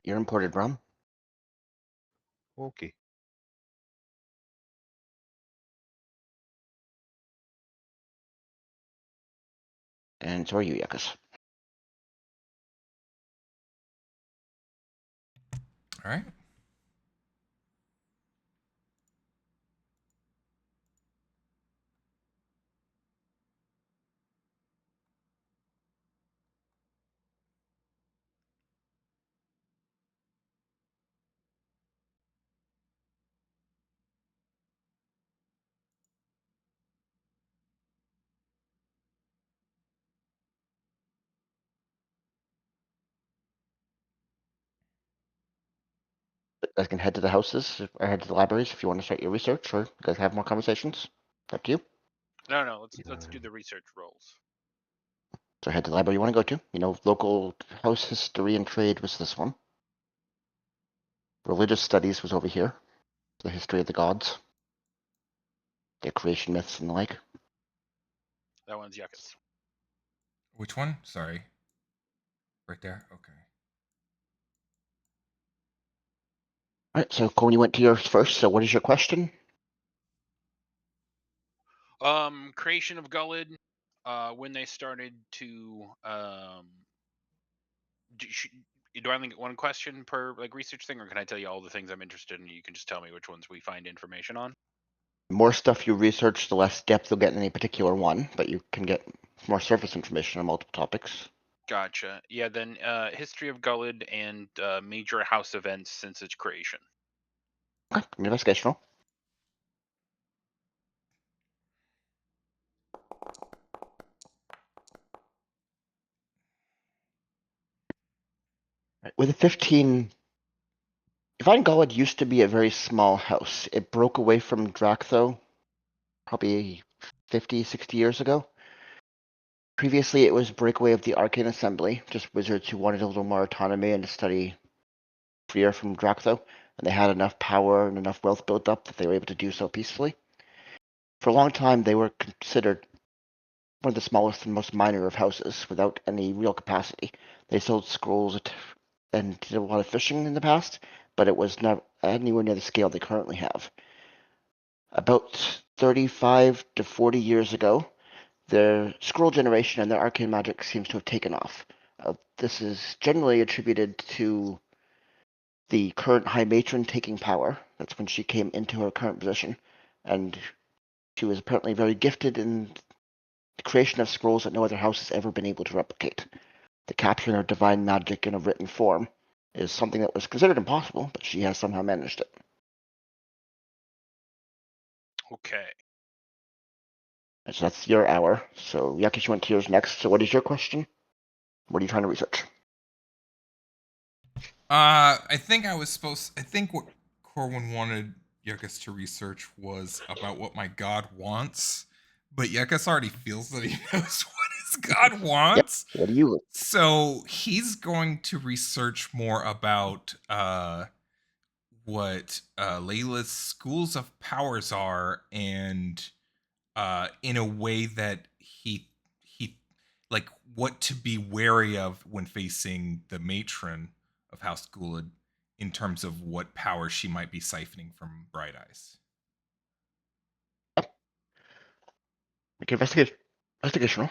You're imported, Rom. Okay. And so are you, Yuckus. All right. You guys can head to the houses or head to the libraries if you want to start your research, or you guys have more conversations. It's up to you. No, let's do the research rolls. So head to the library you want to go to. You know, local house history and trade was this one. Religious studies was over here. The history of the gods. Their creation myths and the like. That one's Yuckus. Which one? Sorry. Right there? Okay. Alright, so Cohen, you went to yours first, so what is your question? Creation of Gullid, when they started to do I only get one question per like research thing, or can I tell you all the things I'm interested in? You can just tell me which ones we find information on. The more stuff you research, the less depth you'll get in any particular one, but you can get more surface information on multiple topics. Gotcha. Yeah, then history of Gullid and major house events since its creation. Okay, an investigation roll. Right, with a 15, Divine Gullid used to be a very small house. It broke away from Draktho probably 50, 60 years ago. Previously, it was breakaway of the Arcane Assembly, just wizards who wanted a little more autonomy and to study freer from Draktho, and they had enough power and enough wealth built up that they were able to do so peacefully. For a long time, they were considered one of the smallest and most minor of houses without any real capacity. They sold scrolls and did a lot of fishing in the past, but it was not anywhere near the scale they currently have. About 35 to 40 years ago, their scroll generation and their arcane magic seems to have taken off. This is generally attributed to the current High Matron taking power. That's when she came into her current position, and she was apparently very gifted in the creation of scrolls that no other house has ever been able to replicate. The capturing of divine magic in a written form is something that was considered impossible, but she has somehow managed it. Okay. And so that's your hour. So Yakish went to yours next. So what is your question? What are you trying to research? I think what Corwin wanted Yuckus to research was about what my god wants, but Yuckus already feels that he knows what his god Yep. wants. What do you? So he's going to research more about what Layla's schools of powers are, and in a way that he like what to be wary of when facing the matron of House Gulad in terms of what power she might be siphoning from Bright Eyes. Make an investigation roll.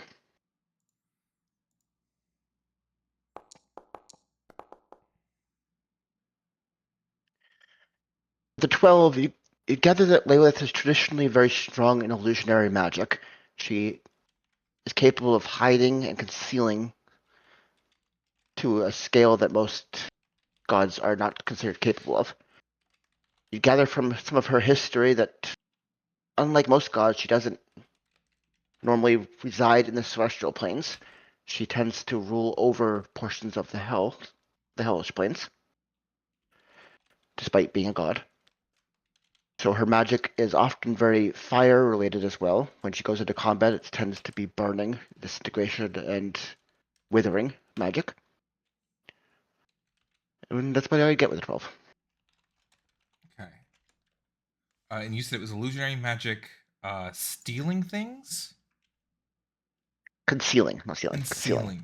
The 12, you gather that Lilith is traditionally very strong in illusionary magic. She is capable of hiding and concealing to a scale that most gods are not considered capable of. You gather from some of her history that, unlike most gods, she doesn't normally reside in the celestial planes. She tends to rule over portions of the hellish planes, despite being a god. So her magic is often very fire related as well. When she goes into combat, it tends to be burning, disintegration, and withering magic. And that's what I get with a 12. Okay. And you said it was illusionary magic, stealing things, Concealing, not stealing, concealing. concealing.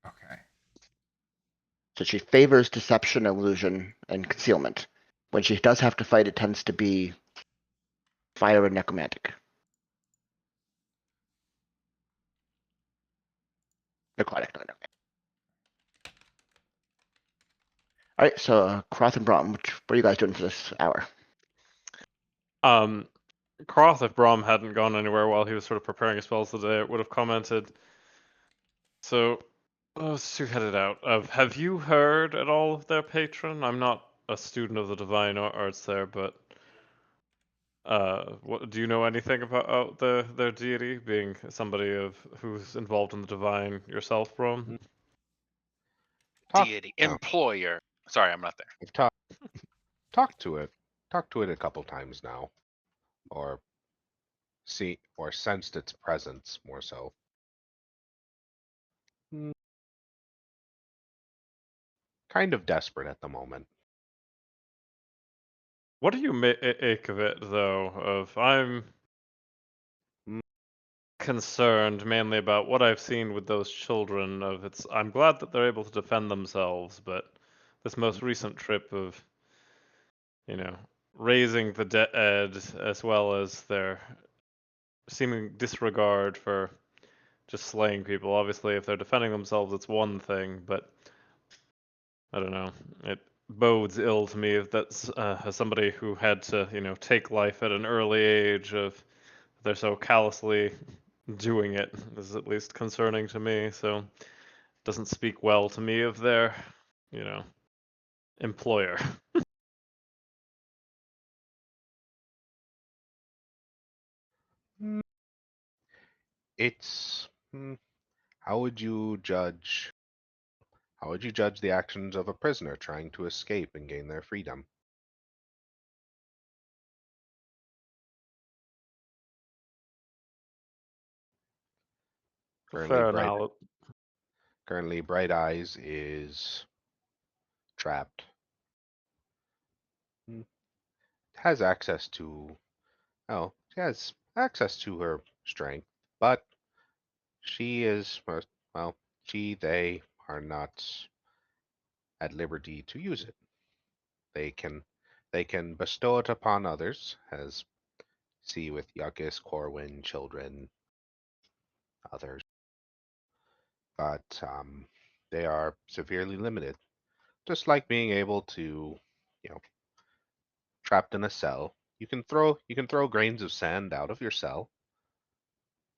Okay. So she favors deception, illusion, and concealment. When she does have to fight, it tends to be fire and necromantic. Necrotic, not necromantic. All right, so Croth and Brom, what are you guys doing for this hour? Croth, if Brom hadn't gone anywhere while he was sort of preparing his spells today, would have commented. So, let's headed out. Have you heard at all of their patron? I'm not a student of the divine arts there, but what do you know anything about their deity? Being somebody of who's involved in the divine yourself, Brom? Talk. Deity, Oh, employer. Sorry, I'm not there. I've talked to it. Talked to it a couple times now, or sensed its presence more so. Hmm, Kind of desperate at the moment. What do you make of it, though? I'm Mm. concerned mainly about what I've seen with those children. I'm glad that they're able to defend themselves, but this most recent trip of, you know, raising the dead as well as their seeming disregard for just slaying people. Obviously, if they're defending themselves, it's one thing, but I don't know. It bodes ill to me if that's as somebody who had to, take life at an early age. Of they're so callously doing it is at least concerning to me. So it doesn't speak well to me of their, you know, employer. Mm, It's how would you judge? How would you judge the actions of a prisoner trying to escape and gain their freedom? Currently, Fair bright now. currently Bright Eyes is trapped. Mm, Has access to she has access to her strength, but she is well, they are not at liberty to use it. They can bestow it upon others, as see with Yuckus, Corwin, children, others, but they are severely limited. Just like being able to, you know, trapped in a cell, you can throw grains of sand out of your cell,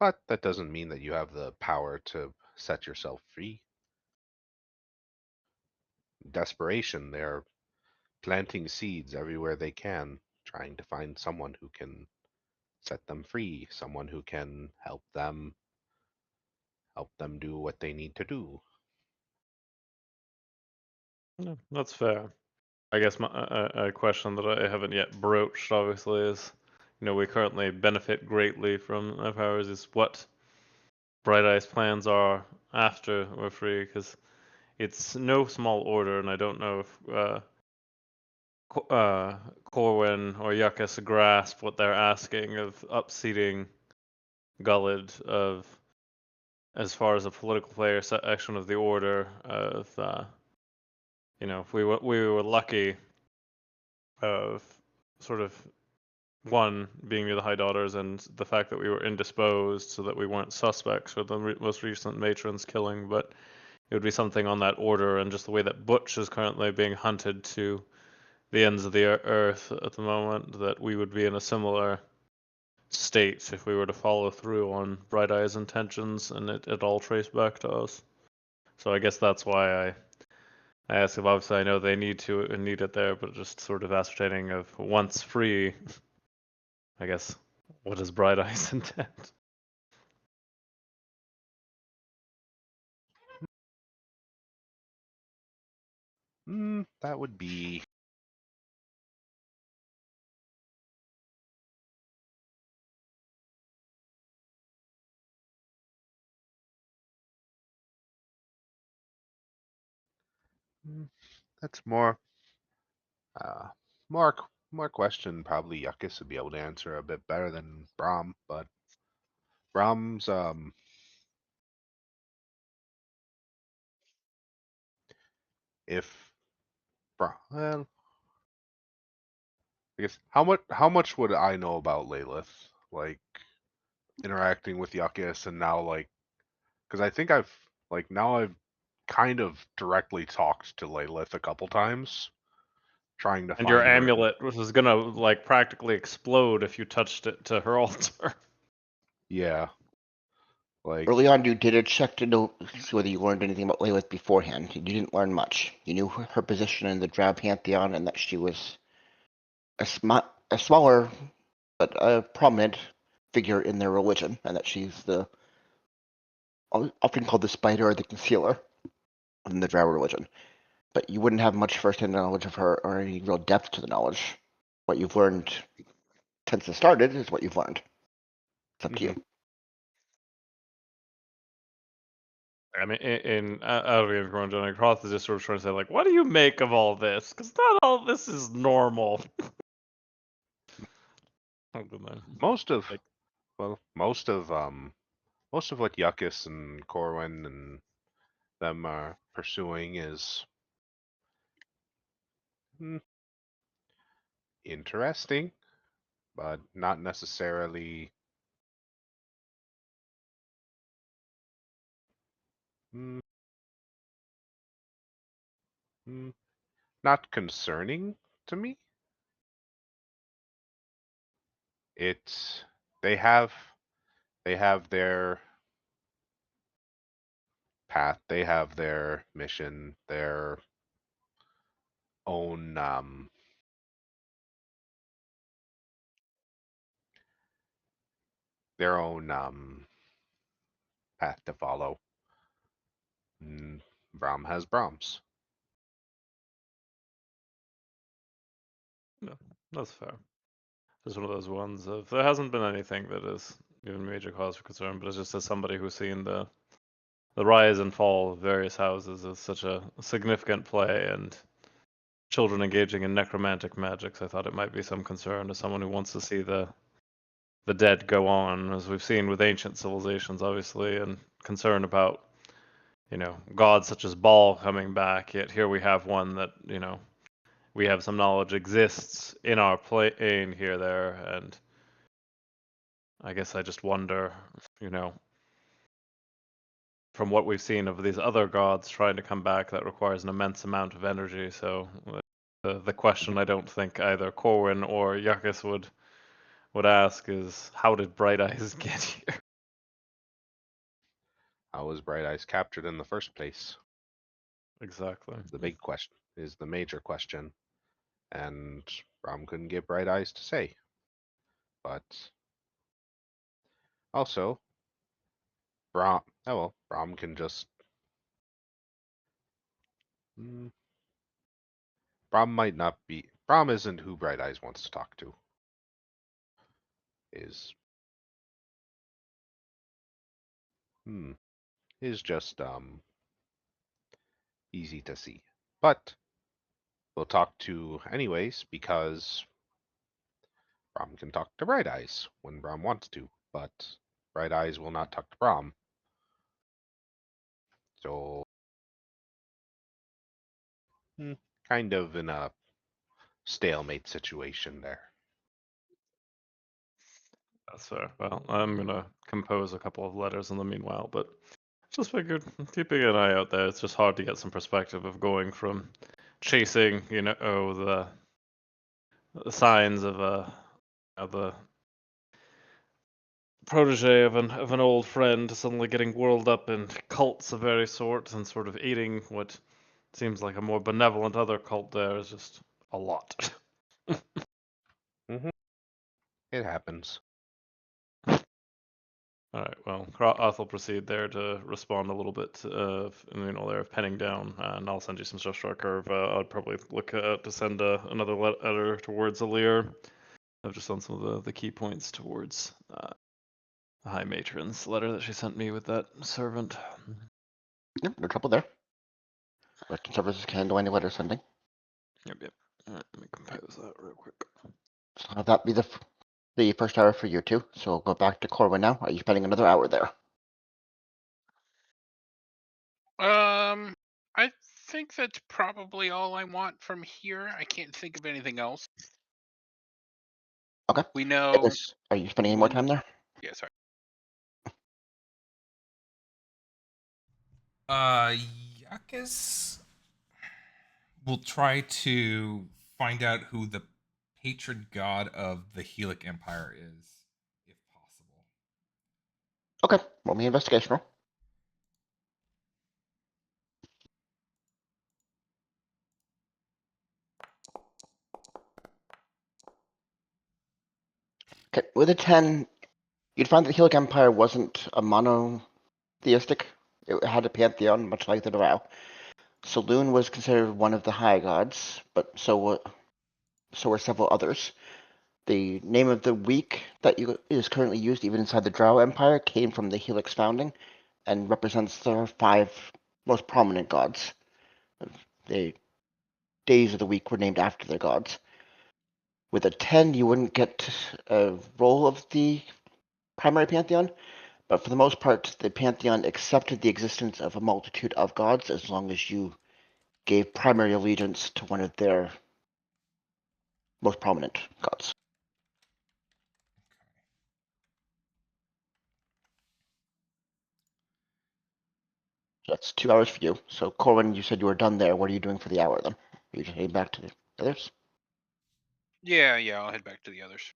but that doesn't mean that you have the power to set yourself free. Desperation, they're planting seeds everywhere they can, trying to find someone who can set them free, someone who can help them do what they need to do. Yeah, that's fair. I guess a question that I haven't yet broached, obviously, is, we currently benefit greatly from our powers. Is what Bright Eyes plans are after we're free, because it's no small order, and I don't know if Corwin or Yuckus grasp what they're asking of upseating Gullid of as far as a political player section of the order of if we were lucky of sort of one being near the High Daughters and the fact that we were indisposed so that we weren't suspects for the most recent matron's killing, but it would be something on that order, and just the way that Butch is currently being hunted to the ends of the earth at the moment, that we would be in a similar state if we were to follow through on Bright Eye's intentions and it all traced back to us. So I guess that's why I ask if obviously I know they need it there, but just sort of ascertaining of once free, I guess, what is Bright Eye's intent? That would be. That's uh, more, more question. Probably Yuckus would be able to answer a bit better than Brahm, but Brahm's, if well, I guess how much would I know about Lilith? Like interacting with Yuckus and now because I think I've kind of directly talked to Lilith a couple times, trying to And your find her. amulet was gonna like practically explode if you touched it to her altar. Yeah, like Early on, you did a check to know whether you learned anything about Lilith beforehand. You didn't learn much. You knew her position in the Drow pantheon and that she was a smaller but a prominent figure in their religion, and that she's the often called the spider or the concealer in the Drow religion. But you wouldn't have much first-hand knowledge of her or any real depth to the knowledge. What you've learned since it started is what you've learned. It's up to you. I mean, out of Games Grown Johnny Cross is just sort of trying to say, like, what do you make of all this? Because not all this is normal. Oh, good man. most of Like, most of what Yuckus and Corwin and them are pursuing is hmm, interesting, but not necessarily mm, mm, not concerning to me. It's they have they have their path, they have their mission, own their own path to follow. Brahm has Brahms. no, that's fair. Just one of those ones of there hasn't been anything that has given major cause for concern, but it's just as somebody who's seen the rise and fall of various houses as such a significant play and children engaging in necromantic magics, I thought it might be some concern to someone who wants to see the dead go on, as we've seen with ancient civilizations, obviously, and concern about gods such as Baal coming back. Yet here we have one that we have some knowledge exists in our plane here, there, and I guess I just wonder, you know, from what we've seen of these other gods trying to come back, that requires an immense amount of energy. So the question I don't think either Corwin or Yuckus would ask is, how did Bright Eyes get here? How was Bright Eyes captured in the first place? Exactly. The big question is the major question, and Brahm couldn't get Bright Eyes to say. But also, Brahm can just. Brom might not be. Brom isn't who Bright Eyes wants to talk to. Is is just easy to see. But we'll talk to anyways because Brom can talk to Bright Eyes when Brom wants to, but Bright Eyes will not talk to Brom. So kind of in a stalemate situation there. That's fair. Well, I'm gonna compose a couple of letters in the meanwhile, but just figured keeping an eye out there. It's just hard to get some perspective of going from chasing, the signs of the protege of an old friend to suddenly getting whirled up in cults of various sorts and sort of aiding what seems like a more benevolent other cult. There is just a lot. It happens. All right. Well, Croth will proceed there to respond a little bit of, there of penning down, and I'll send you some stuff to our curve. I'd probably look to send another letter towards Alir. I've just done some of the key points towards the High Matron's letter that she sent me with that servant. Yep, no trouble there. Western services can handle any letter sending. Yep. All right, let me compose that real quick. So have that be the first hour for you two. So we'll go back to Corwin now. Are you spending another hour there? I think that's probably all I want from here. I can't think of anything else. Okay. We know. Are you spending any more time there? Yeah, sorry. Yakis will try to find out who the patron god of the Helic Empire is, if possible. Okay. Roll me an investigation roll. Okay. With a 10, you'd find that the Helic Empire wasn't a monotheistic. It had a pantheon, much like the Drow. Saloon was considered one of the high gods, but so were several others. The name of the week that is currently used even inside the Drow Empire came from the Helix founding and represents the 5 most prominent gods. The days of the week were named after their gods. With a 10, you wouldn't get a roll of the primary pantheon, but for the most part, the pantheon accepted the existence of a multitude of gods as long as you gave primary allegiance to one of their most prominent gods. So that's 2 hours for you. So, Corwin, you said you were done there. What are you doing for the hour then? Are you just heading back to the others? Yeah, I'll head back to the others.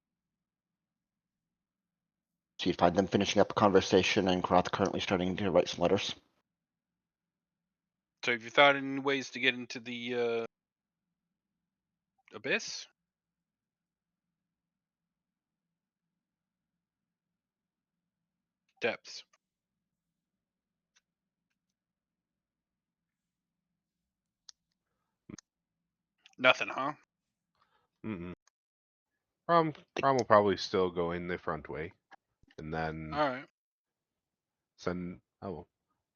So you'd find them finishing up a conversation and Kroth currently starting to write some letters. So have you thought of any ways to get into the abyss? Depths. Nothing, huh? Mm-mm. Brom will probably still go in the front way, and then All right. send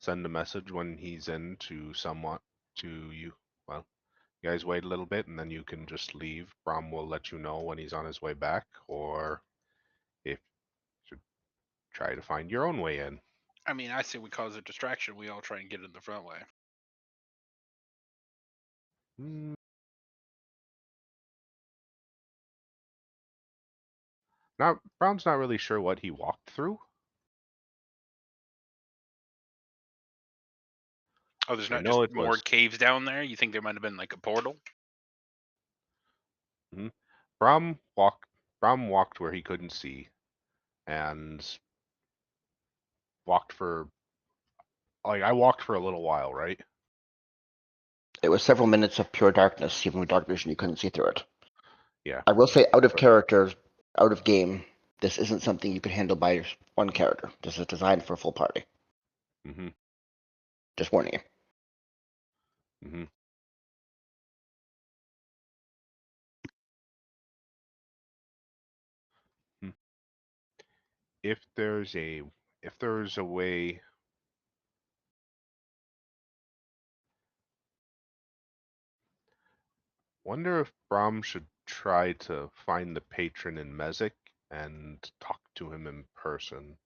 send a message when he's in to someone to you. Well, you guys wait a little bit, and then you can just leave. Brom will let you know when he's on his way back, or if you should try to find your own way in. I mean, I say we cause a distraction. We all try and get in the front way. Mm, Not Brom's not really sure what he walked through. Oh, there's I not know just it more was. caves down there? You think there might have been like a portal? Brom walked where he couldn't see, and walked for I walked for a little while, right? It was several minutes of pure darkness. Even with dark vision, you couldn't see through it. Yeah. I will say, out of But- character, out of game, this isn't something you can handle by one character. This is designed for a full party. Mhm. Just warning you. Mhm. if there's a way. Wonder if Brahm should try to find the patron in Mezzic and talk to him in person.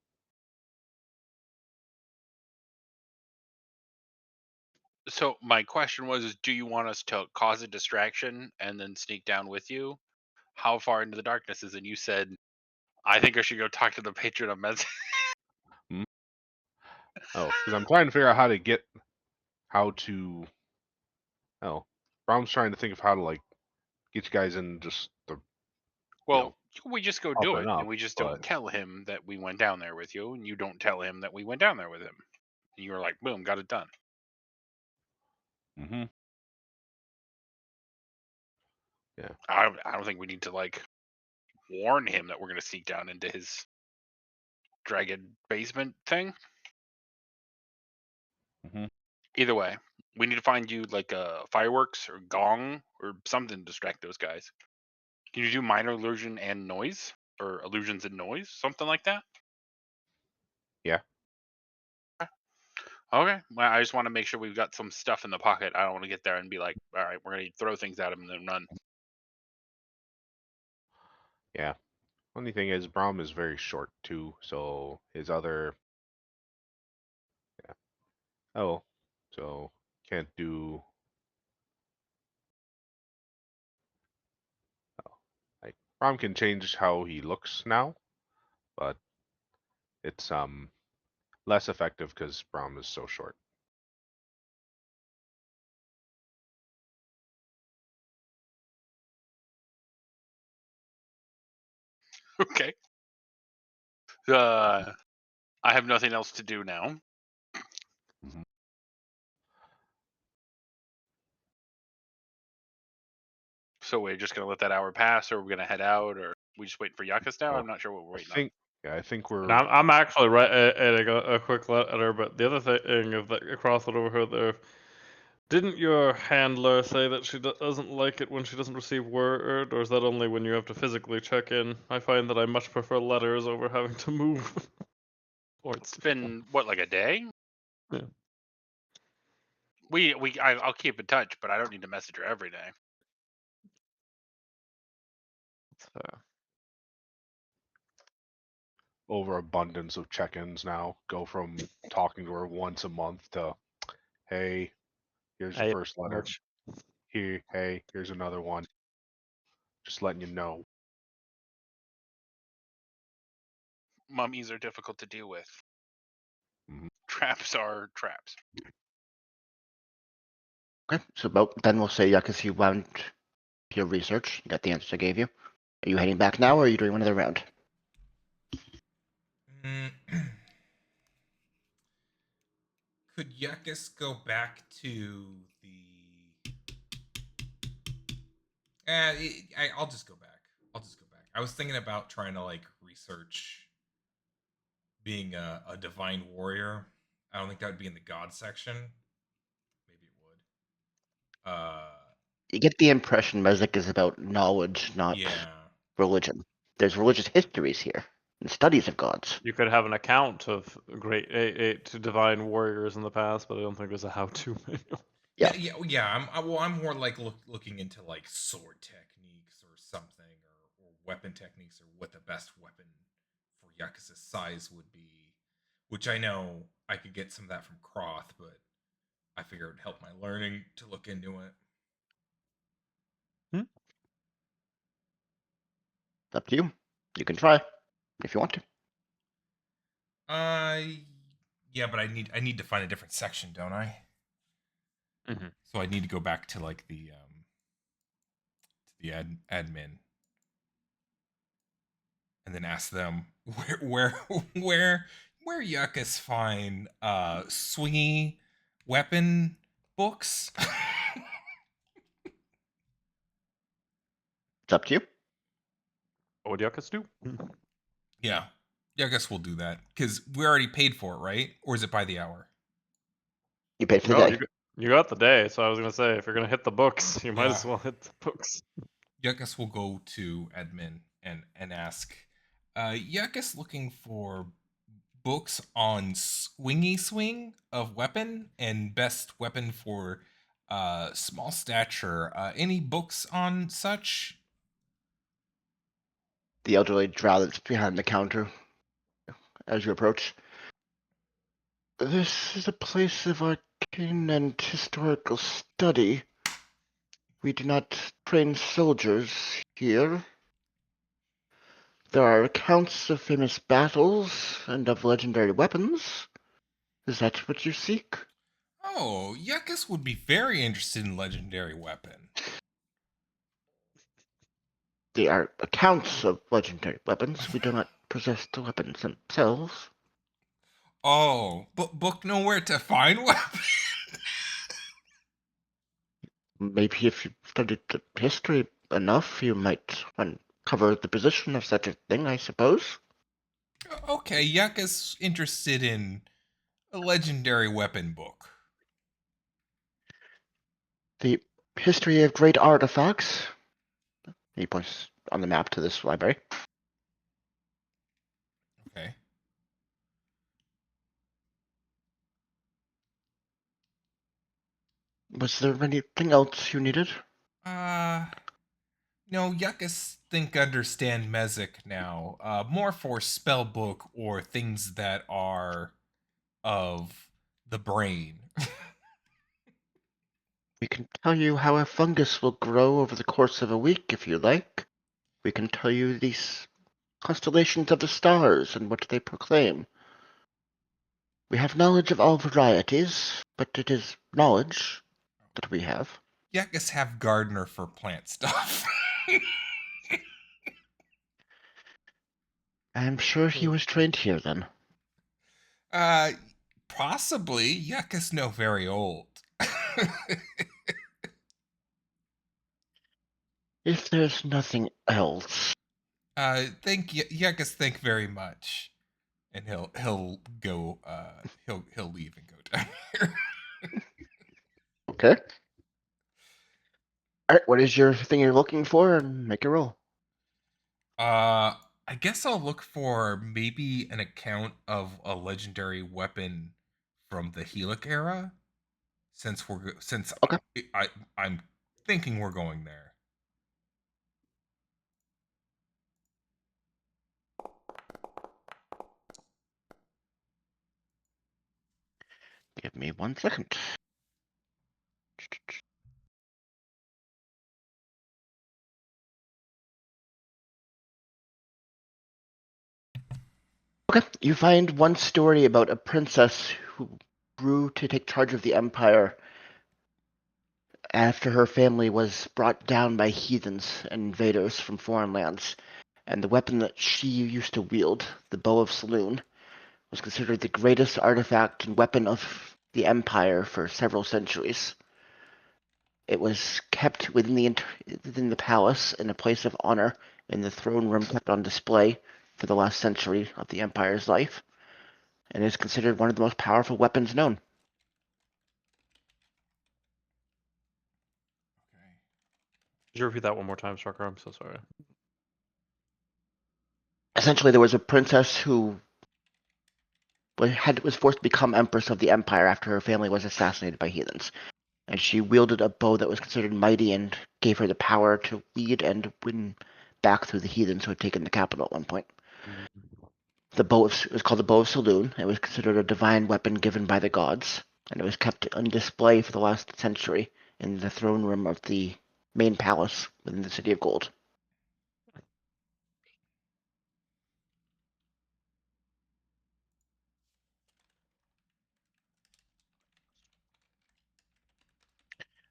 So my question was, is do you want us to cause a distraction and then sneak down with you? How far into the darkness is it? And you said, I think I should go talk to the patron of Mezzic. Oh, because I'm trying to figure out how to. Oh, Brahm's trying to think of how to like get you guys in just the Well, we just go up do and it, up, and we just but don't tell him that we went down there with you, and you don't tell him that we went down there with him. And you were like, boom, got it done. mm-hmm. I don't think we need to like warn him that we're gonna sneak down into his dragon basement thing. Mm-hmm. Either way, we need to find you like a fireworks or gong or something to distract those guys. Can you do minor illusion and noise, or illusions and noise, something like that? Yeah. Okay. Well, I just want to make sure we've got some stuff in the pocket. I don't want to get there and be like, all right, we're gonna throw things at him and then run. Yeah. Only thing is, Brahm is very short too, so his other. Yeah. Oh, so can't do. Oh, like Brahm can change how he looks now, but it's less effective because Brahm is so short. Okay. I have nothing else to do now. Mhm. So we're just gonna let that hour pass, or we're gonna head out, or we just waiting for Yakas now? Oh, I'm not sure what we're I waiting think. Yeah, I think And we're. I'm actually adding a quick letter, but the other thing of that across it over here there, didn't your handler say that she doesn't like it when she doesn't receive word, or is that only when you have to physically check in? I find that I much prefer letters over having to move. It's been what, like a day? Yeah. I'll keep in touch, but I don't need to message her every day. Overabundance of check-ins now. Go from talking to her once a month to, hey, here's your Hey, first letter. Here, hey, here's another one. Just letting you know. Mummies are difficult to deal with. Mhm. Traps are traps. Okay, so then we'll say, yeah, because you wound your research, you got the answers I gave you. Are you heading back now, or are you doing another round? Could Yuckus go back to the? I'll just go back. I was thinking about trying to like research being a divine warrior. I don't think that would be in the god section. Maybe it would. You get the impression Mezzic is about knowledge, not Yeah. religion. There's religious histories here and studies of gods. You could have an account of great to divine warriors in the past, but I don't think there's a how-to manual. Yeah. Yeah. I'm more like looking into like sword techniques or something, or weapon techniques, or what the best weapon for Yakuza's size would be. Which I know I could get some of that from Croth, but I figure it would help my learning to look into it. It's up to you. You can try if you want to. Uh, yeah, but I need to find a different section, don't I? Mm-hmm. So I need to go back to like the admin, and then ask them where Yuckus find swingy weapon books. It's up to you. What would Yakas do? Yeah, I guess we'll do that because we already paid for it, right? Or is it by the hour? You paid for the No, day. you got the day, so I was gonna say if you're gonna hit the books, you might Yeah. as well hit the books. I guess we'll go to admin and ask Yuckus looking for books on swingy swing of weapon and best weapon for small stature. Any books on such? The elderly drow that's behind the counter as you approach. This is a place of arcane and historical study. We do not train soldiers here. There are accounts of famous battles and of legendary weapons. Is that what you seek? Oh, Yuckus would be very interested in legendary weapon. They are accounts of legendary weapons. We do not possess the weapons themselves. Oh, but book nowhere to find weapon. Maybe if you studied the history enough, you might uncover the position of such a thing, I suppose. Okay, Yuckus interested in a legendary weapon book. The history of great artifacts. He points on the map to this library. Okay. Was there anything else you needed? Uh, no, Yuckus think understand Mezzic now. More for spell book or things that are of the brain. We can tell you how a fungus will grow over the course of a week if you like. We can tell you these constellations of the stars and what they proclaim. We have knowledge of all varieties, but it is knowledge that we have. Yuckus have gardener for plant stuff. I'm sure he was trained here then. uh, possibly. Yuckus no very old. If there's nothing else, Thank Yuckus. Thank very much. And he'll go. He'll leave and go down here. okay. Alright, what is your thing you're looking for? And make a roll. I guess I'll look for maybe an account of a legendary weapon from the Helic era, since Okay. I'm thinking we're going there. Give me 1 second. Okay, you find one story about a princess who grew to take charge of the empire after her family was brought down by heathens and invaders from foreign lands. And the weapon that she used to wield, the Bow of Saloon, was considered the greatest artifact and weapon of the empire for several centuries. It was kept within the palace in a place of honor in the throne room kept on display for the last century of the empire's life, and is considered one of the most powerful weapons known. Okay. Could you repeat that one more time, Strucker? I'm so sorry. Essentially, there was a princess who was forced to become empress of the empire after her family was assassinated by heathens, and she wielded a bow that was considered mighty and gave her the power to lead and win back through the heathens who had taken the capital at one point. It was called the Bow of Saloon. It was considered a divine weapon given by the gods, and it was kept on display for the last century in the throne room of the main palace within the City of Gold.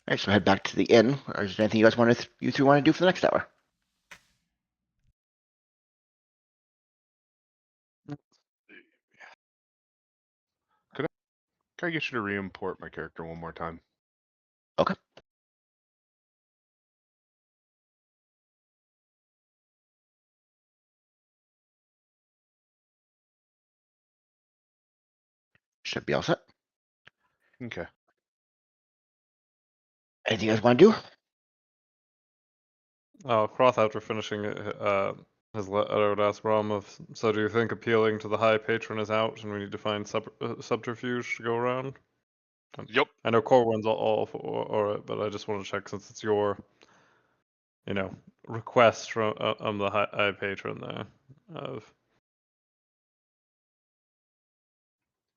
All right, so head back to the inn. Or is there anything you three want to do for the next hour? Can I get you to re-import my character one more time? Okay. Should be all set. Okay. Anything you guys want to do? Croth, after finishing I would ask Rom so do you think appealing to the High Patron is out and we need to find subterfuge to go around? Yep. I know Corwin's all for it, but I just want to check since it's your, request from the High Patron there. Of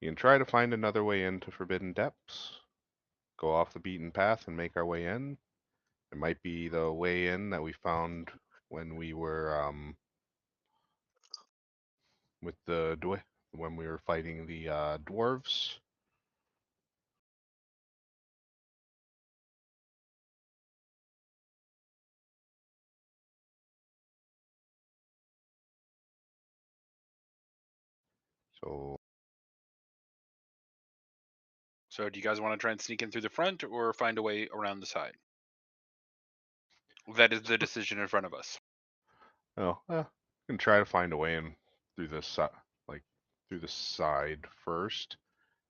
You can try to find another way into Forbidden Depths. Go off the beaten path and make our way in. It might be the way in that we found when we were with the when we were fighting the dwarves. So So do you guys want to try and sneak in through the front or find a way around the side? That is the decision in front of us. we can try to find a way in through the through the side first.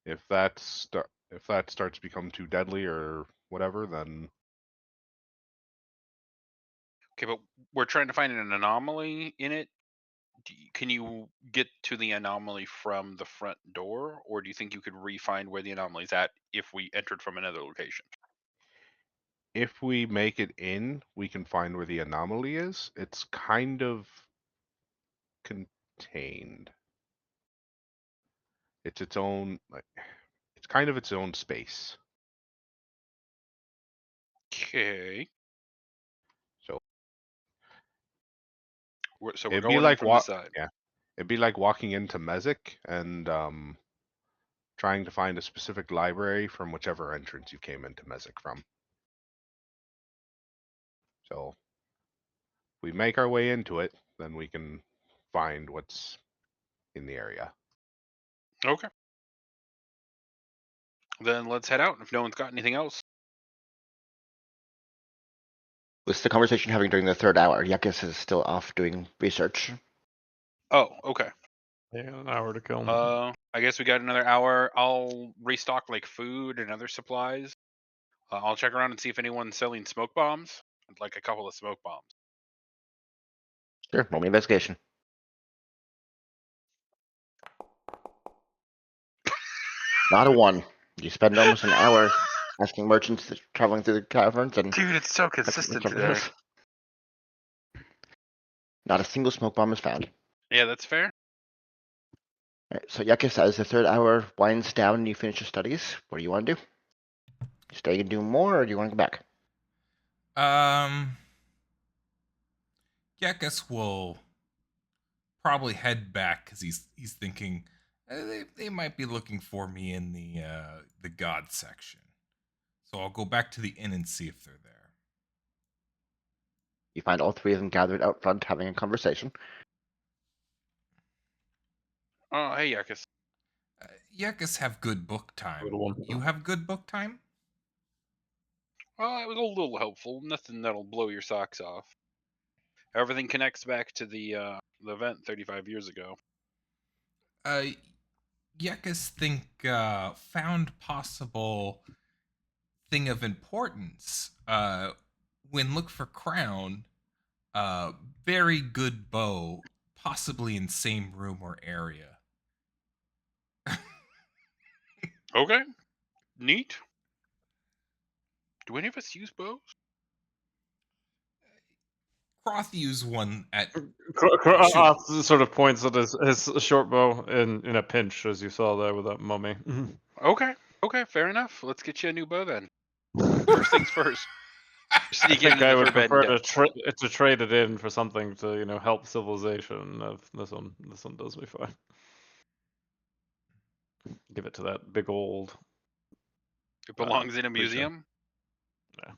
If that starts to become too deadly or whatever, then Okay, but we're trying to find an anomaly in it. Can you get to the anomaly from the front door, or do you think you could re-find where the anomaly's at if we entered from another location? if we make it in, we can find where the anomaly is. It's kind of contained. It's its own it's kind of its own space. Okay. So So we're it'd be going in like from the side. yeah, it'd be like walking into Mezzic and trying to find a specific library from whichever entrance you came into Mezzic from. So if we make our way into it, then we can find what's in the area. Okay. Then let's head out if no one's got anything else. This is the conversation having during the third hour. Yakis is still off doing research. Oh, okay. an hour to kill. I guess we got another hour. I'll restock like food and other supplies. I'll check around and see if anyone's selling smoke bombs. I'd like a couple of smoke bombs. Sure, roll me investigation. Not a one. You spend almost an hour asking merchants traveling through the caverns and Dude, it's so customer consistent today. services. Not a single smoke bomb is found. Yeah, that's fair. Alright, so Yakis, as the third hour winds down and you finish your studies, what do you want to do? You stay and do more, or do you want to go back? Yeah, I guess we'll probably head back because he's thinking they might be looking for me in the god section. So I'll go back to the inn and see if they're there. You find all three of them gathered out front having a conversation. Oh, hey, Yakis. Yakas have good book time. Little one. You have good book time? It was a little helpful. Nothing that'll blow your socks off. Everything connects back to the event 35 years ago. Yakas think found possible thing of importance. When look for crown, very good bow, possibly in same room or area. Okay. Neat. Do any of us use bows? Croth used one at Sort of points at his short bow in a pinch, as you saw there with that mummy. Okay. Okay, fair enough. Let's get you a new bow then. First things first. I Sneak in think I the would Forbidden prefer Depths. to trade it in for something to help civilization. This one does me fine. Give it to that big old. It belongs in a creature. museum. Yeah.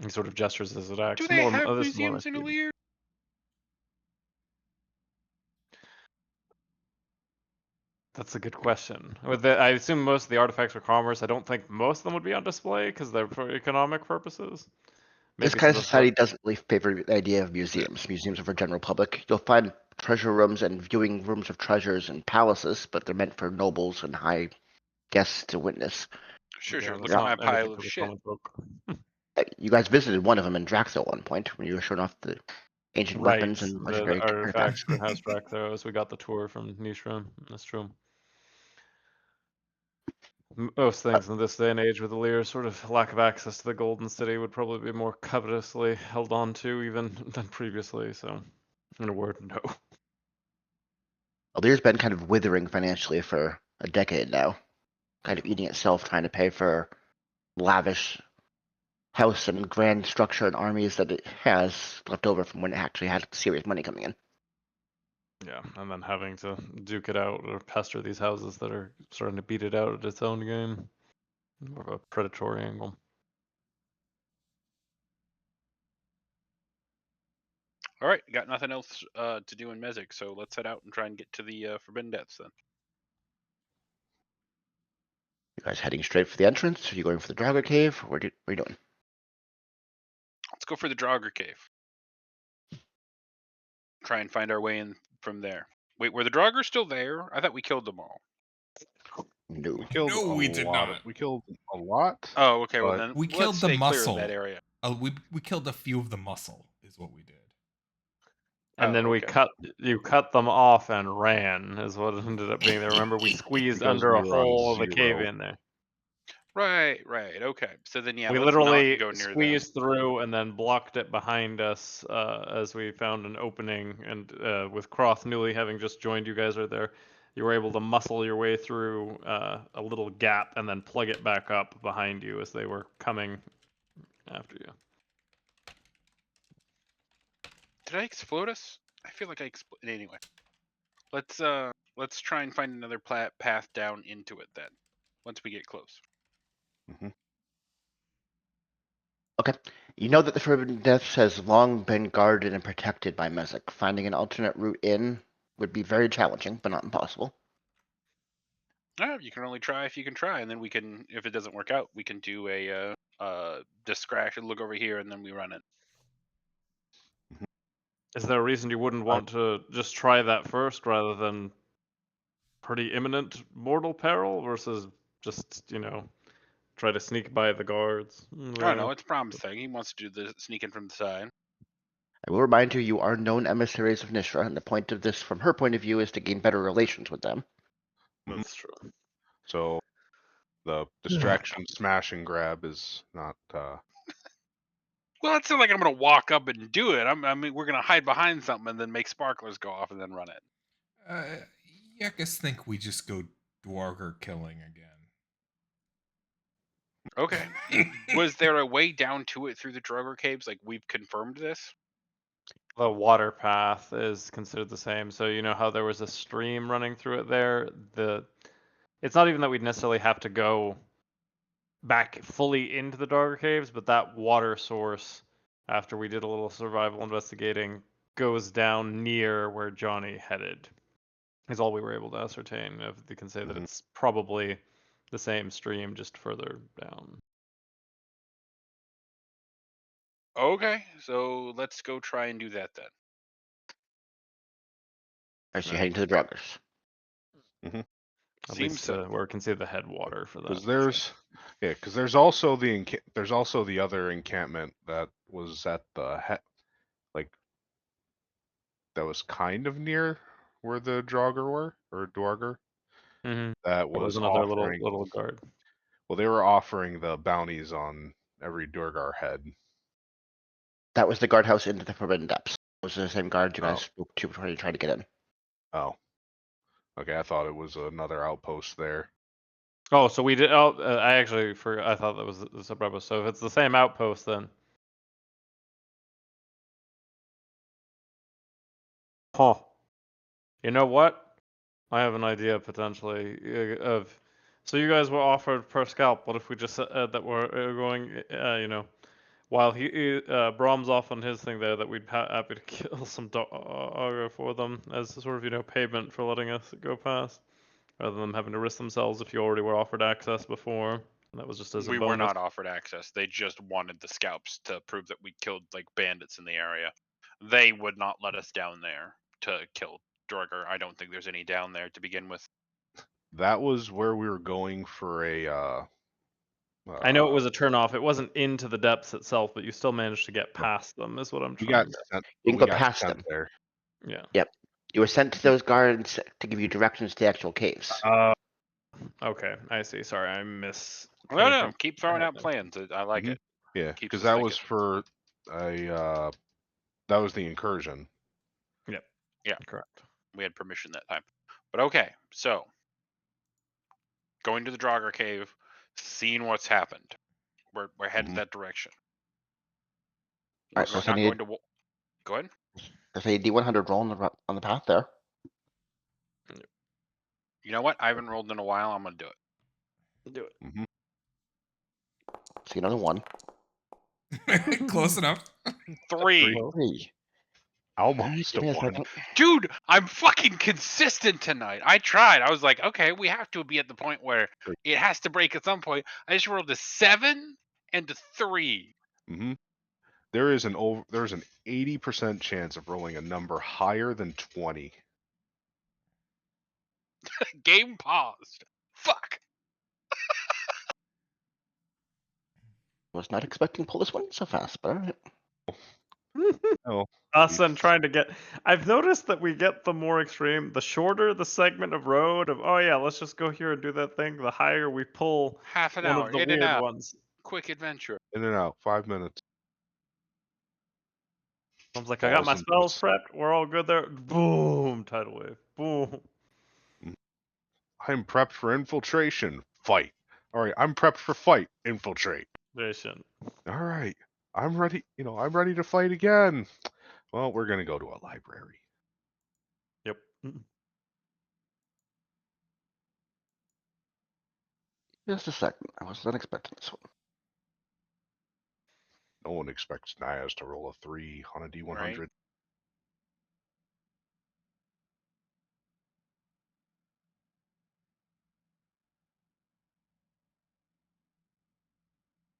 He sort of gestures as it acts. Do they have This is more museums in my Illyr? That's a good question. I assume most of the artifacts are commerce. I don't think most of them would be on display because they're for economic purposes. This Maybe kind some of of society doesn't really favor the idea of museums. Museums are for general public. You'll find treasure rooms and viewing rooms of treasures and palaces, but they're meant for nobles and high guests to witness. Sure, Yeah, sure. that's Look at my not anything pile of for the shit. common folk. You guys visited one of them in Drax at one point when you were showing off the ancient Right, weapons and the legendary artifacts artifacts. for House Rakthos as we got the tour from Nishram. That's true. Most things in this day and age with Alir's sort of lack of access to the Golden City would probably be more covetously held on to even than previously, so in a word, no. Alir's been kind of withering financially for a decade now, kind of eating itself, trying to pay for lavish house and grand structure and armies that it has left over from when it actually had serious money coming in. Yeah, and then having to duke it out or pester these houses that are starting to beat it out at its own game. More of a predatory angle. All right, got nothing else to do in Mezzic, so let's head out and try and get to the Forbidden Depths then. You guys heading straight for the entrance? Are you going for the Draugr Cave? What are you doing? Let's go for the Draugr Cave. Try and find our way in from there. Wait, were the Draugr still there? I thought we killed them all. No. We killed No, a we did lot. not. We killed a lot. Oh, okay. Well But then, We let's killed the stay clear of muscle. that area. We killed a few of the muscle, is what we did. And Oh, then okay. you cut them off and ran is what it ended up being there. Remember we squeezed because under we a were on hole of a cave 0. in there. Right. Okay. So then, yeah, We let's not literally go near them. squeezed through and then blocked it behind us as we found an opening. And with Croth newly having just joined you guys right there, you were able to muscle your way through a little gap and then plug it back up behind you as they were coming after you. Did I explode us? I feel like I exploded. Anyway, let's try and find another path down into it then. Once we get close. Okay. You know that the Forbidden Depths has long been guarded and protected by Mezzic. Finding an alternate route in would be very challenging, but not impossible. You can only try if you can try, and then we can, if it doesn't work out, we can do a distraction. Look over here, and then we run it. Is there a reason you wouldn't want to just try that first rather than pretty imminent mortal peril versus just, try to sneak by the guards? Oh no, it's Brom's thing. He wants to do the sneaking from the side. I will remind you, you are known emissaries of Nishra, and the point of this, from her point of view, is to gain better relations with them. That's true. So the distraction smash and grab is not. Well, it's not like I'm gonna walk up and do it. I mean, we're gonna hide behind something and then make sparklers go off and then run it. Yeah, I guess think we just go Dwarger killing again. Okay. Was there a way down to it through the Draugr caves? Like we've confirmed this? The water path is considered the same. So you know how there was a stream running through it there? It's not even that we'd necessarily have to go back fully into the Dogger Caves, but that water source, after we did a little survival investigating, goes down near where Johnny headed. Is all we were able to ascertain. If you can say that it's probably the same stream, just further down. Okay, so let's go try and do that then. Are you heading to the Draugrs? At Seems least so. where we can see the headwater for that. Because there's also the other encampment that was at the that was kind of near where the Draugr were, or Dwarger. Mm-hmm. That There was was another offering. little guard. Well, they were offering the bounties on every Durgar head. That was the guardhouse into the Forbidden Depths. Those are the same guards you guys Oh. spoke to before you tried to get in. Oh. Okay, I thought it was another outpost there. Oh, so we did. Oh, I actually forgot. I thought that was the suburb. So if it's the same outpost, then. Huh. You know what? I have an idea potentially of. So you guys were offered per scalp. What if we just said that we're going, while Brahm's off on his thing there, that we'd happy to kill some dog for them as sort of payment for letting us go past, rather than them having to risk themselves if you already were offered access before. That was just as a We bonus. were not offered access. They just wanted the scalps to prove that we killed like bandits in the area. They would not let us down there to kill Draugr. I don't think there's any down there to begin with. That was where we were going for I know it was a turnoff. It wasn't into the depths itself, but you still managed to get past them. Is what I'm We got trying to. sent. You can we go got past sent them. there. Yeah. Yep. You were sent to those guards to give you directions to the actual caves. Okay, I see. Sorry, I miss. No, keep throwing out plans. I like Mhm. it. Yeah, Keeps because us that was thinking. for a that was the incursion. Yep. Yeah. Correct. We had permission that time. But okay, so going to the Draugr cave, seeing what's happened. We're headed Mhm. that direction. All We're right, so not I going need to. Go ahead. a D100 roll on the path there. You know what? I haven't rolled in a while. I'm gonna do it. Do it. Mhm. See another one. Close enough. 3. Three. Almost Give a me a one. second. Dude, I'm fucking consistent tonight. I tried. I was like, okay, we have to be at the point where it has to break at some point. I just rolled a 7 and a 3. Mm-hmm. There's an 80% chance of rolling a number higher than 20. Game paused. Fuck. Was not expecting to pull this one so fast, but all right. Oh, Us and trying to get. I've noticed that we get the more extreme, the shorter the segment of road of. Oh yeah, let's just go here and do that thing. The higher we pull Half an one hour, of the in and weird out. ones. Quick adventure. in and out, 5 minutes. I was like, I got my Falls into spells this- prepped. We're all good there. Boom, tidal wave. Boom. I'm prepped for infiltration. Fight. All right, I'm prepped for fight. Infiltrate. Nation. All right, I'm ready. I'm ready to fight again. Well, we're gonna go to a library. Yep. Just a second. I was not expecting this one. No one expects Nias to roll a 3 on a D100. Right.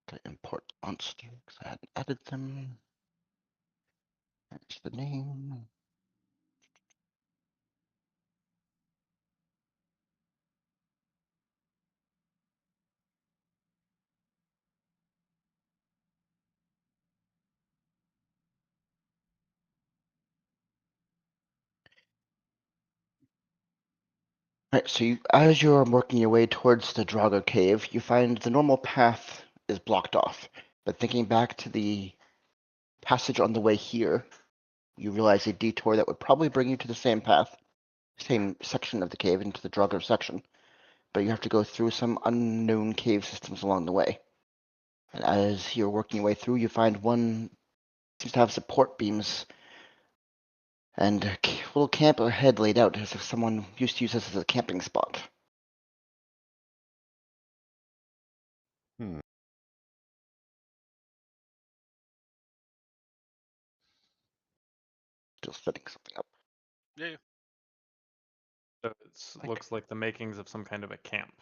Okay, import monster because I hadn't added them. There's the name. Alright, so as you're working your way towards the Draugr cave, you find the normal path is blocked off. But thinking back to the passage on the way here, you realize a detour that would probably bring you to the same path, same section of the cave into the Draugr section. But you have to go through some unknown cave systems along the way. And as you're working your way through, you find one seems to have support beams and a little camp ahead laid out as if someone used to use this as a camping spot. Hmm. Still setting something up. Yeah. So it looks like the makings of some kind of a camp.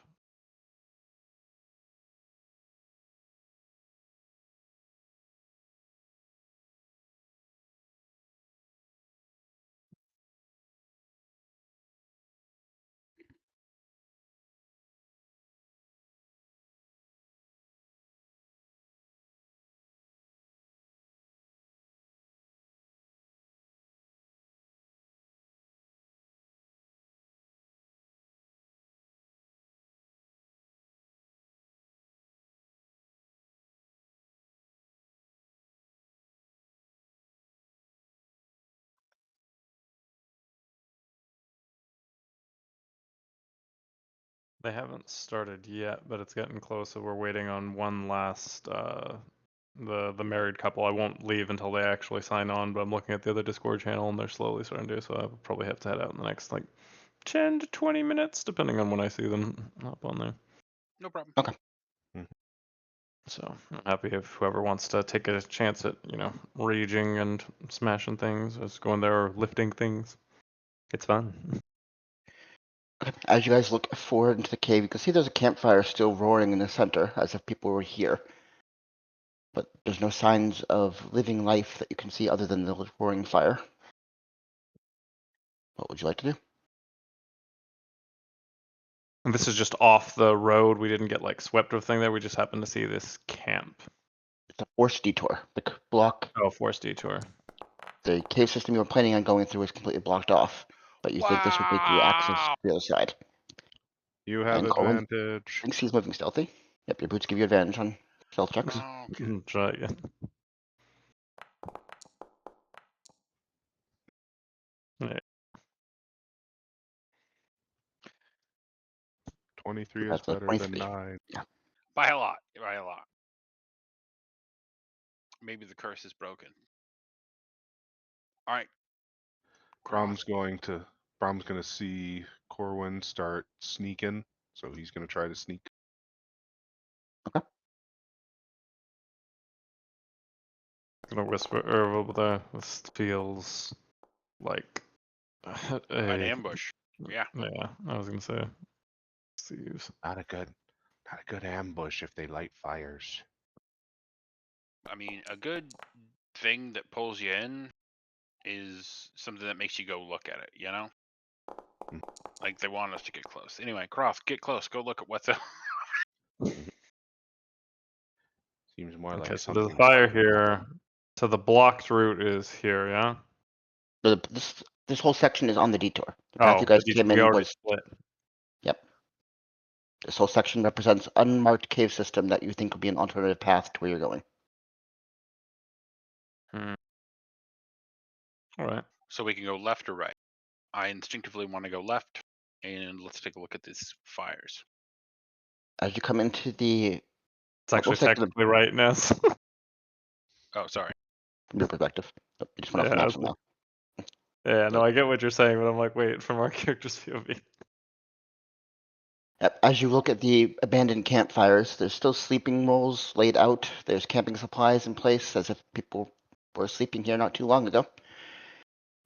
They haven't started yet, but it's getting close. So we're waiting on one last the married couple. I won't leave until they actually sign on, but I'm looking at the other Discord channel and they're slowly starting to. So I'll probably have to head out in the next like 10 to 20 minutes, depending on when I see them up on there. No problem. Okay. So I'm happy if whoever wants to take a chance at raging and smashing things, just going there or lifting things. It's fun. As you guys look forward into the cave, you can see there's a campfire still roaring in the center, as if people were here. But there's no signs of living life that you can see other than the roaring fire. What would you like to do? And this is just off the road. We didn't get like swept or thing there. We just happened to see this camp. It's a forced detour. The block, Oh, forced detour. the cave system you were planning on going through is completely blocked off, but you think this would give you access to Wow. the other side. You have And Corwin advantage. thinks he's moving stealthy. Yep, your boots give you advantage on stealth checks. Oh, okay. Try it again. Yeah. 23 is That's a better than 23. 9. By a lot. By a lot. Maybe the curse is broken. All right. Brom's going to see Corwin start sneaking, so he's going to try to sneak. Gonna whisper over there. This feels like An ambush. Yeah. Yeah, I was gonna say. Thieves. Not a good ambush if they light fires. I mean, a good thing that pulls you in is something that makes you go look at it, you know? Hmm. Like they want us to get close. Anyway, Croft, get close. Go look at what's up. Seems more Okay, like so there's a something. fire here. So the blocked route is here, yeah? This whole section is on the detour. The path Oh, you guys the came we in already was. split. Yep. This whole section represents unmarked cave system that you think would be an alternative path to where you're going. Alright. So we can go left or right. I instinctively want to go left, and let's take a look at these fires. As you come into the It's what actually looks like technically right, Ness. Oh, sorry. from your perspective. You just went off the Yeah, maps now. yeah, no, I get what you're saying, but I'm like, wait, from our character's POV. As you look at the abandoned campfires, there's still sleeping rolls laid out. There's camping supplies in place as if people were sleeping here not too long ago.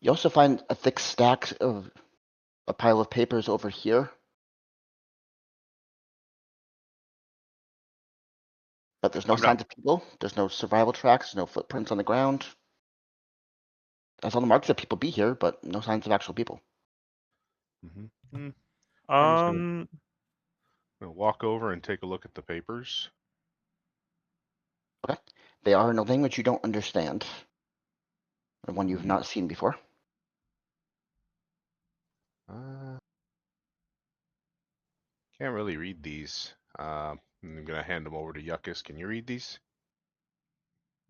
You also find a thick stack of a pile of papers over here. But there's no I'm done. signs of people. There's no survival tracks, no footprints on the ground. There's all the marks that people be here, but no signs of actual people. Mm-hmm. Brom's gonna Um, walk over and take a look at the papers. Okay. They are in a language you don't understand. And one you've not seen before. Can't really read these. I'm gonna hand them over to Yuckus. Can you read these?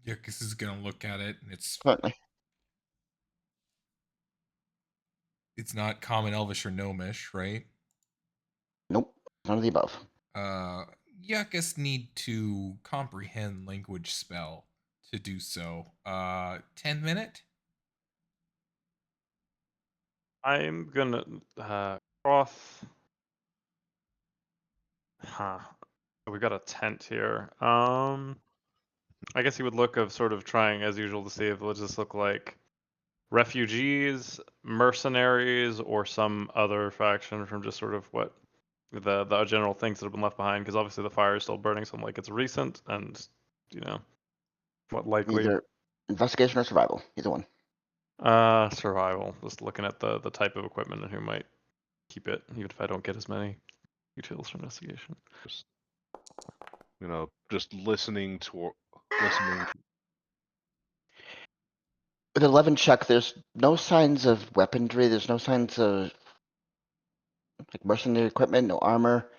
Yuckus is gonna look at it, and Currently. it's not common Elvish or Gnomish, right? Nope. None of the above. Yuckus need to comprehend language spell to do so. 10-minute? I'm gonna cross. Huh. We got a tent here. I guess he would look of sort of trying as usual to see if it would just look like refugees, mercenaries, or some other faction from just sort of what the general things that have been left behind. Because obviously the fire is still burning, so I'm like it's recent and you know what likely. Either investigation or survival. Either one. Survival. Just looking at the type of equipment and who might keep it, even if I don't get as many utils for investigation. Just just listening. With 11 check, there's no signs of weaponry. There's no signs of like mercenary equipment, no armor.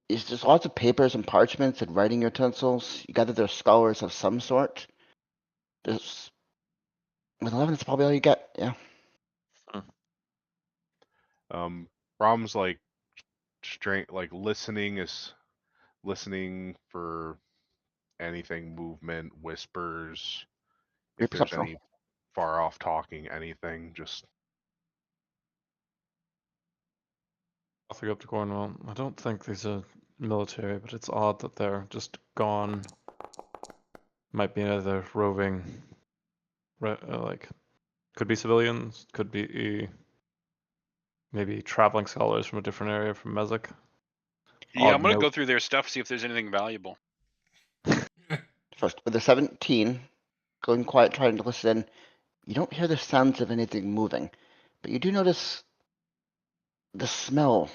It's just lots of papers and parchments and writing utensils. You gather they're scholars of some sort. There's with 11, it's probably all you get. Yeah. Brom's like strength, like listening for anything, movement, whispers, Great if there's perception roll. any far off talking, anything. Just I'll think up to Cornwall. I don't think these are military, but it's odd that they're just gone. Might be another roving, like, could be civilians, could be maybe traveling scholars from a different area from Mezzic. Yeah, Odd I'm gonna note. go through their stuff, see if there's anything valuable. First, with the 17, going quiet, trying to listen, you don't hear the sounds of anything moving, but you do notice the smell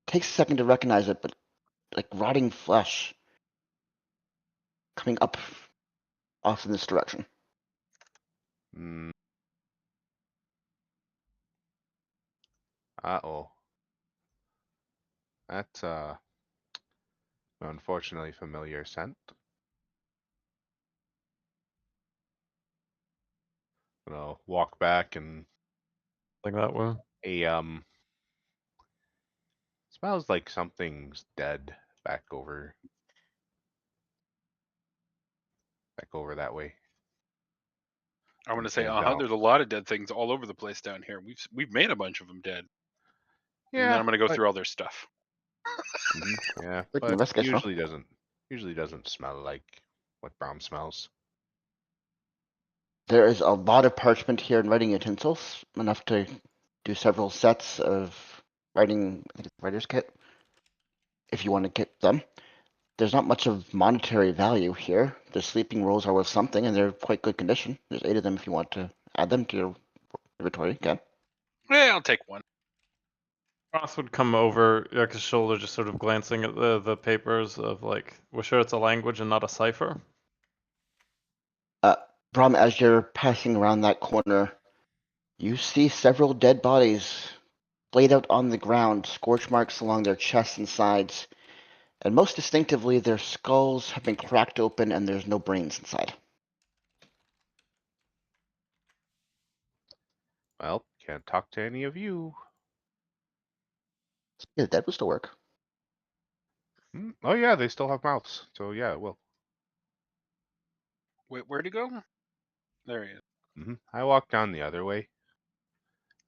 takes a second to recognize it, but like rotting flesh coming up off in this direction. Mm. Uh-oh. That's unfortunately familiar scent. Gonna walk back and Like that way. smells like something's dead back over that way. I'm gonna say, Point out. there's a lot of dead things all over the place down here. We've made a bunch of them dead, and then Yeah, I'm gonna go but through all their stuff. yeah, Like an but investigation roll. usually doesn't smell like what Brom smells. There is a lot of parchment here and writing utensils, enough to do several sets of writing, I think it's writer's kit, if you want to get them. There's not much of monetary value here. The sleeping rolls are worth something, and they're quite good condition. There's 8 of them if you want to add them to your inventory. Okay. Yeah, I'll take one. Ross would come over Yucca's shoulder, just sort of glancing at the papers of like, we're sure it's a language and not a cipher. Brom, as you're passing around that corner, you see several dead bodies laid out on the ground, scorch marks along their chests and sides, and most distinctively, their skulls have been cracked open and there's no brains inside. Well, can't talk to any of you. Yeah, that was to work. Oh yeah, they still have mouths, so yeah, it will. Wait, where'd he go? There he is. I walked down the other way.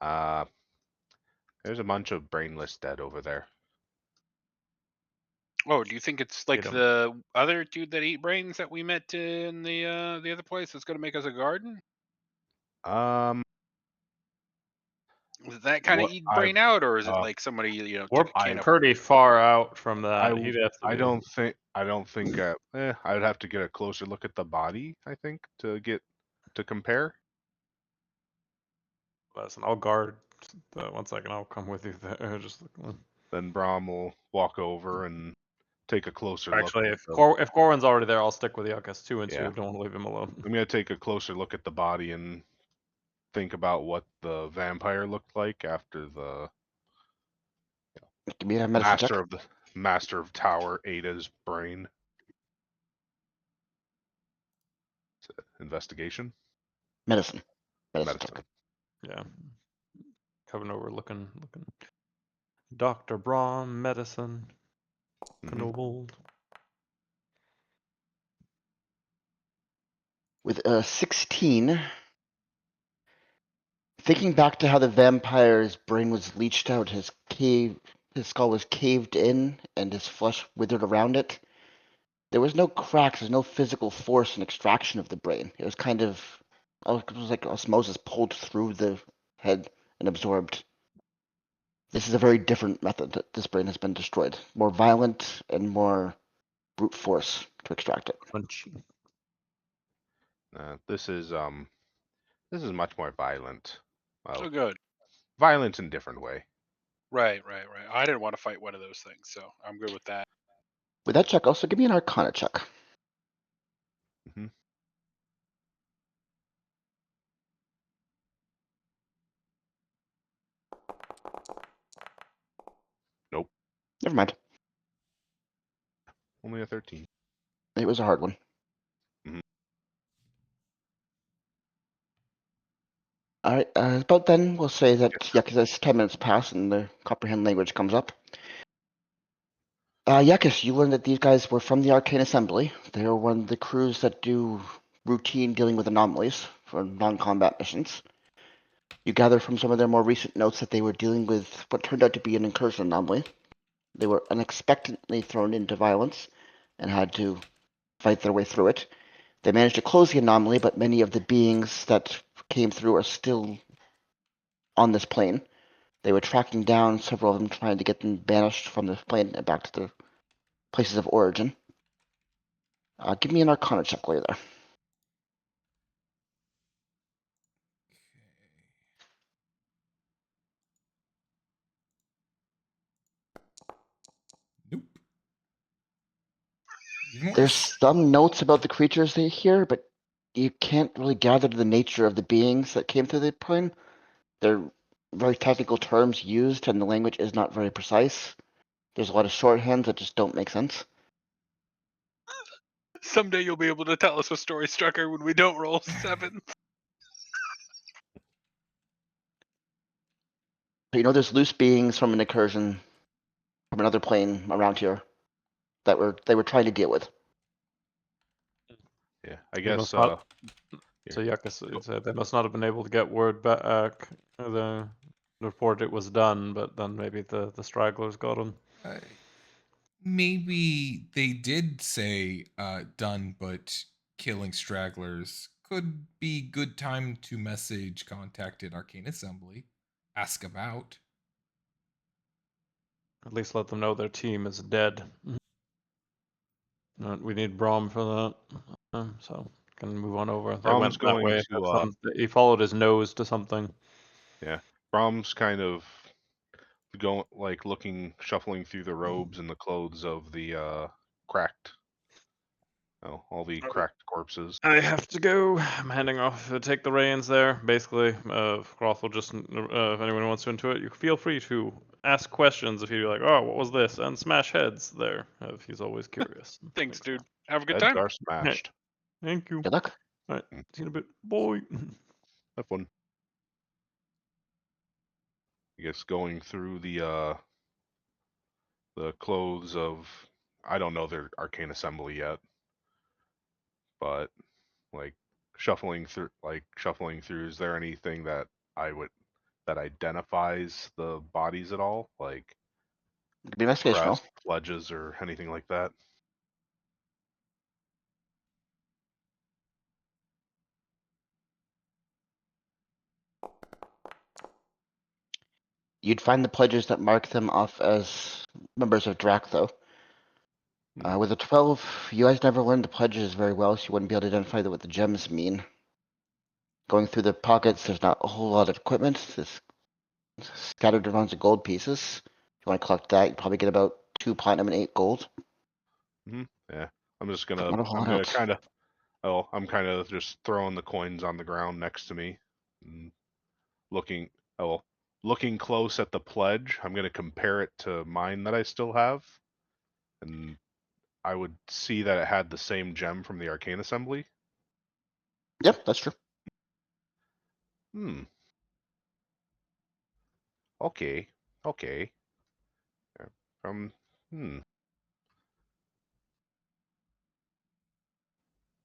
Uh, there's a bunch of brainless dead over there. Oh, do you think it's like Eat 'em. the other dude that ate brains that we met in the other place that's gonna make us a garden? Um, Is that kind of what eat I brain out, or is it uh, like somebody We're took a can of? pretty far out from I that. w- He'd have to I be. don't think I would have to get a closer look at the body, I think, to compare. Listen, I'll guard. 1 second, I'll come with you there. Just look. Then Brom will walk over and take a closer look Actually, at if the if Corwin's already there, I'll stick with Yuccas 2 and 2. yeah. Don't want to leave him alone. I'm gonna take a closer look at the body and think about what the vampire looked like after the Give me a medicine check. master of tower ate his brain. Investigation. Medicine. Medicine Medicine. check. Yeah. Coming over, looking. Dr. Braun, medicine. Ennobled. With a 16, thinking back to how the vampire's brain was leached out, his skull was caved in, and his flesh withered around it. There was no cracks, there's no physical force in extraction of the brain. It was kind of, it was like osmosis pulled through the head and absorbed. This is a very different method that this brain has been destroyed. More violent and more brute force to extract it. Crunchy. This is much more violent. Oh, Well, good. violent in a different way. Right. I didn't want to fight one of those things, so I'm good with that. With that check, also give me an Arcana check. hmm Nope, Never mind. only a 13. It was a hard one. Mhm. All right. About then, we'll say that because 10 minutes pass and the comprehend language comes up. Yakis, you learned that these guys were from the Arcane Assembly. They are one of the crews that do routine dealing with anomalies for non-combat missions. You gather from some of their more recent notes that they were dealing with what turned out to be an incursion anomaly. They were unexpectedly thrown into violence and had to fight their way through it. They managed to close the anomaly, but many of the beings that came through are still on this plane. They were tracking down several of them, trying to get them banished from the plane and back to their places of origin. Give me an Arcana check while you're there. Even There's worse. some notes about the creatures they hear, but you can't really gather the nature of the beings that came through the plane. They're very technical terms used, and the language is not very precise. There's a lot of shorthands that just don't make sense. Someday you'll be able to tell us a story, Strucker, when we don't roll 7. So you know there's loose beings from an incursion from another plane around here that they were trying to deal with. Yeah, I They guess. must not. Here. So Yakus said they must not have been able to get word back. The report it was done, but then maybe the stragglers got him. Maybe they did say done, but killing stragglers could be good time to message contacted Arcane Assembly. Ask about. At least let them know their team is dead. We need Brom for that, so can move on over. They Brom's went that going way. to. He followed his nose to something. Yeah, Brom's kind of going like shuffling through the robes and the clothes of the cracked. Oh, all the cracked corpses. I have to go. I'm handing off to take the reins there. Basically, Croth will just, if anyone wants to into it, you feel free to ask questions if you're like, oh, what was this? And smash heads there, if he's always curious. Thanks, dude. Have a good Heads time. are smashed. Thank you. Good luck. All right, see you in a bit. Bye. Have fun. I guess going through the clothes of, I don't know their arcane assembly yet, but like shuffling through, is there anything that that identifies the bodies at all, like Give me an investigation roll. crest, ledges, or anything like that? You'd find the pledges that mark them off as members of Drac, though. With a 12, you guys never learned the pledges very well, so you wouldn't be able to identify what the gems mean. Going through the pockets, there's not a whole lot of equipment. There's scattered amounts of gold pieces. If you want to collect that, you'd probably get about 2 platinum and 8 gold. Yeah, I'm just But gonna not a whole I'm lot gonna else. kind of I'm kind of just throwing the coins on the ground next to me and looking looking close at the pledge. I'm gonna compare it to mine that I still have, and I would see that it had the same gem from the arcane assembly. Yep, that's true. Hmm. Okay. Okay. Um. Hmm.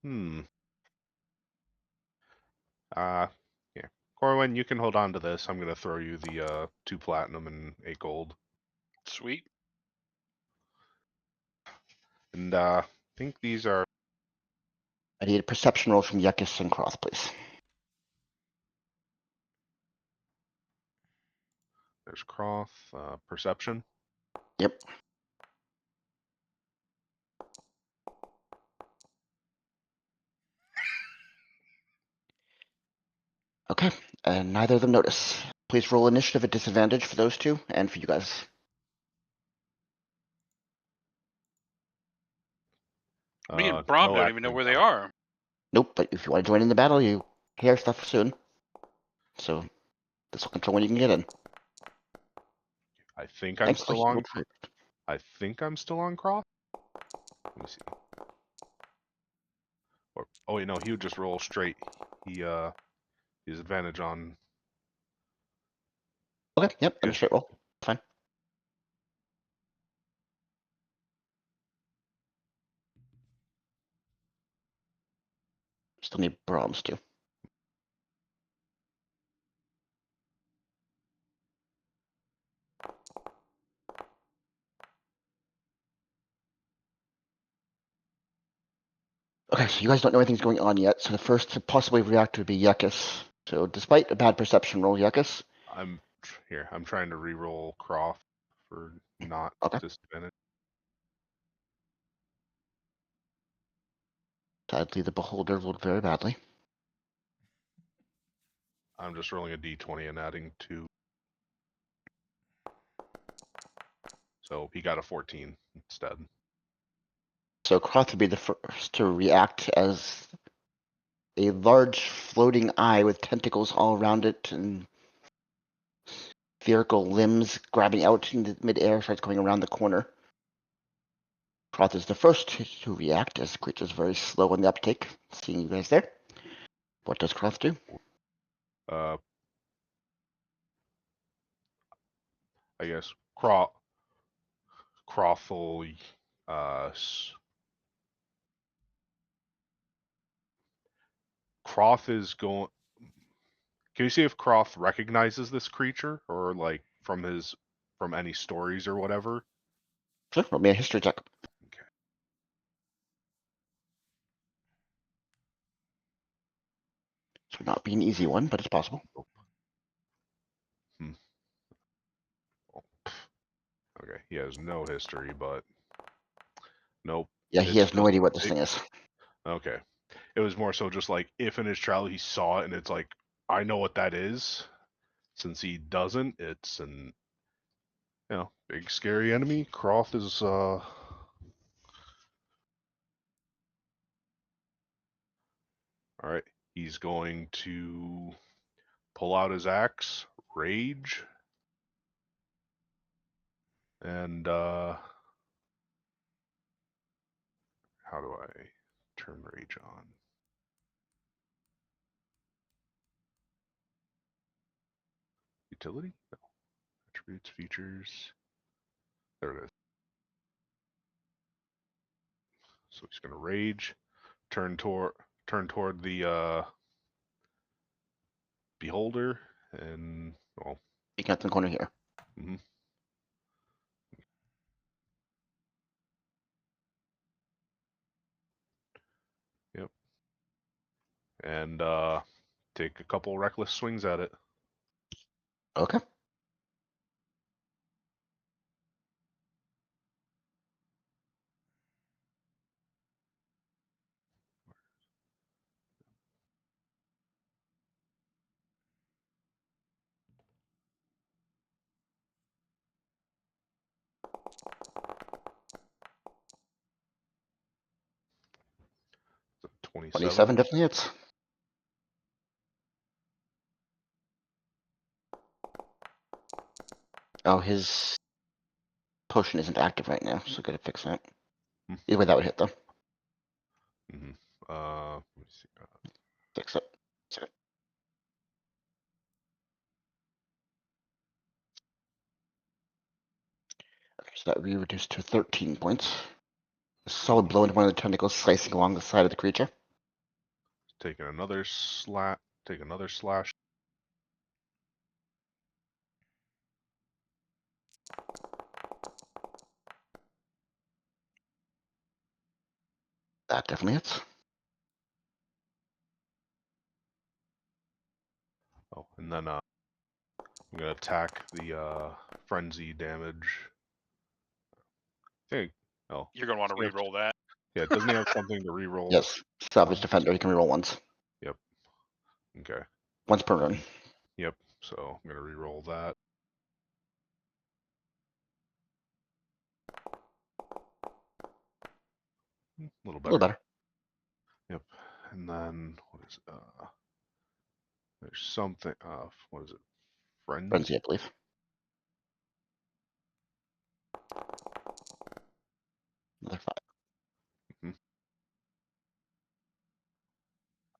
Hmm. Uh. Yeah. Corwin, you can hold on to this. I'm gonna throw you the 2 platinum and 8 gold. Sweet. And I think these are. I need a perception roll from Yekis and Croth, please. There's Croth, perception. Yep. Okay, and neither of them notice. Please roll initiative at disadvantage for those two, and for you guys. Me and Brom No, don't even know actually, where they are. Nope, but if you want to join in the battle, you hear stuff soon. So, this will control when you can get in. I think I'm Thankfully, still you on. rolled for it. I think I'm still on Croth. Let me see. Or, oh wait, no, he would just roll straight. He has advantage on. Okay, yep, Yeah. initiate roll. Fine. Still need Brahms too. Okay, so you guys don't know anything's going on yet, so the first to possibly react would be Yekis. So despite a bad perception roll, Yekis. Here. I'm trying to re-roll Croft for not Okay. disadvantage. Sadly, the Beholder rolled very badly. I'm just rolling a d20 and adding 2. So he got a 14 instead. So Croth would be the first to react as a large floating eye with tentacles all around it and spherical limbs grabbing out in the midair starts going around the corner. Croth is the first to react as the creature is very slow on the uptake. Seeing you guys there. What does Croth do? I guess Croft will Croft is going. Can you see if Croft recognizes this creature or like from any stories or whatever? Sure, roll me a history check. Okay. This would not be an easy one, but it's possible. Okay, he has no history, but nope. Yeah, he It's has no idea what this thing is. Okay. It was more so just like if in his trial he saw it and it's like, I know what that is. Since he doesn't, it's an big scary enemy. Croft is alright. He's going to pull out his axe, rage, and how do I turn rage on? Utility? No. Attributes, features. There it is. So he's gonna rage, turn toward the beholder, and well, You got in the corner here. mhm. Yep. And take a couple reckless swings at it. Okay. So 27 definitely hits. Oh, his potion isn't active right now, so gotta fix that. Hmm. Either way, that would hit though. Mm-hmm. Let me see. Fix it. Fix it. Okay, so that would be reduced to 13 points. A solid blow into one of the tentacles, slicing along the side of the creature. Taking another slash. Take another slash. That definitely hits. Oh, and then I'm gonna attack the frenzy damage. Hey, oh, You're gonna want to doesn't he have- re-roll that. yeah, doesn't he have something to reroll? Yes. Savage once? Defender, he can reroll once. Yep. Okay. Once per run. Yep. So I'm gonna reroll that. A little A better. little better. Yep. And then what is there's something what is it? Frenzy, I believe. Another 5. Mhm.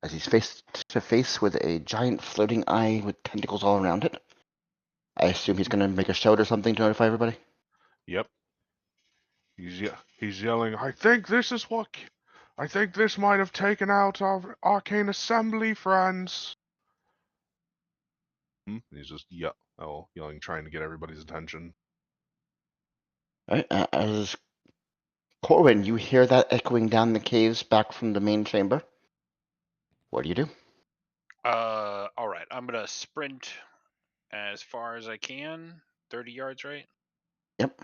As he's face to face with a giant floating eye with tentacles all around it. I assume he's gonna make a shout or something to notify everybody. Yep. He's yelling, I think this might have taken out our arcane assembly, friends. He's just yelling, trying to get everybody's attention. Alright, as Corwin, you hear that echoing down the caves back from the main chamber. What do you do? All right. I'm gonna sprint as far as I can. 30 yards, right? Yep.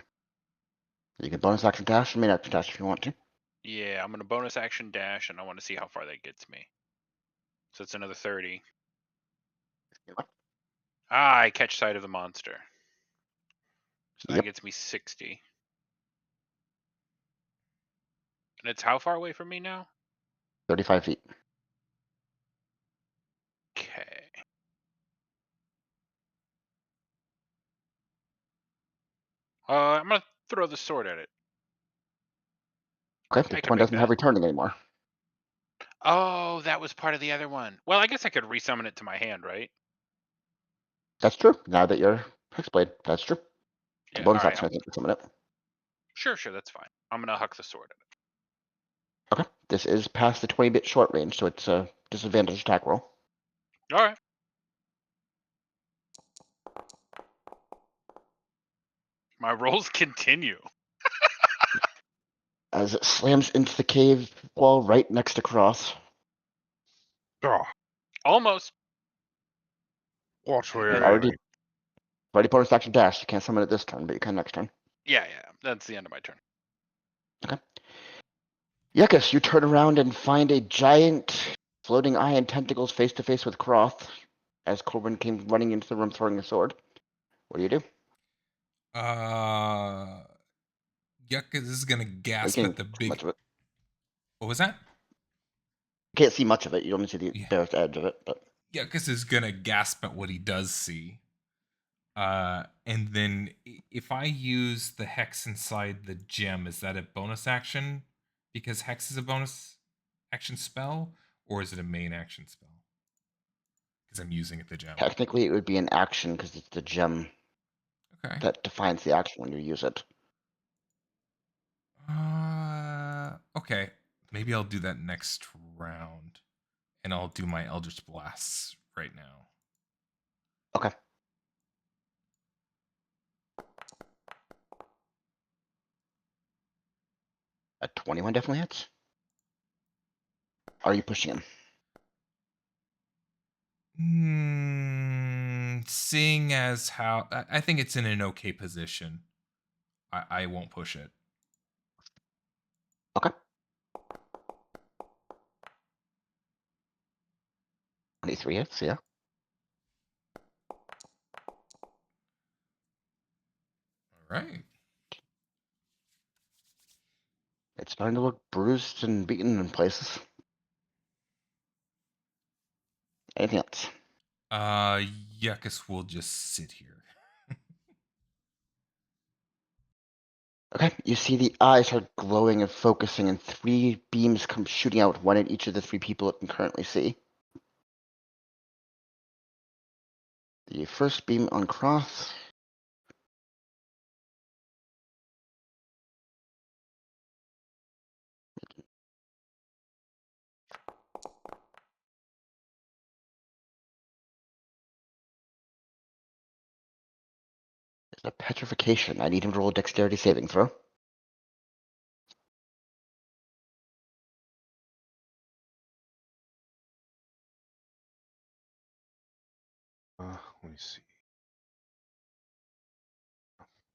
You can bonus action dash and main action dash if you want to. Yeah, I'm gonna bonus action dash, and I want to see how far that gets me. So it's another 30. I catch sight of the monster. So that Yep. gets me 60. And it's how far away from me now? 35 feet. Okay. I'm gonna throw the sword at it. Okay, Take this a one big doesn't have bet. returning anymore. Oh, that was part of the other one. Well, I guess I could resummon it to my hand, right? That's true. Now that you're Hexblade, that's true. It's a Yeah. bonus All right. action, I think, to summon it. Sure. That's fine. I'm gonna huck the sword at it. Okay, this is past the 20-bit short range, so it's a disadvantage attack roll. All right. My rolls continue. As it slams into the cave wall right next to Cross. Oh, Almost. watch where You you're already, aiming. already bonus action dash. You can't summon it this turn, but you can next turn. Yeah. That's the end of my turn. Okay. Yekus, you turn around and find a giant floating eye and tentacles face to face with Croth as Corbin came running into the room throwing a sword. What do you do? Yucca is gonna You gasp at can't the see big. much of it. What was that? You can't see much of it. You only see the Yeah. barest edge of it. But Yuckus is gonna gasp at what he does see. And then if I use the hex inside the gem, is that a bonus action? Because hex is a bonus action spell, or is it a main action spell? Because I'm using it the gem. technically, it would be an action because it's the gem Okay. that defines the action when you use it. Okay. Maybe I'll do that next round, and I'll do my Eldritch Blasts right now. Okay. A 21 definitely hits. Are you pushing him? Seeing as how I think it's in an okay position, I won't push it. Okay. 23 hits, yeah. All right. It's starting to look bruised and beaten in places. Anything else? Yuckus will just sit here. Okay, you see the eyes are glowing and focusing, and 3 beams come shooting out, one at each of the 3 people it can currently see. The first beam on Cross. Is a petrification. I need him to roll a dexterity saving throw. Let me see.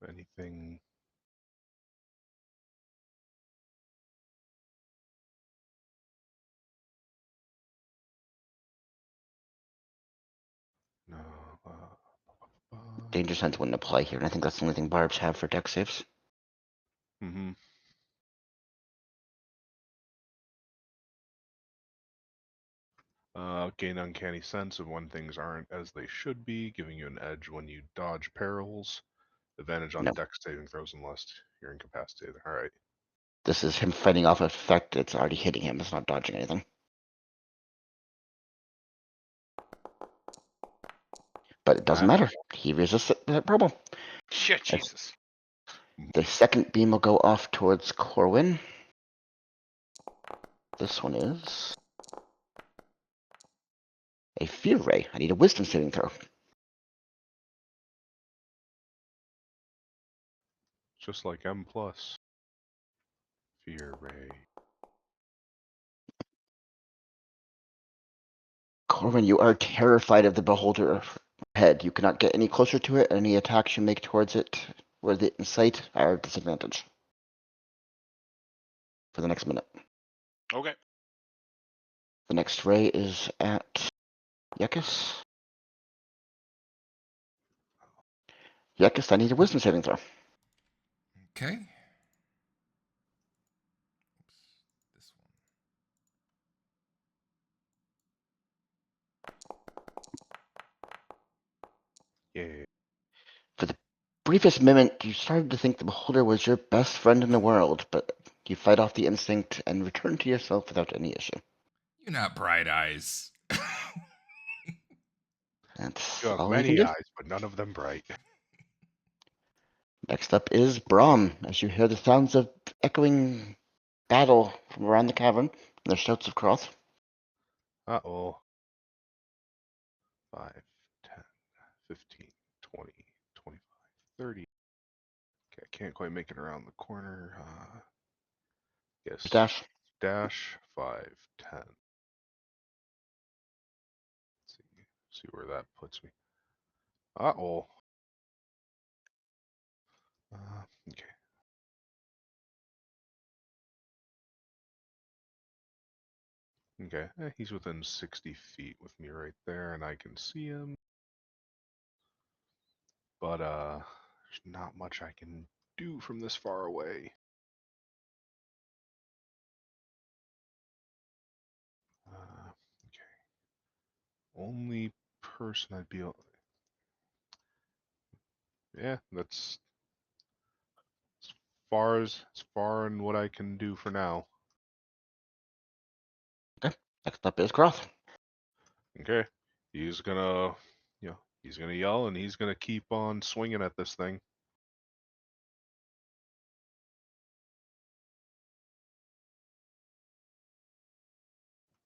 Anything? No. Danger sense wouldn't apply here, and I think that's the only thing barbs have for dex saves. Mm-hmm. Gain uncanny sense of when things aren't as they should be, giving you an edge when you dodge perils. Advantage on No. dex saving throws unless you're incapacitated. All right. This is him fighting off an effect that's already hitting him. It's not dodging anything. But it doesn't matter. He resists that problem. Shit, Jesus. The second beam will go off towards Corwin. This one is a fear ray. I need a wisdom saving throw. Just like M plus. Fear ray. Corwin, you are terrified of the beholder head. You cannot get any closer to it. Any attacks you make towards it where the in sight are at disadvantage for the next minute. Okay. The next ray is at Yekus. Yekus, I need a wisdom saving throw. Okay. Yeah. For the briefest moment, you started to think the beholder was your best friend in the world, but you fight off the instinct and return to yourself without any issue. You're not Bright Eyes. That's You have all you can many do. eyes, but none of them bright. Next up is Brahm, as you hear the sounds of echoing battle from around the cavern, and the shouts of cross. Uh-oh. 5, 10, 15, 20, 25, 30. Okay, I can't quite make it around the corner. Yes. Dash. Dash 5, 10. See where that puts me. Uh-oh. Okay. Okay, he's within 60 feet with me right there, and I can see him. But, there's not much I can do from this far away. Okay. Only person I'd be able... Yeah, that's as far in what I can do for now. Okay. Next up is Cross. Okay. He's gonna, he's gonna yell and he's gonna keep on swinging at this thing.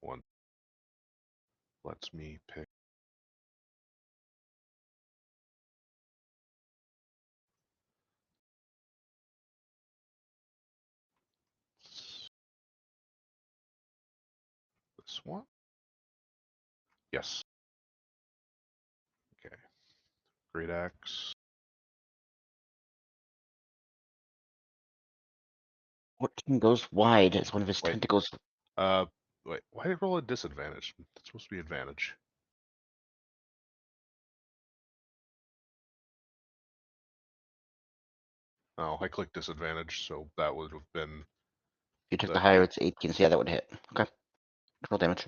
One lets me pick. This one? Yes. Okay. Great axe. What team goes wide as one of his Wait. tentacles? Wait. Why did I roll a disadvantage? That's supposed to be advantage. Oh, I clicked disadvantage, so that would have been You took the the higher, hit. it's 18, so yeah, that would hit. Okay. Roll damage.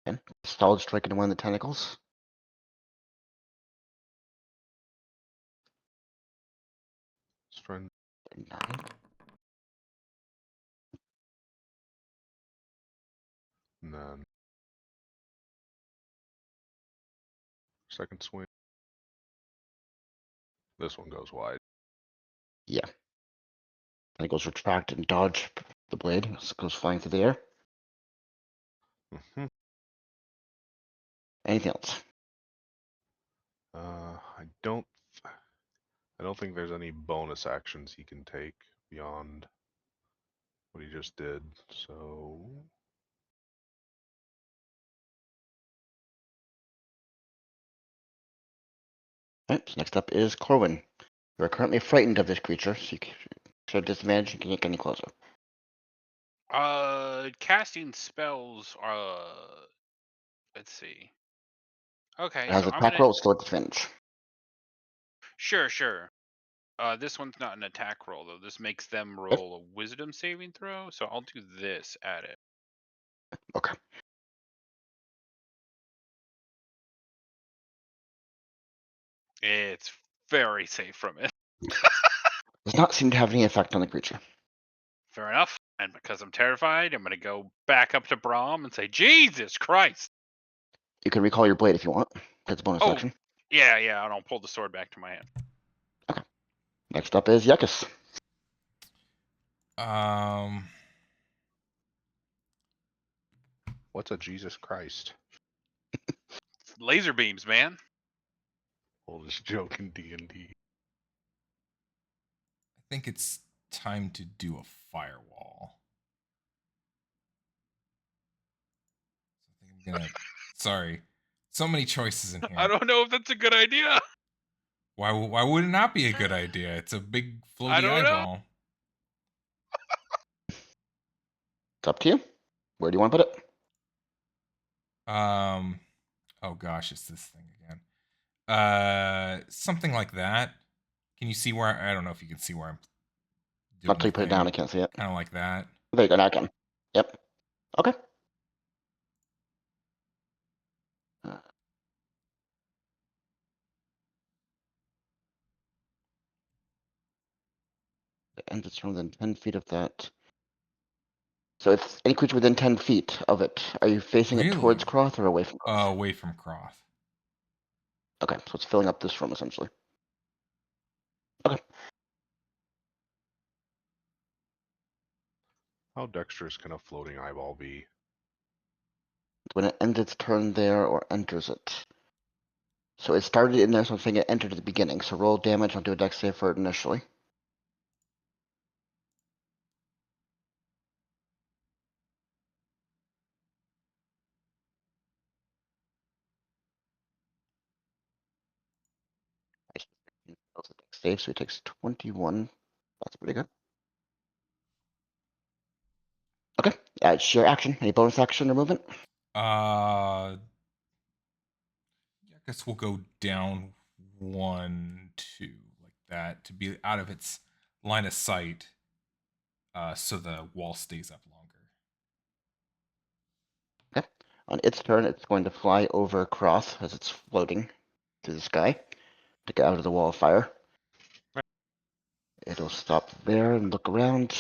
Okay. Solid strike into one of the tentacles. Strength 9. and then second swing. This one goes wide. Yeah. Tentacles retract and dodge the blade. It goes flying through the air. Hmm. Anything else? I don't think there's any bonus actions he can take beyond what he just did. So Alright, so next up is Corwin. You are currently frightened of this creature, so you show disadvantage and can't get any closer. Casting spells. Let's see. Okay, It has so an I'm attack gonna. roll, it's still at disadvantage. Sure. This one's not an attack roll though. This makes them Okay. roll a Wisdom saving throw. So I'll do this at it. Okay. It's very safe from it. Does not seem to have any effect on the creature. Fair enough. And because I'm terrified, I'm gonna go back up to Brahm and say, "Jesus Christ!" You can recall your blade if you want. That's a bonus Oh, action. yeah, and I'll pull the sword back to my hand. Okay. Next up is Yuckus. what's a Jesus Christ? Laser beams, man. Oldest joke in D&D. I think it's time to do a firewall. So I think I'm gonna. Sorry, so many choices in here. I don't know if that's a good idea. Why would it not be a good idea? It's a big I floaty don't know. eyeball. It's up to you. Where do you want to put it? Oh gosh, it's this thing again. Something like that. Can you see where? I don't know if you can see where I'm doing. Not till you put it down, I can't see it. Kind of like that. There you go, now I can. Yep. Okay. Uh, and it's within 10 feet of that. So it's any creature within 10 feet of it. Are you facing it towards Really? Croth or away from Croth? Away from Croth. Okay, so it's filling up this room essentially. Okay. How dexterous can a floating eyeball be? When it ends its turn there or enters it. So it started in there, so I'm saying it entered at the beginning. So roll damage, I'll do a dex save for it initially. That's a dex save, so he takes 21. That's pretty good. Okay, it's your action. Any bonus action or movement? I guess we'll go down 1, 2, like that, to be out of its line of sight, so the wall stays up longer. Okay. On its turn, it's going to fly over Croth as it's floating through the sky to get out of the wall of fire. It'll stop there and look around.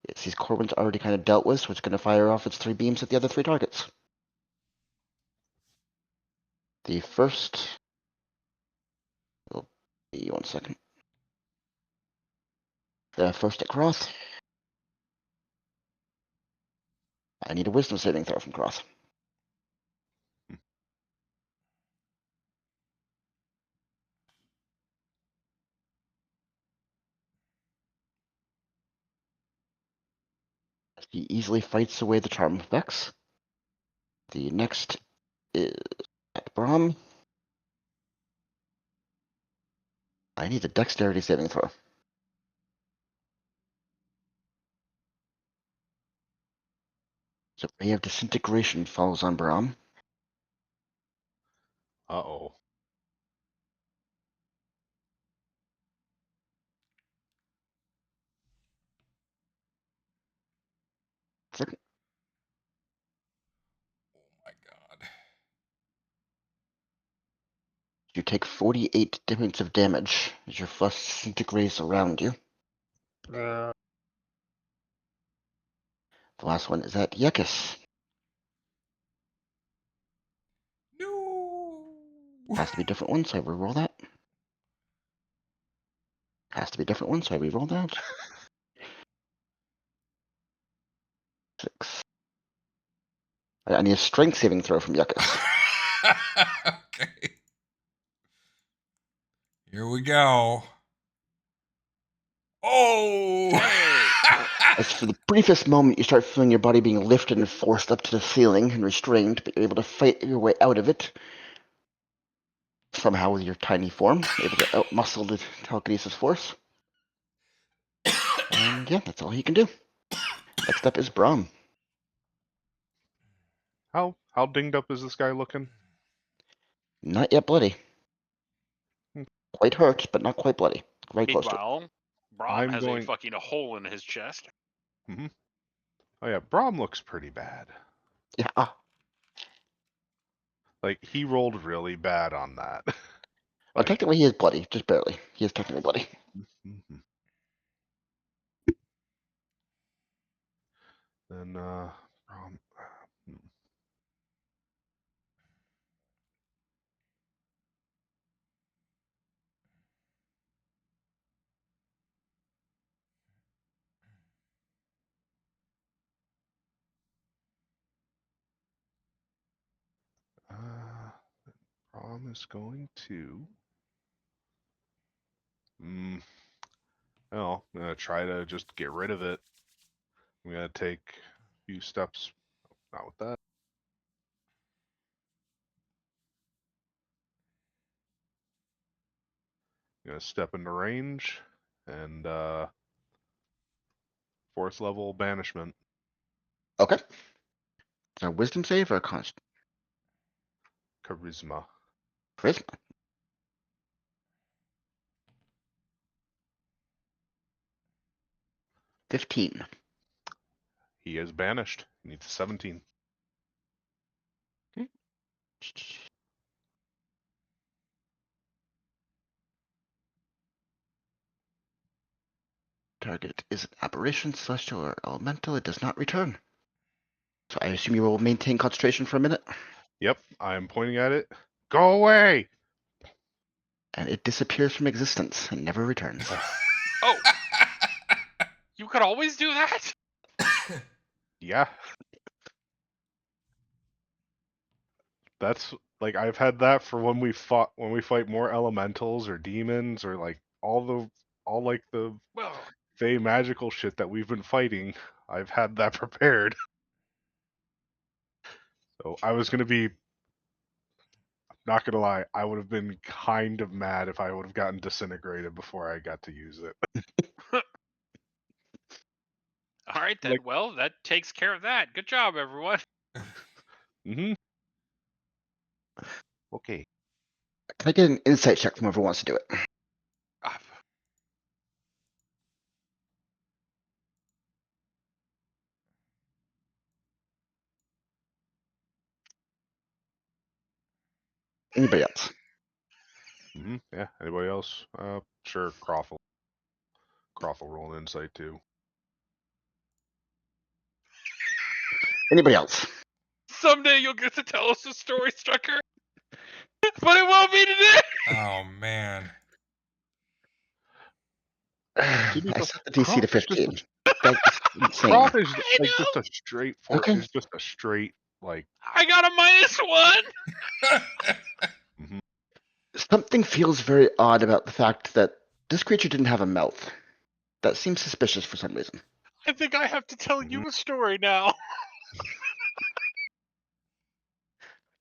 It sees Corwin's already kind of dealt with, so it's going to fire off its 3 beams at the other 3 targets. The first will be 1 second. The first at Croth. I need a wisdom saving throw from Croth. He easily fights away the charm effects. The next is at Brahm. I need a dexterity saving throw. So Ray of Disintegration falls on Brahm. Uh-oh. Second, Oh my god. you take 48 points of damage as your flesh disintegrates around you. The last one is at Yekis. No. Has to be a different one, so I reroll that. Has to be a different one, so I reroll that. 6. I need a strength saving throw from Yekis. Okay. Here we go. Oh! As for the briefest moment, you start feeling your body being lifted and forced up to the ceiling and restrained, but you're able to fight your way out of it. Somehow with your tiny form, able to outmuscle the telekinesis force. And yeah, that's all he can do. Next up is Brahm. How dinged up is this guy looking? Not yet bloody. Quite hurt, but not quite bloody. Very close to it. Meanwhile, Brahm I'm has going- a fucking hole in his chest. Mm-hmm. Oh yeah, Brahm looks pretty bad. Yeah. Like, he rolled really bad on that. Well, technically he is bloody, just barely. He is technically bloody. Mhm. Then, Brahm. Brahm is going to. Well, I'm gonna try to just get rid of it. I'm gonna take a few steps. Not with that. I'm gonna step into range and 4th level banishment. Okay. Is that a wisdom save or a const? Charisma. Charisma. 15. He is banished. He needs a 17. Target is an aberration, celestial, or elemental. It does not return. So I assume you will maintain concentration for a minute, Yep, I'm pointing at it. Go away! and it disappears from existence and never returns. Oh, you could always do that? Yeah. That's like I've had that for when we fight more elementals or demons or like all the Well, fey magical shit that we've been fighting. I've had that prepared. So I was gonna be, not gonna lie, I would have been kind of mad if I would have gotten disintegrated before I got to use it. all right then. Like- Well, that takes care of that. Good job, everyone. Mm-hmm. Okay. Can I get an insight check from whoever wants to do it? Ah, Anybody else? Mm-hmm. Yeah. Anybody else? Sure. Croft will roll an insight too. Anybody else? Someday you'll get to tell us a story, Strucker. But it won't be today. Oh man. I be fair, set the DC to Croft is just 15. That's insane. Croft is I like know. just a straight Okay. is just a straight like. I got a -1. Something feels very odd about the fact that this creature didn't have a mouth. That seems suspicious for some reason. I think I have to tell you a story now.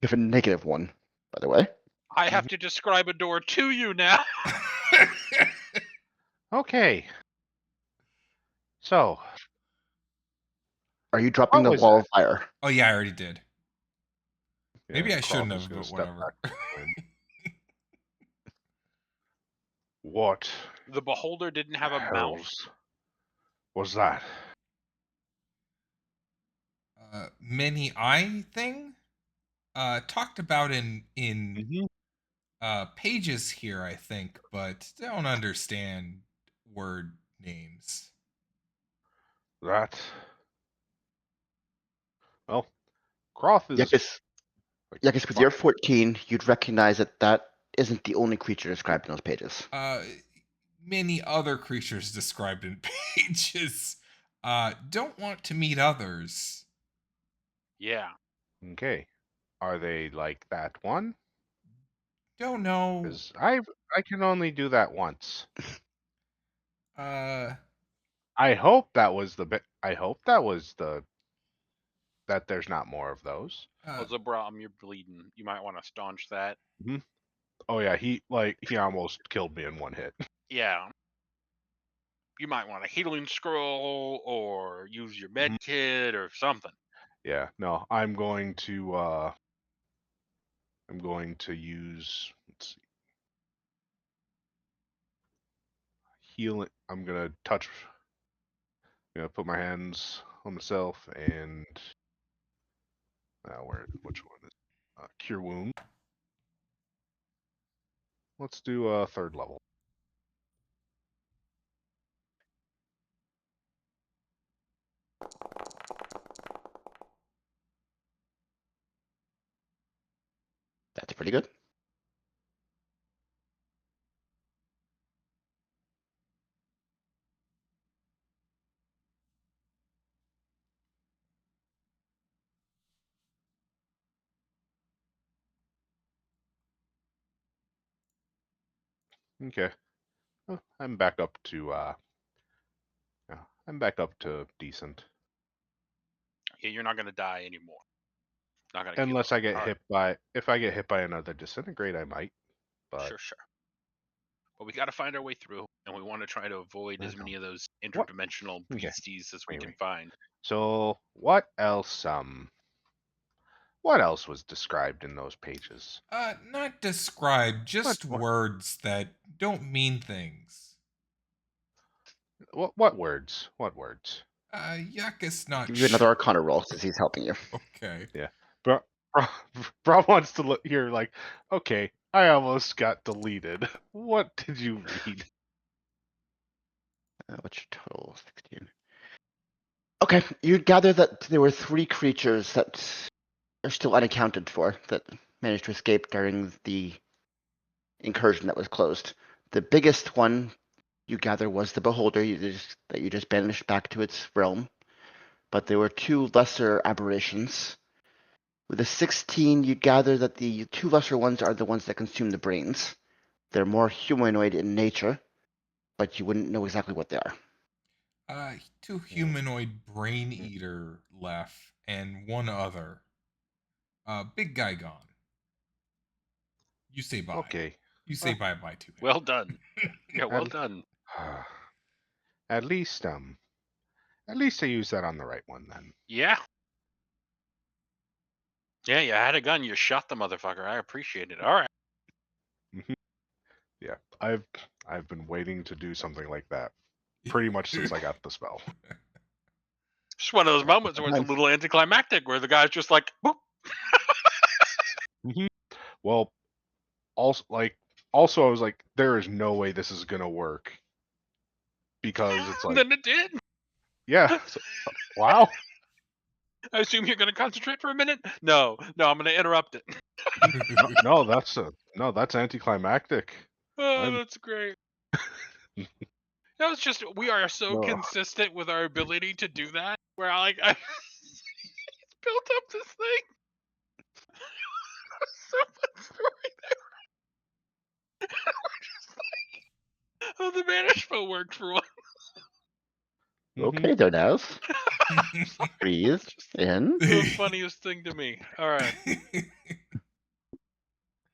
You have a -1, by the way. I have to describe a door to you now. Okay. So Are you dropping what the was wall that? of fire? Oh yeah, I already did. Maybe Yeah, I Croft shouldn't is have, gonna but step whatever. back. What The beholder didn't have a mouth. hells was that? Many eye thing? Talked about in Mm-hmm. pages here, I think, but don't understand word names. That. Well, Croft is like, Yeah, because with your 14, you'd recognize that that isn't the only creature described in those pages. Many other creatures described in pages. Don't want to meet others. Yeah. okay. Are they like that one? Don't know. Because I can only do that once. Uh, I hope that was the bit. I hope that was the that there's not more of those. Oh, Zabram, you're bleeding. You might want to staunch that. Oh yeah, he almost killed me in one hit. Yeah. You might want a healing scroll or use your med kit or something. Yeah, no, I'm going to use, let's see, healing. I'm gonna put my hands on myself and which one is cure wound. Let's do third level. That's pretty good. Okay, I'm back up to decent. Yeah, you're not gonna die anymore. Not gonna Unless I get All right. hit by, if I get hit by another disintegrate, I might. But Sure. But we got to find our way through, and we want to try to avoid as many of those interdimensional Okay. beasties as we Wait. can find. So what else? What else was described in those pages? not described, just What? words that don't mean things. What words? What words? Yuck, not Give you another Arcana roll since he's helping you. Okay. Yeah. Bro, Bro wants to look here like, okay, I almost got deleted. What did you read? What's your total? 16. Okay, you gather that there were 3 creatures that are still unaccounted for that managed to escape during the incursion that was closed. The biggest one you gather was the Beholder that you just banished back to its realm, but there were 2 lesser aberrations. With the 16, you gather that the 2 lesser ones are the ones that consume the brains. They're more humanoid in nature, but you wouldn't know exactly what they are. 2 humanoid brain eater left, and 1 other. Big guy gone. You say bye. Okay. You say bye bye to him. Well done. Yeah, well At- done. At least I used that on the right one then. Yeah. Yeah, you had a gun. You shot the motherfucker. I appreciate it. All right. Yeah. I've been waiting to do something like that pretty much since I got the spell. Just one of those moments where it's a little anticlimactic, where the guy's just like, boop. Well, also I was like, there is no way this is gonna work because it's And like, then it did. yeah, wow. I assume you're going to concentrate for a minute. No, I'm going to interrupt it. No, that's anticlimactic. Oh, I'm that's great. That was just, we are so no. consistent with our ability to do that. Where I he's built up this thing. So much story there. We're just like, oh, the banishment worked for once. Okay, there, Naz. Breathe in. The funniest thing to me. All right.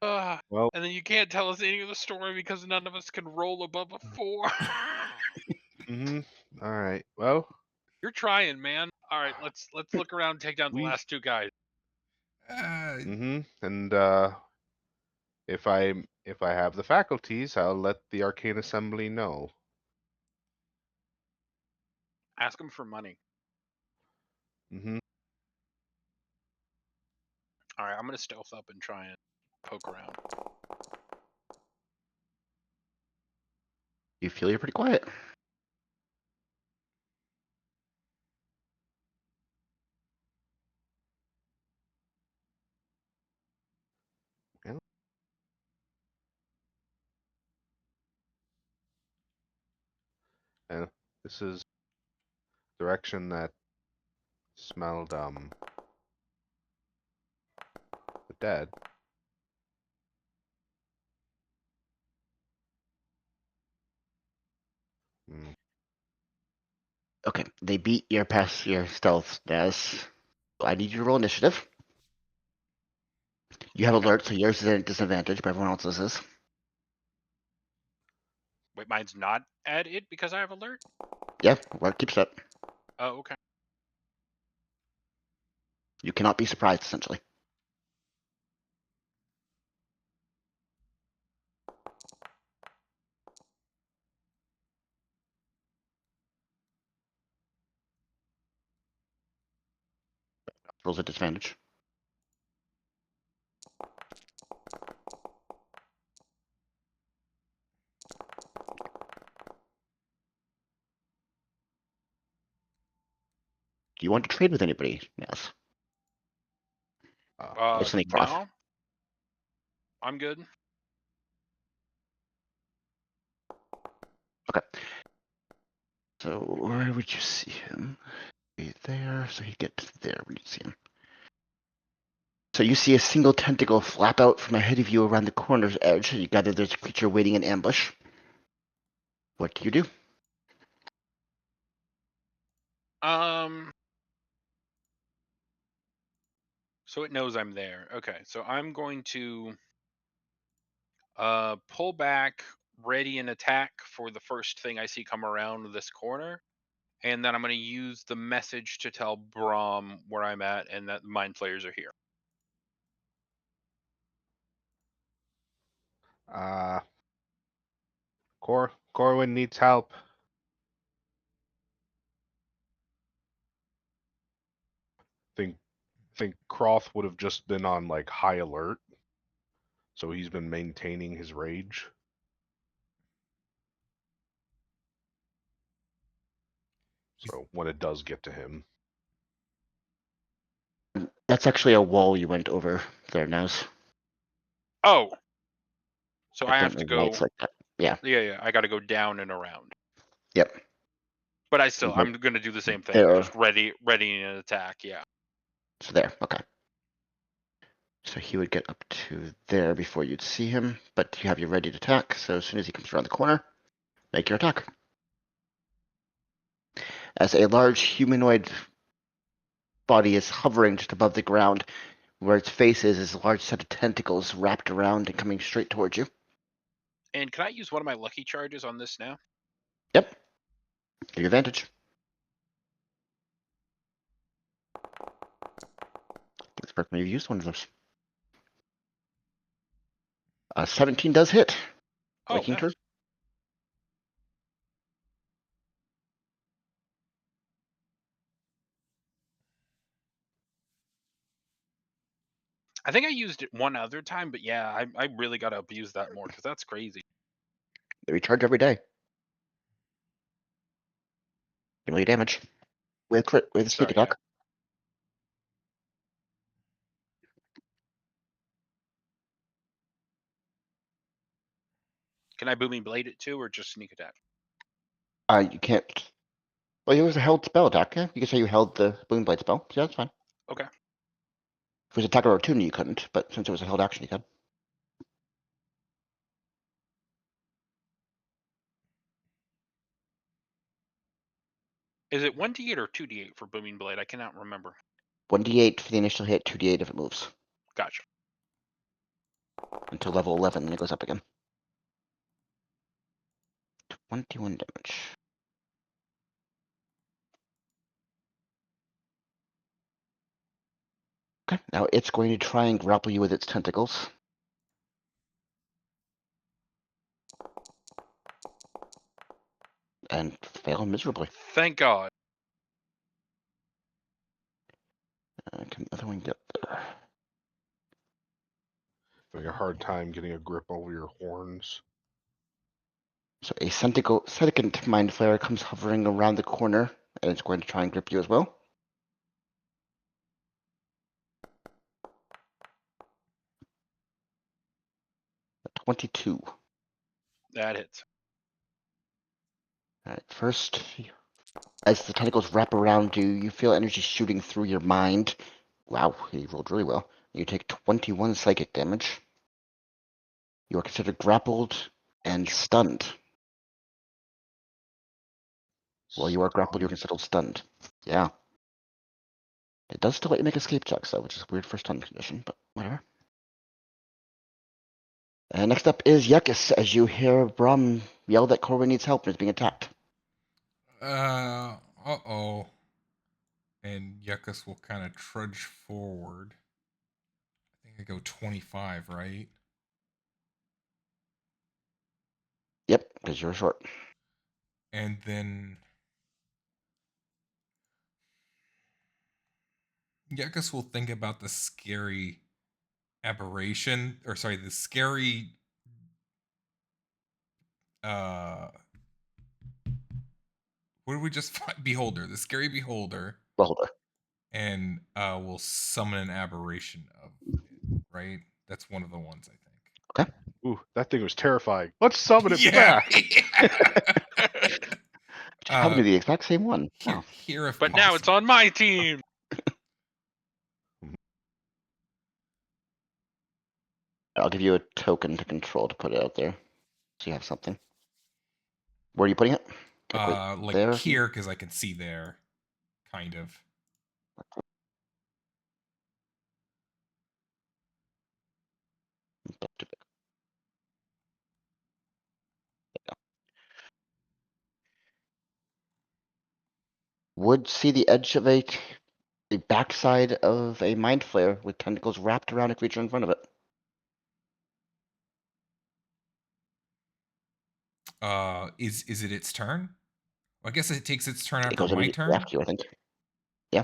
Well, And then you can't tell us any of the story because none of us can roll above a 4. all right. Well, You're trying, man. All right, let's look around and take down the we last 2 guys. and if I have the faculties, I'll let the Arcane Assembly know. Ask them for money. Mm-hmm. All right, I'm gonna stealth up and try and poke around. You feel you're pretty quiet. And this is direction that smelled the dead. Mm. Okay, they beat your past your stealth, Naz. I need you to roll initiative. You have Okay. alert, so yours is at a disadvantage, but everyone else's is. Wait, mine's not at it because I have alert? Yeah, well, it keeps up. Oh, okay. You cannot be surprised, essentially. Rolls a disadvantage. Do you want to trade with anybody? Yes. It's only Froth. No. I'm good. Okay. So where would you see him? Be there, so he gets there when you see him. So you see a single tentacle flap out from ahead of you around the corner's edge, and you gather there's a creature waiting in ambush. What do you do? So it knows I'm there. Okay, so I'm going to pull back, ready and attack for the first thing I see come around this corner. And then I'm going to use the message to tell Brahm where I'm at and that the mind flayers are here. Corwin needs help. think Croth would have just been on like high alert, so he's been maintaining his rage. So when it does get to him, That's actually a wall you went over there, Nose. Oh. So I I have don't to know why go. it's like that. Yeah. Yeah. I got to go down and around. Yep. But You I'm gonna do the same thing. there. Just readying an attack. Yeah. So there. Okay. So he would get up to there before you'd see him, but you have your ready to attack. So as soon as he comes around the corner, make your attack. As a large humanoid body is hovering just above the ground, where its face is a large set of tentacles wrapped around and coming straight towards you. And can I use one of my lucky charges on this now? Yep. Give you advantage. It's perfect. You've used one of those. 17 does hit. Oh, Waking nice. turn. I think I used it one other time, but yeah, I really got to abuse that more because that's crazy. They recharge every day. Melee damage. With crit, with a sneak Sorry, yeah. attack. Can I booming blade it too, or just sneak attack? You can't. Well, it was a held spell attack. Yeah, you could say you held the Boon Blade spell. Yeah, that's fine. Okay. If it was attack or opportunity, you couldn't, but since it was a held action, you could. Is it 1d8 or 2d8 for booming blade? I cannot remember. 1d8 for the initial hit, 2d8 if it moves. Gotcha. Until level 11, then it goes up again. 21 damage. Okay, now it's going to try and grapple you with its tentacles. And fail miserably. Thank God. Can the other one get there? having a hard time getting a grip over your horns. So a second Mind Flare comes hovering around the corner, and it's going to try and grip you as well. A 22. That hits. Alright, first, as the tentacles wrap around you, you feel energy shooting through your mind. Wow, he rolled really well. You take 21 psychic damage. You are considered grappled and stunned. While you are grappled, you're considered stunned. Yeah. It does still let you make escape checks, though, which is weird for stun condition, but whatever. And next up is Yuckus, as you hear Brum yell that Corwin needs help and is being attacked. Uh-oh. And Yuckus will kind of trudge forward. I think I go 25, right? Yep, because you're short. And then Yuckus will think about the scary aberration, or sorry, the scary what did we just find? Beholder, the scary beholder. Beholder. And we'll summon an aberration of it, right? That's one of the ones, I think. Okay. Ooh, that thing was terrifying. Let's summon it Yeah. back. Just happened to be the exact same one. Wow. Here if But now it's on my team. I'll give you a token to control to put it out there, so you have something. Where are you putting it? Like there? here, because I can see there, kind of. Would see the edge of the backside of a mind flare with tentacles wrapped around a creature in front of it. Is it its turn? Well, I guess it takes its turn It after goes my immediately turn. after you, I think. Yeah.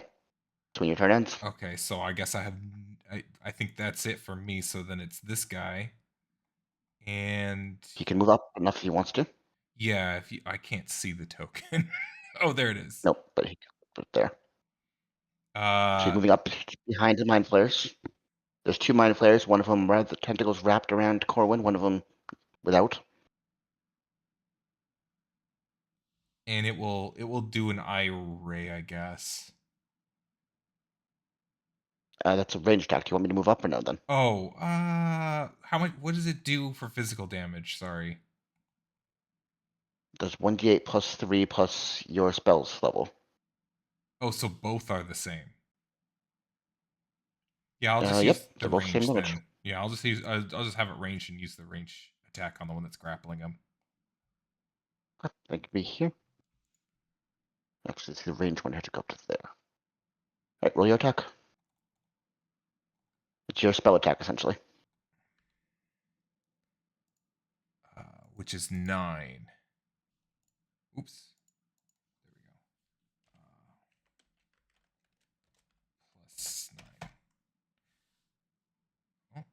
when your turn ends. Okay, so I guess I think that's it for me. So then it's this guy, and He can move up enough if he wants to. yeah, if you, I can't see the token. Oh, there it is. Nope, but he can put it there. So you're Uh, moving up behind the mind flayers. There's 2 mind flayers. One of them where the tentacles wrapped around Corwin. One of them without. and it will do an eye ray, I guess. That's a range attack. Do you want me to move up or no? Then Oh, how much? What does it do for physical damage? Sorry. does 1d8 plus 3 plus your spells level. Oh, so both are the same. Yeah, I'll just Yep, use the they're both same range damage. then. Yeah, I'll just use. I'll just have it ranged and use the range attack on the one that's grappling him. That could be here. Actually, it's the range one. I have to go up to there. Alright, roll your attack. It's your spell attack, essentially. Which is 9. Oops. There we go. Plus 9. Oh,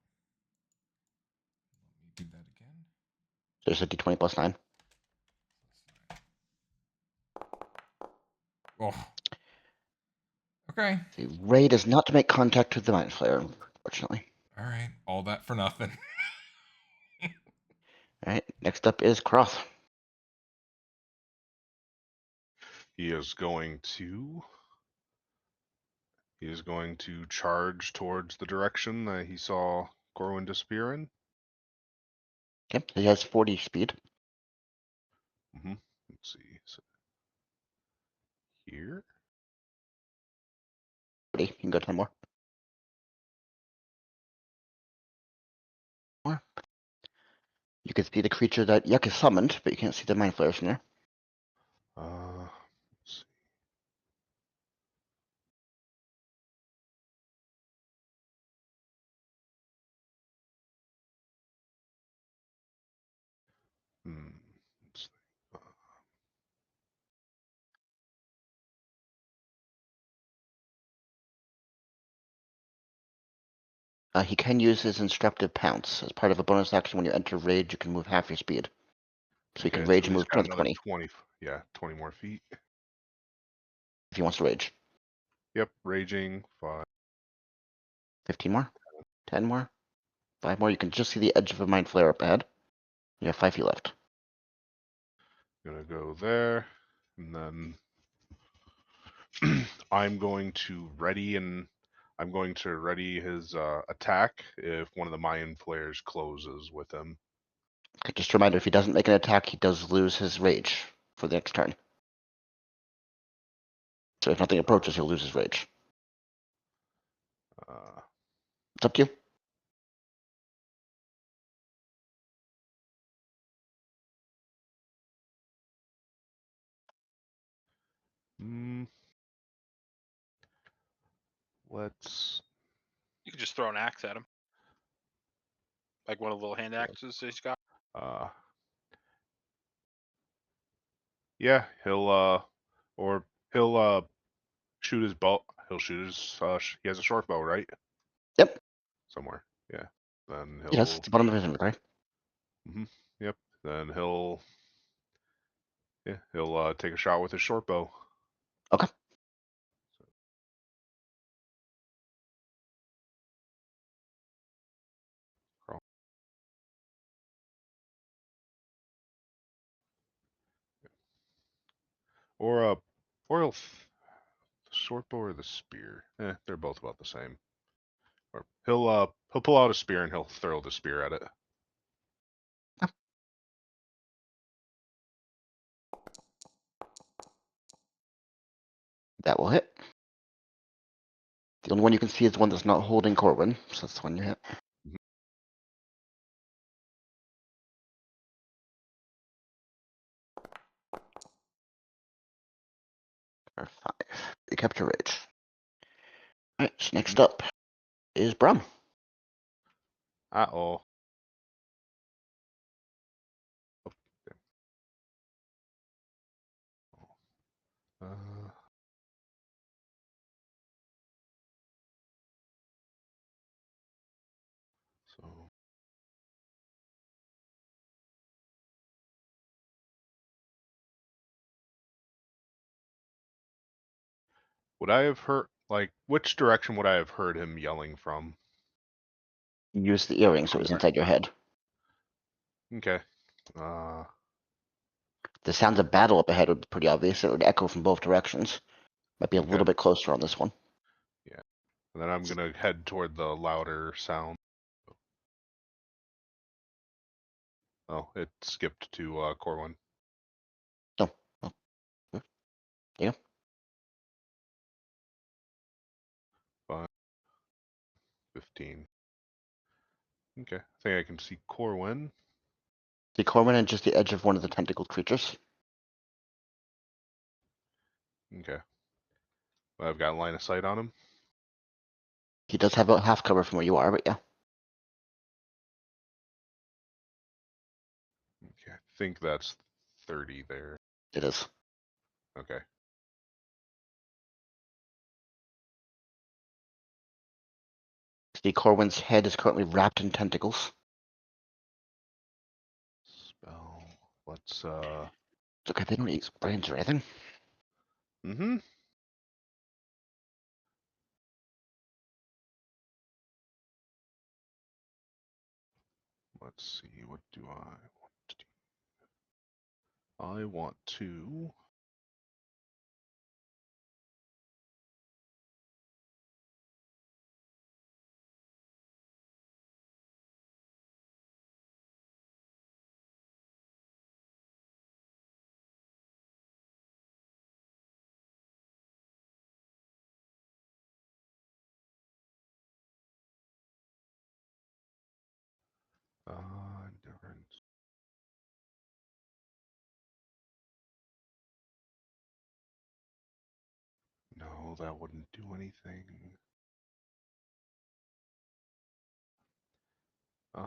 let me do that again. There's a d20 plus 9. Plus 9. Oh. Okay. The ray does not make contact with the mind flayer, unfortunately. All right. All that for nothing. Alright, next up is Croth. He is going to charge towards the direction that he saw Corwin disappear in. Okay, he has 40 speed. Let's see. So here. 40. You can go 10 more. You can see the creature that Yuck is summoned, but you can't see the mind flayers from there. Let's see. Let's see. He can use his instructive pounce as part of a bonus action. When you enter rage, you can move half your speed. So you can Okay, rage so and he's move got another another 20 20. Yeah, 20 more feet. if he wants to rage. Yep, raging 5. 15 more, 10 more, 5 more. You can just see the edge of a mind flare up ahead. You have 5 feet left. Gonna go there, and then I'm going to ready his attack if one of the Mayan flares closes with him. Okay, just a reminder, if he doesn't make an attack, he does lose his rage for the next turn. So if nothing approaches, he'll lose his rage. Uh, It's up to you. mm, let's. You could just throw an axe at him, like one of the little hand axes he's got. Uh, yeah, he'll shoot his bow. He'll shoot his. He has a short bow, right? Yep. Somewhere. Yeah. Then Yes, he'll. it's the bottom of his inventory. Yep. Then he'll. Yeah, he'll take a shot with his short bow. Okay. Or or he'll the short bow or the spear. They're both about the same. Or he'll pull out a spear and he'll throw the spear at it. That will hit. The only one you can see is the one that's not holding Corwin, so that's the one you hit. Or 5. You kept your rage. Alright, so next up is Brum. Uh-oh. Uh, Would I have heard, like, which direction would I have heard him yelling from? You use the earring, so it was inside your head. Okay. The sounds of battle up ahead would be pretty obvious. It would echo from both directions. Might be a Okay. little bit closer on this one. And then I'm gonna head toward the louder sound. Oh, it skipped to Corwin. Oh, yeah. 5, 15. Okay, I think I can see Corwin. See Corwin and just the edge of one of the tentacled creatures. Okay. I've got line of sight on him. He does have about half cover from where you are, but yeah. Okay, I think that's 30 there. It is. Okay. See Corwin's head is currently wrapped in tentacles. Spell. Let's It's okay, they don't use brains or anything. Mm-hmm. Let's see, what do I want to do? I want to endurance. No, that wouldn't do anything. Uh,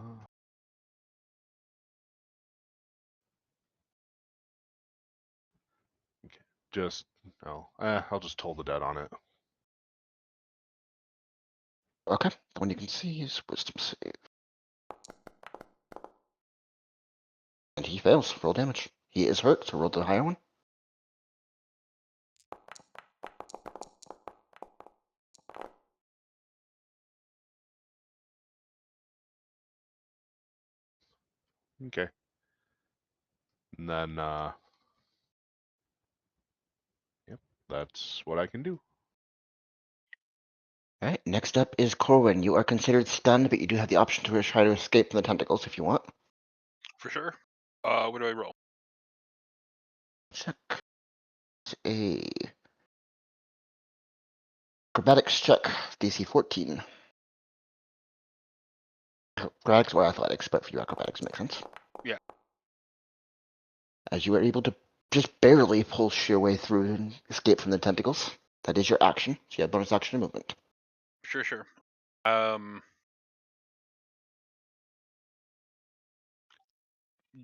okay. Just no. I'll just toll the dead on it. Okay, the one you can see is wisdom save. And he fails. Roll damage. He is hurt, so roll the higher one. Okay. And then yep, that's what I can do. Alright, next up is Corwin. You are considered stunned, but you do have the option to try to escape from the tentacles if you want. For sure. What do I roll? Check. It's a acrobatics check, DC 14. Acrobatics or athletics, but for you acrobatics makes sense. Yeah. As you are able to just barely push your way through and escape from the tentacles. That is your action, so you have bonus action and movement. Sure.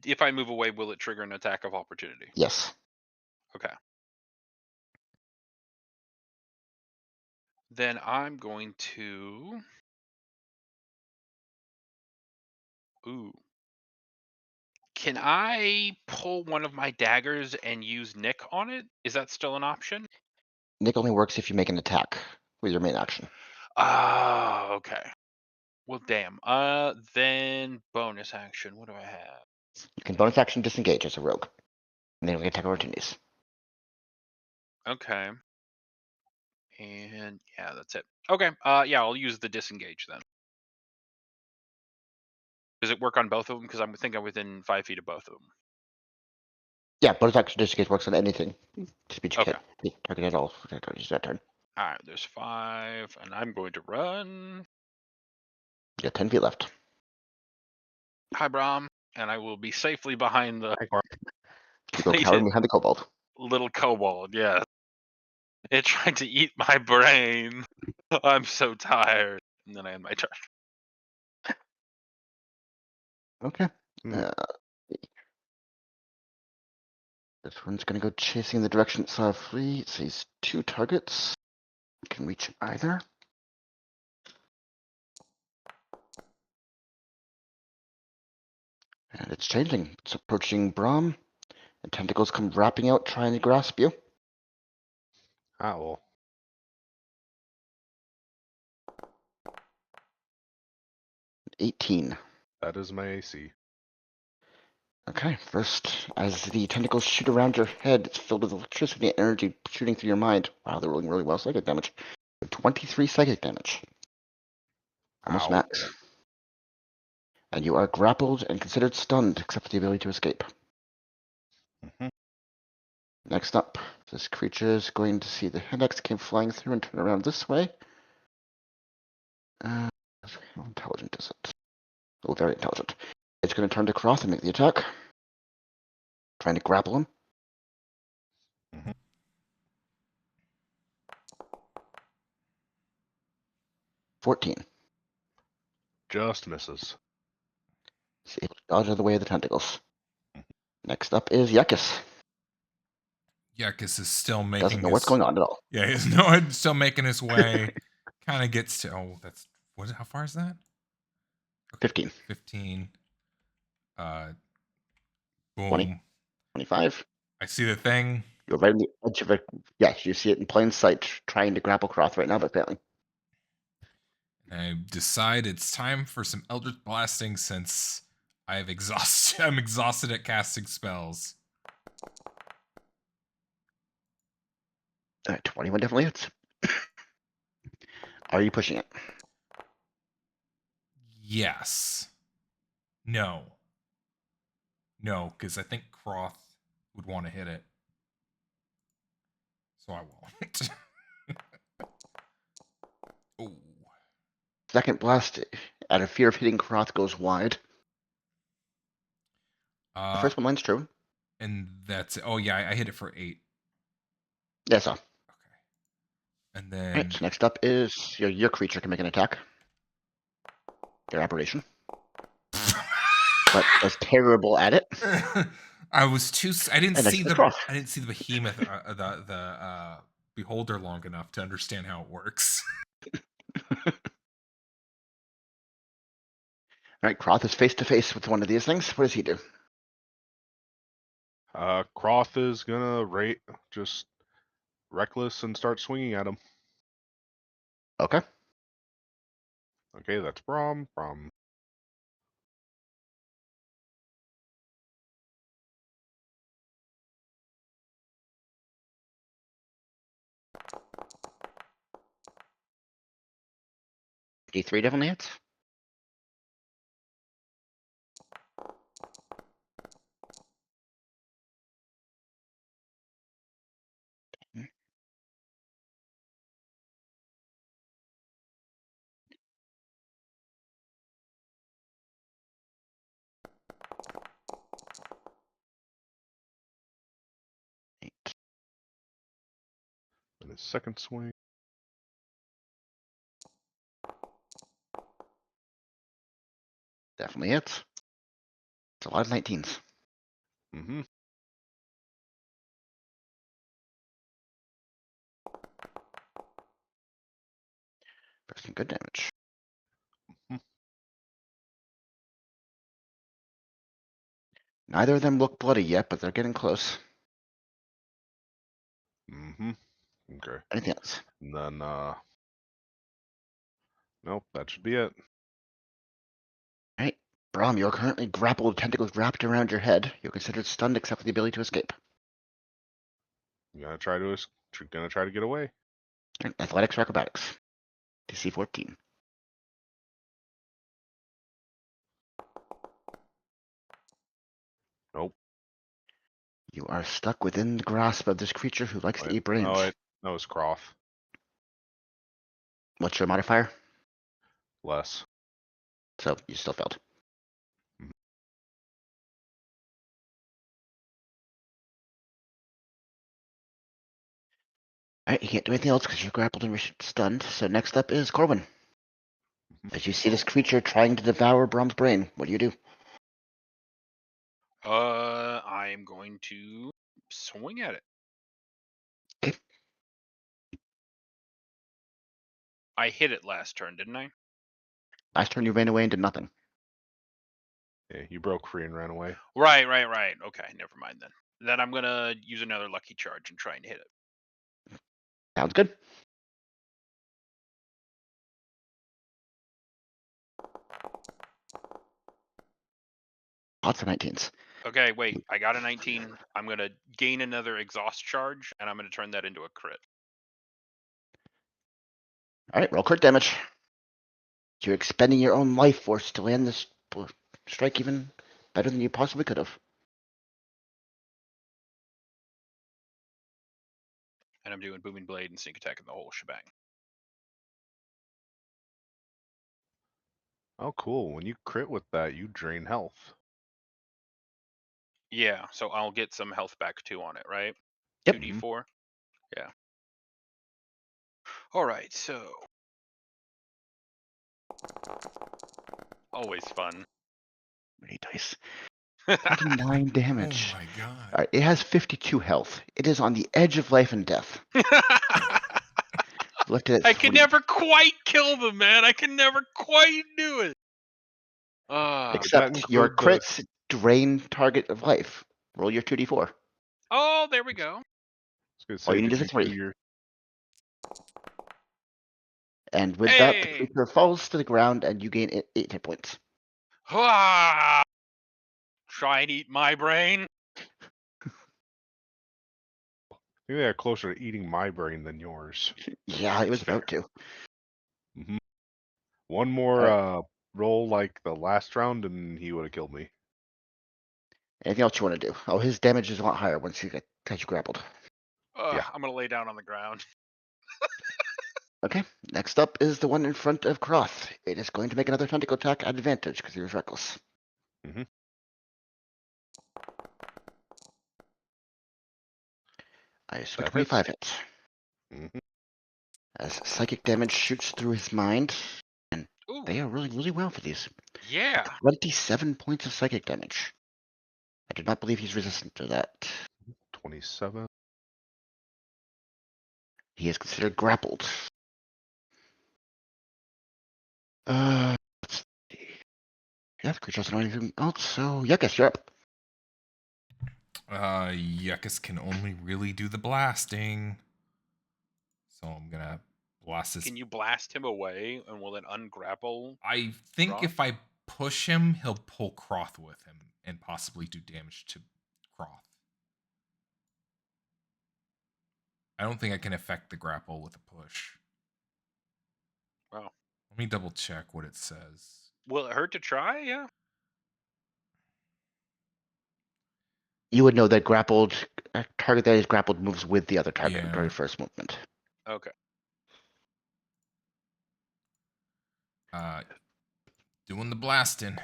If I move away, will it trigger an attack of opportunity? Yes. Okay. Then I'm going to. Ooh. Can I pull one of my daggers and use Nick on it? Is that still an option? Nick only works if you make an attack with your main action. Ah, okay. Well, damn. Then bonus action. What do I have? You can bonus action disengage as a rogue. And then you can attack opportunities. Okay. And yeah, that's it. Okay. Yeah, I'll use the disengage then. Does it work on both of them? Because I think I'm within 5 feet of both of them. Yeah, bonus action disengage works on anything. Just beat you Okay. can't target at all. It's that turn. All right. There's 5, and I'm going to run. You got 10 feet left. Hi, Brom, and I will be safely behind the You go cowering behind the kobold. little kobold. Yeah. It tried to eat my brain. I'm so tired. And then I end my turn. Okay. Hmm. This one's gonna go chasing the direction it saw flee. It sees 2 targets. Can reach either. And it's changing. It's approaching Brahm. And tentacles come wrapping out, trying to grasp you. Ah, well. 18. That is my AC. Okay, first, as the tentacles shoot around your head, it's filled with electricity and energy shooting through your mind. Wow, they're rolling really well psychic damage. 23 psychic damage. Almost Ow. max. And you are grappled and considered stunned, except for the ability to escape. Mhm. Next up, this creature is going to see the headaches came flying through and turn around this way. How intelligent is it? Oh, very intelligent. It's going to turn to Croth and make the attack. Trying to grapple him. Mhm. 14. Just misses. He's able to dodge out of the way of the tentacles. Next up is Yekis. Yekis is still making Doesn't know what's going on at all. Yeah, he's still making his way. Kind of gets to. Oh, that's what? How far is that? 15. 15. Boom. 20. 25. I see the thing. You're right on the edge of it. Yes, you see it in plain sight, trying to grapple Croth right now, but failing. I decide it's time for some Eldritch Blasting since I'm exhausted at casting spells. 21 definitely hits. Are you pushing it? Yes. No. No, because I think Croth would want to hit it. So I won't. Oh. Second blast, out of fear of hitting Croth, goes wide. The first one line's true. And that's it. Oh, yeah, I hit it for 8. Yeah, so. Okay. And then. Alright, so next up is your creature can make an attack. Your aberration. But is terrible at it. I was too. I didn't And see it's the. Croth. I didn't see the behemoth, the beholder long enough to understand how it works. Alright, Croth is face to face with one of these things. What does he do? Croth is gonna just reckless and start swinging at him. Okay. Okay, that's Brom. 53 definitely hits. And his second swing. Definitely hits. It's a lot of 19s. Mm-hmm. For some good damage. Mhm. Neither of them look bloody yet, but they're getting close. Mm-hmm. Okay. Anything else? And then nope, that should be it. Alright. Brom, you're currently grappled with tentacles wrapped around your head. You're considered stunned except for the ability to escape. I'm gonna try to get away. Alright, athletics or acrobatics. DC 14. Nope. You are stuck within the grasp of this creature who likes to eat brains. No, that was Croth. What's your modifier? Less. So you still failed. Mhm. Alright, you can't do anything else because you're grappled and stunned. So next up is Corwin. As you see this creature trying to devour Brom's brain, what do you do? I'm going to swing at it. Okay. I hit it last turn, didn't I? Last turn you ran away and did nothing. Yeah, you broke free and ran away. Right. Okay, never mind then. Then I'm gonna use another lucky charge and try and hit it. Sounds good. Lots of 19s. Okay, wait. I got a 19. I'm gonna gain another exhaust charge, and I'm gonna turn that into a crit. All right, roll crit damage. You're expending your own life force to land this strike even better than you possibly could have. And I'm doing booming blade and sneak attack and the whole shebang. Oh, cool. When you crit with that, you drain health. Yeah, so I'll get some health back too on it, right? Yep. 2d4. Yeah. All right, so always fun. Many dice. 29 damage. Oh my god. All right, it has 52 health. It is on the edge of life and death. Left it at I can 3. never quite kill them, man. I can never quite do it. Does that Except your include the? crits drain target of life. Roll your 2d4. Oh, there we go. I was gonna All say, you need did is a you do 3. your? And with that, the Hey! creature falls to the ground and you gain 8 hit points. Ah! Try and eat my brain. Maybe they're closer to eating my brain than yours. Yeah, it was Fair. about to. hmm One more Alright. roll like the last round, and he would have killed me. Anything else you want to do? Oh, his damage is a lot higher once you get grappled. Yeah. I'm gonna lay down on the ground. Okay, next up is the one in front of Croth. It is going to make another tentacle attack at advantage because he was reckless. hmm I assume That 25 hits. hits. hmm As psychic damage shoots through his mind, and Ooh, they are really, really well for these. yeah. 27 points of psychic damage. I do not believe he's resistant to that. 27. He is considered grappled. Let's see. Yeah, the creature doesn't know anything else, so Yuckus, you're up. Yuckus can only really do the blasting. So I'm gonna blast this. Can you blast him away and will it ungrapple? I think Croth? if I push him, he'll pull Croth with him and possibly do damage to Croth. I don't think I can affect the grapple with a push. Wow. Let me double check what it says. Will it hurt to try? Yeah. You would know that grappled, a target that is grappled moves with the other target Yeah. during first movement. Okay. Doing the blasting.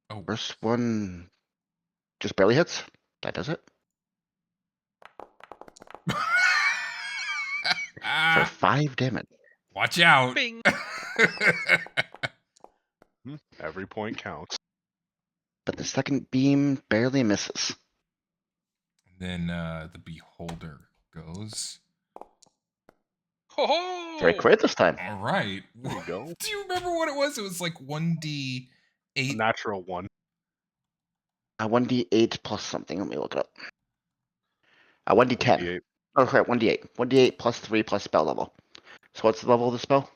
Oh. First one just barely hits. That does it. For 5 damage. Watch out. Bing. Every point counts. But the second beam barely misses. Then the beholder goes. Ho Very ho! crit this time. All right. There you go. Do you remember what it was? It was like 1d8. A natural one. 1d8 plus something. Let me look it up. 1d10. 1d8. Oh, correct. 1d8. 1d8 plus 3 plus spell level. So what's the level of the spell?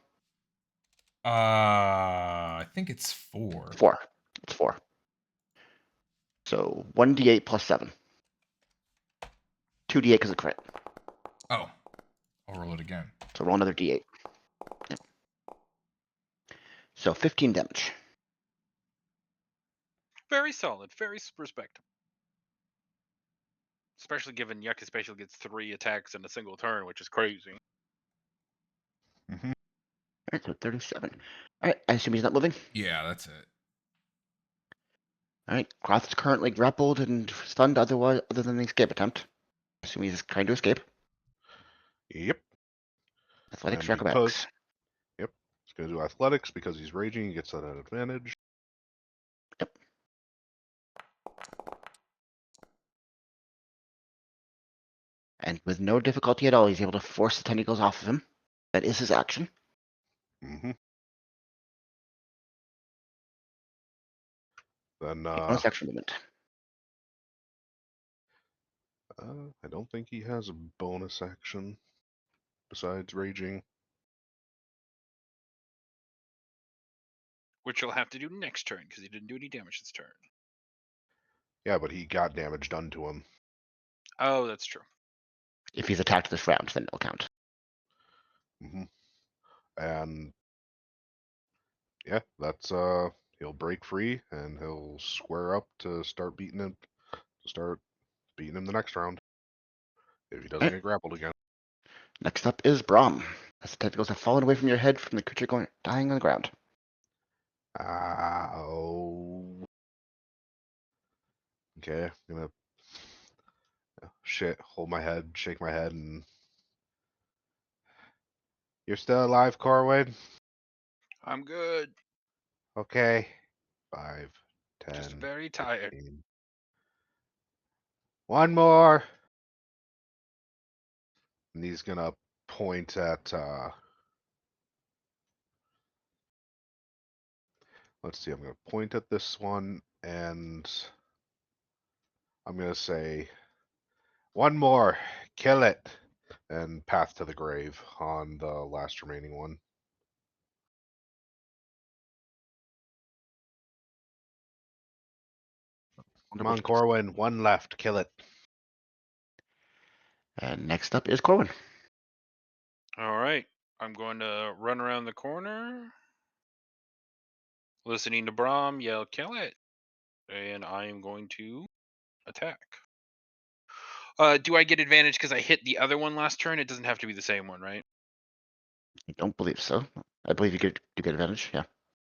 I think it's 4. 4. It's 4. So 1d8 plus 7. 2d8 because of crit. Oh, I'll roll it again. So roll another d8. Yep. So 15 damage. Very solid. Very respectable. Especially given Yucca Special gets 3 attacks in a single turn, which is crazy. Alright, so 37. Alright, I assume he's not moving? Yeah, that's it. Alright, Croth is currently grappled and stunned other than the escape attempt. I assume he's trying to escape. Yep. Athletics, And because- acrobatics. Yep. He's gonna do athletics because he's raging. He gets that at advantage. Yep. And with no difficulty at all, he's able to force the tentacles off of him. That is his action. hmm Then Bonus action movement. I don't think he has a bonus action besides raging. which he'll have to do next turn because he didn't do any damage this turn. Yeah, but he got damage done to him. Oh, that's true. If he's attacked this round, then it'll count. And yeah, that's he'll break free and he'll square up to start beating him the next round. If he doesn't Alright. get grappled again. Next up is Brahm. As the tentacles have fallen away from your head from the creature dying on the ground. Oh. Okay, I'm gonna hold my head, shake my head, and you're still alive, Corwin? I'm good. Okay. 5, 10, Just very tired. 15. One more. And he's gonna point at let's see, I'm gonna point at this one and I'm gonna say one more, kill it, and path to the grave on the last remaining one. Come on, Corwin, one left, kill it. And next up is Corwin. All right. I'm going to run around the corner, listening to Brahm yell, kill it. And I am going to attack. Do I get advantage because I hit the other one last turn? It doesn't have to be the same one, right? I don't believe so. I believe you get advantage, yeah.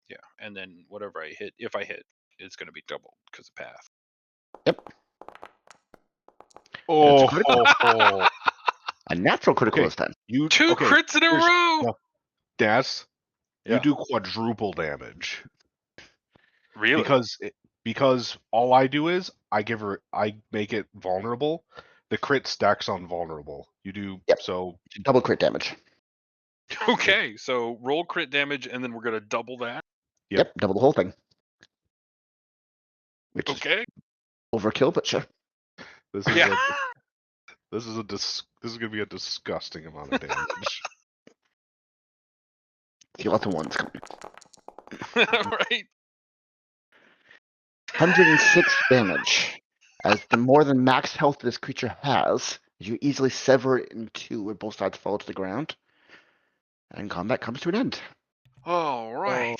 Yeah. And then whatever I hit, if I hit, it's going to be doubled because of path. Yep. Oh, critical. A natural critical Okay. this time. Two crits in a row. No, Des, Yeah. you do quadruple damage. Really? Because all I do is I make it vulnerable. The crit stacks on vulnerable. You do Yep. so Double crit damage. Okay, so roll crit damage, and then we're gonna double that. Yep, double the whole thing. Which Okay. is overkill, but sure. this is Yeah. this is gonna be a disgusting amount of damage. See lots of ones coming. Right. 106 damage. As the more than max health this creature has, you easily sever it in two where both sides fall to the ground. And combat comes to an end. All right.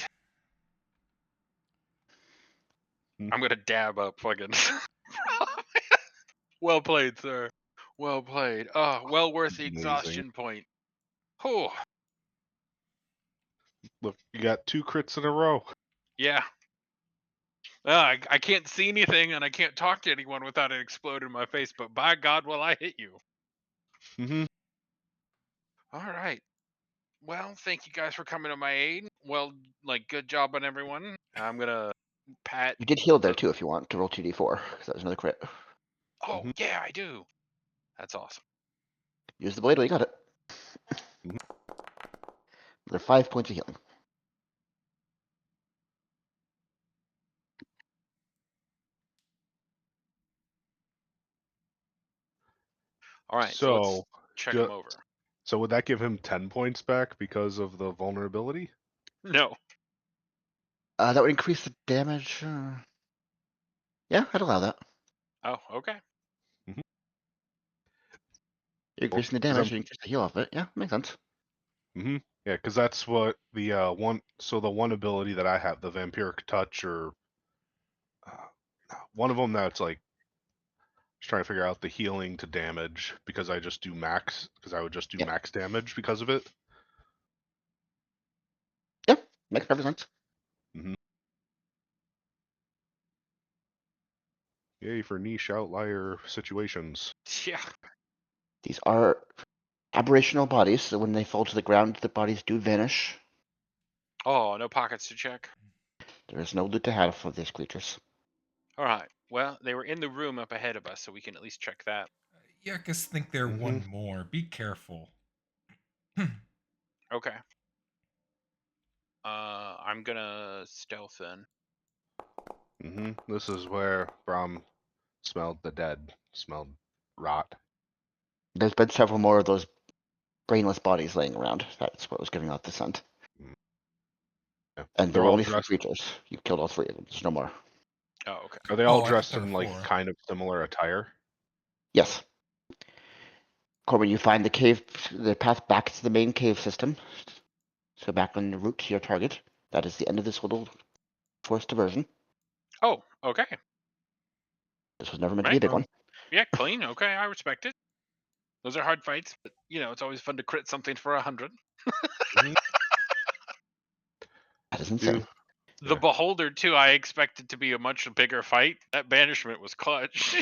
Hmm. I'm gonna dab up fucking. Well played, sir. Well played. Well worth the Amazing. exhaustion point. Oh. Look, you got 2 crits in a row. Yeah. I can't see anything and I can't talk to anyone without it exploding in my face, but by God, will I hit you. Mm-hmm. All right. Well, thank you guys for coming to my aid. Well, good job on everyone. I'm gonna pat. You did heal there too if you want to roll 2d4, because that was another crit. Oh, yeah, I do. That's awesome. Use the blade while you got it. They're 5 points of healing. All right, so let's check him over. So would that give him 10 points back because of the vulnerability? No. That would increase the damage. Yeah, I'd allow that. Oh, okay. You're increasing the damage, you increase the heal off it. Yeah, makes sense. Mm-hmm. Yeah, because that's what the one. So the one ability that I have, the vampiric touch, or one of them that's like, just trying to figure out the healing to damage because I just do max. Because I would just do max damage because of it. Yeah, makes perfect sense. Mm-hmm. Yay for niche outlier situations. Yeah. These are aberrational bodies, so when they fall to the ground, the bodies do vanish. Oh, no pockets to check. There is no loot to have for these creatures. All right. Well, they were in the room up ahead of us, so we can at least check that. Yeah, I guess think they're one more. Be careful. Okay. I'm gonna stealth in. Mm-hmm. This is where Brahm smelled the dead, smelled rot. There's been several more of those brainless bodies laying around. That's what was giving out the scent. Yeah. And there They're were all only 3 dressed. creatures. You killed all 3 of them. There's no more. Oh, okay. Are they all I thought dressed there were in like 4. kind of similar attire? Yes. Corbin, you find the cave, the path back to the main cave system. So back on the route to your target. That is the end of this little forced diversion. Oh, okay. This was never meant to be a Right. big one. Yeah, clean. Okay, I respect it. Those are hard fights, but it's always fun to crit something for 100. Mhm. That is insane. The Yeah. Beholder too. I expected to be a much bigger fight. That banishment was clutch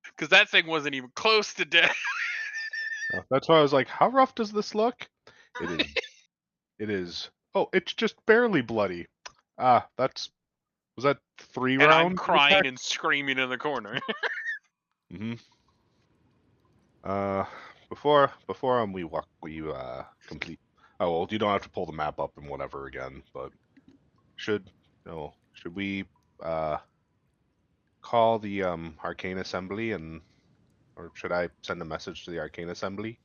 because that thing wasn't even close to death. That's why I was like, how rough does this look? It is. It is. Oh, it's just barely bloody. Was that 3 And I'm rounds? crying and screaming in the corner. Mm-hmm. Before we complete. Oh well, you don't have to pull the map up and whatever again, but should we call the Arcane Assembly or should I send a message to the Arcane Assembly?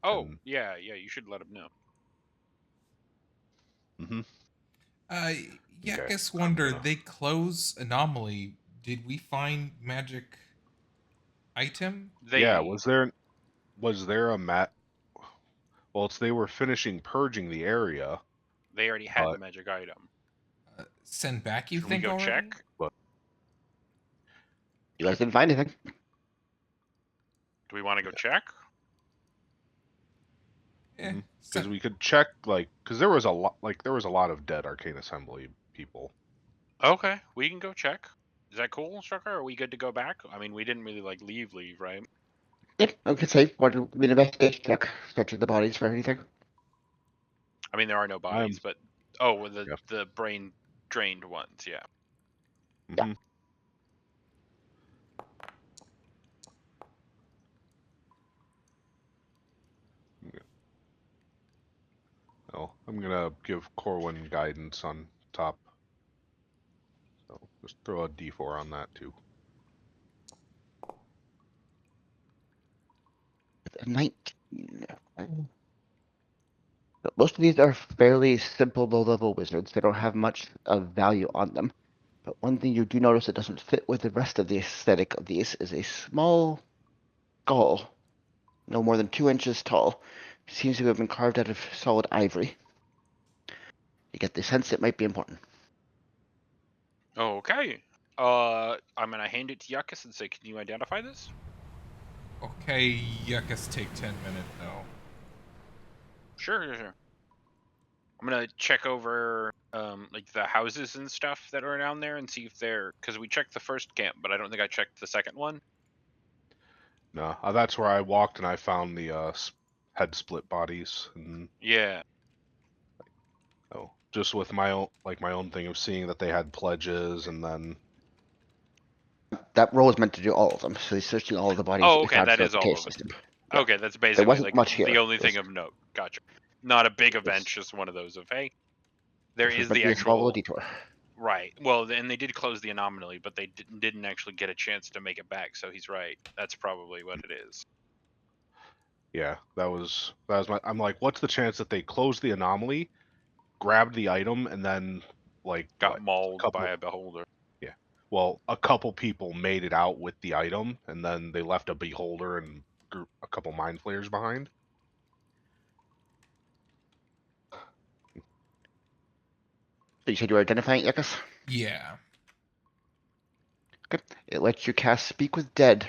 Oh, And yeah, you should let him know. mm-hmm. Yeah, I Okay, guess I'm wonder, gonna. they close Anomaly. Did we find magic item? Yeah, They was there a mat? Well, they were finishing purging the area, they already had the but magic item. Send back, you Should we think, go already? check? You guys didn't find anything. Do we want to go check? Yeah, because we could check because there was a lot of dead Arcane Assembly people. Okay, we can go check. Is that cool, Strucker? Are we good to go back? I mean, we didn't really leave, right? Yep, I could say what an investigation check. Searching the bodies for anything. I mean, there are no bodies, but the Yeah. the brain drained ones, yeah. Mm-hmm. Well, I'm gonna give Corwin guidance on top. So just throw a D4 on that too. A 19. But most of these are fairly simple low-level wizards. They don't have much of value on them. But one thing you do notice that doesn't fit with the rest of the aesthetic of these is a small skull, no more than 2 inches tall. Seems to have been carved out of solid ivory. You get the sense it might be important. Okay. I'm gonna hand it to Yuckus and say, "Can you identify this?" Okay, yuckus, take 10 minutes though. Sure. I'm gonna check over the houses and stuff that are down there and see if because we checked the first camp, but I don't think I checked the second one. No, that's where I walked and I found the head split bodies and Yeah. just with my own thing of seeing that they had pledges and then That roll is meant to do all of them, so he's searching all of the bodies that Oh, we okay, found that throughout is the all cave of it. system. Yeah. Okay, that's basically wasn't much the here. only thing of note. Gotcha. Not a big event, just one of those of hey, there This was is meant the to be a small little actual detour. right. Well, and they did close the anomaly, but they didn't actually get a chance to make it back. So he's right. That's probably what it is. yeah, that was I'm like, what's the chance that they closed the anomaly, grabbed the item, and then Got mauled by couple a beholder. yeah, well, a couple people made it out with the item, and then they left a beholder and a couple mind flayers behind. So you said you were identifying Yuckus? Yeah. Okay. It lets you cast Speak with Dead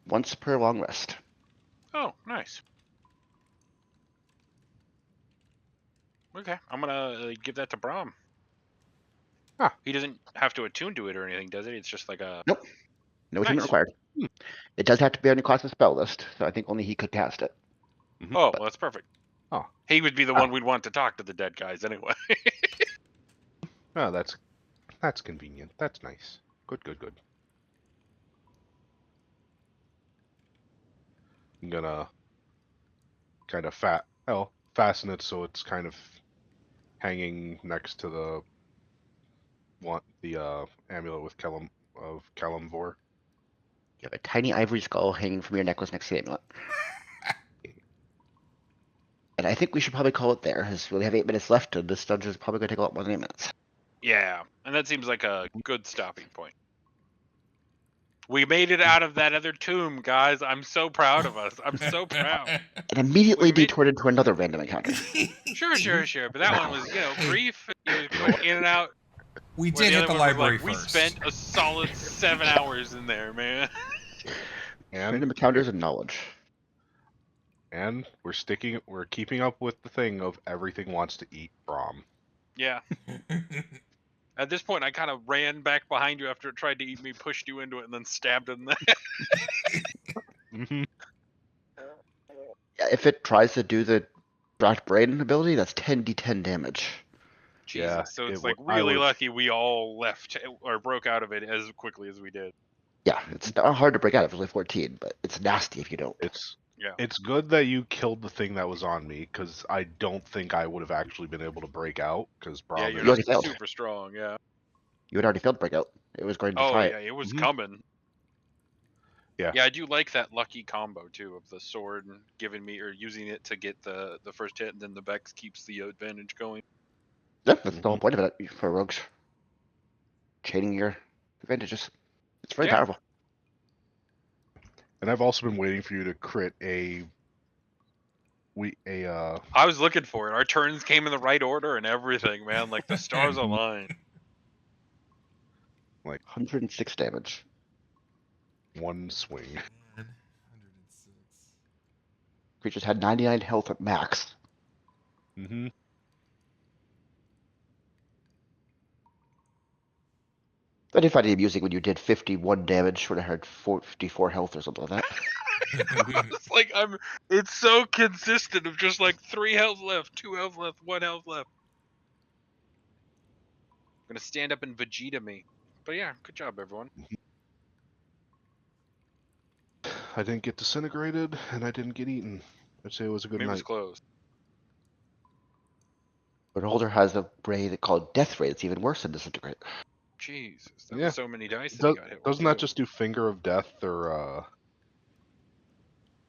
once per long rest. Oh, nice. Okay, I'm gonna give that to Brahm. Ah. He doesn't have to attune to it or anything, does it? It's just like a Nope. No attunement nice. required. Hmm. It does have to be on your class's spell list, so I think only he could cast it. Oh, well, that's perfect. Oh. He would be the one we'd want to talk to the dead guys anyway. Oh, that's convenient. That's nice. Good. I'm gonna kind of fasten it so it's kind of hanging next to the amulet with Kalimvor. You have a tiny ivory skull hanging from your necklace next to the amulet. And I think we should probably call it there, as we only have 8 minutes left, and this dungeon is probably going to take a lot more than 8 minutes. Yeah, and that seems like a good stopping point. We made it out of that other tomb, guys. I'm so proud of us. I'm so proud. And immediately We made- detoured into another random encounter. Sure. But that one was, brief. It was quick in and out. We Where did the hit other the one was library like, we first. spent a solid 7 hours in there, man. And Random encounters and knowledge. and we're keeping up with the thing of everything wants to eat Brom. Yeah. At this point, I kind of ran back behind you after it tried to eat me, pushed you into it, and then stabbed it in the head. Mm-hmm. Yeah, if it tries to do the Draft Brain ability, that's 10d10 damage. Jesus. Yeah, So it's I really was- lucky we all left or broke out of it as quickly as we did. Yeah, it's not hard to break out. It's only 14, but it's nasty if you don't. It's good that you killed the thing that was on me, because I don't think I would have actually been able to break out, because Brom Yeah, is you're You already not failed. super strong, yeah. You had already failed breakout. It was going to Oh, try yeah, it. it was Mhm. coming. Yeah. Yeah, I do like that lucky combo, too, of the sword and giving me, or using it to get the first hit, and then the Vex keeps the advantage going. Yeah, that's the whole point of it for rogues. Chaining your advantages. It's very Yeah. powerful. And I've also been waiting for you to crit I was looking for it. Our turns came in the right order and everything, man. Like, the stars aligned. 106 damage. one swing. 106. Creatures had 99 health at max. Mm-hmm. I did find it amusing when you did 51 damage when I had 54 health or something like that. It's like it's so consistent of just like 3 health left, 2 health left, 1 health left. I'm gonna stand up and Vegeta me. But yeah, good job, everyone. I didn't get disintegrated, and I didn't get eaten. I'd say it was a good It was night. close. But Holder has a ray called Death Ray. It's even worse than Disintegrate. Jesus, that Yeah. was so many dice that he got hit with. Doesn't that too. just do Finger of Death, or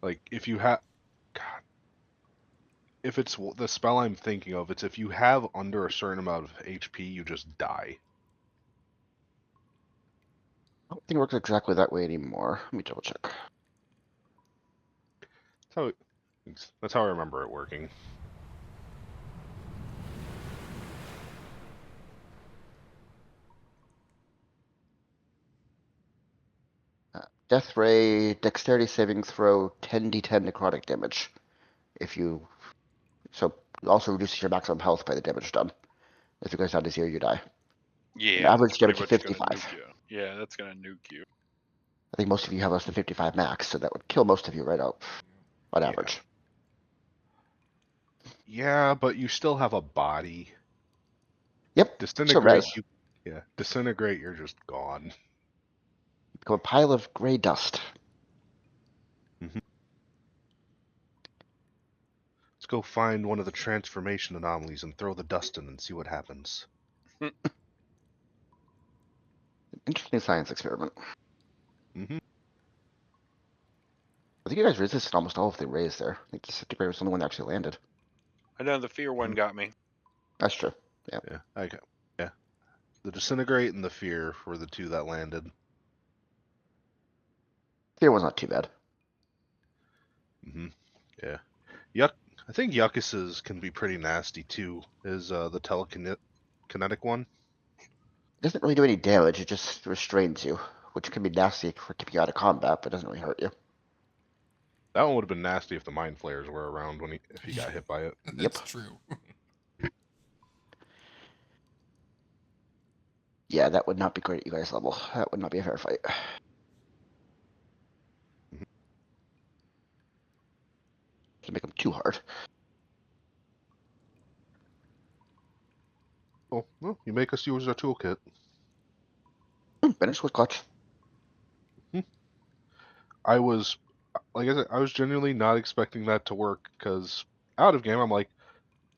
like if you have, God, if it's the spell I'm thinking of, it's if you have under a certain amount of HP, you just die. I don't think it works exactly that way anymore. Let me double check. That's how I remember it working. Death Ray, Dexterity saving throw, 10d10 necrotic damage. So it also reduces your maximum health by the damage done. If it goes down to 0, you die. Yeah, average that's pretty damage is much gonna 55. nuke you. Yeah, that's gonna nuke you. I think most of you have less than 55 max, so that would kill most of you right out on Yeah. average. Yeah, but you still have a body. Yep. Disintegrate, res. disintegrate, you're just gone. You become a pile of gray dust. Let's go find one of the transformation anomalies and throw the dust in and see what happens. Interesting science experiment. Mm-hmm. I think you guys resisted almost all of the rays there. I think Disintegrate was the only one that actually landed. I know the fear one got me. That's true. Yeah, the disintegrate and the fear were the two that landed. Fear was not too bad. Mm-hmm. Yeah. I think Yuckuses can be pretty nasty too. Is the telekinetic one? It doesn't really do any damage, it just restrains you, which can be nasty for keeping you out of combat, but doesn't really hurt you. That one would have been nasty if the mind flayers were around if he got hit by it. That's true. Yeah, that would not be great at you guys' level. That would not be a fair fight. To make them too hard. Oh, well, you make us use our toolkit. Finish with clutch. I was, like I said, I was genuinely not expecting that to work, because out of game, I'm like,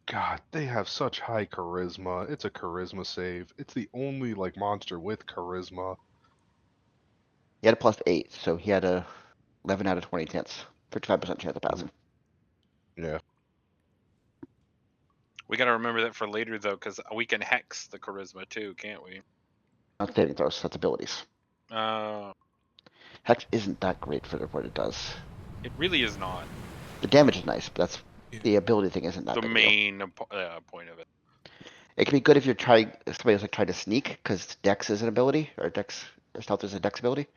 God, they have such high charisma. It's a charisma save. It's the only, like, monster with charisma. He had a +8, so he had a 11 out of 20 chance. 55% chance of passing. Yeah. We got to remember that for later though, because we can hex the charisma too, can't we? Not saving throws, that's abilities. Uh, Hex isn't that great for what it does. it really is not The damage is nice, but that's Yeah. the ability thing isn't that the big a deal. main point of it. It can be good if you're trying, if somebody's like trying to sneak, because Dex is an ability, or Dex, or Stealth is a Dex ability.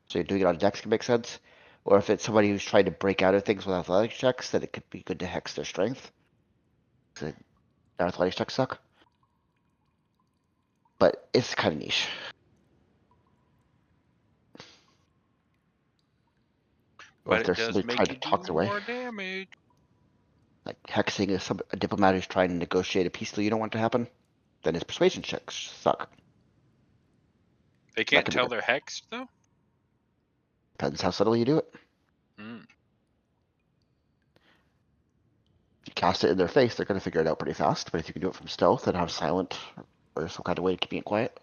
So you're doing it on Dex can make sense. Or if it's somebody who's trying to break out of things with athletics checks, then it could be good to hex their strength. So their athletics checks suck. But it's kind of niche. Or But if it there's does somebody make trying you to do talk their way. more damage. Like hexing is a diplomat who's trying to negotiate a peace deal you don't want to happen, then his persuasion checks suck. They can't could be tell good. they're hexed though. Depends how subtly you do it. Mm. If you cast it in their face, they're going to figure it out pretty fast. But if you can do it from stealth and have silent or some kind of way of keeping it quiet.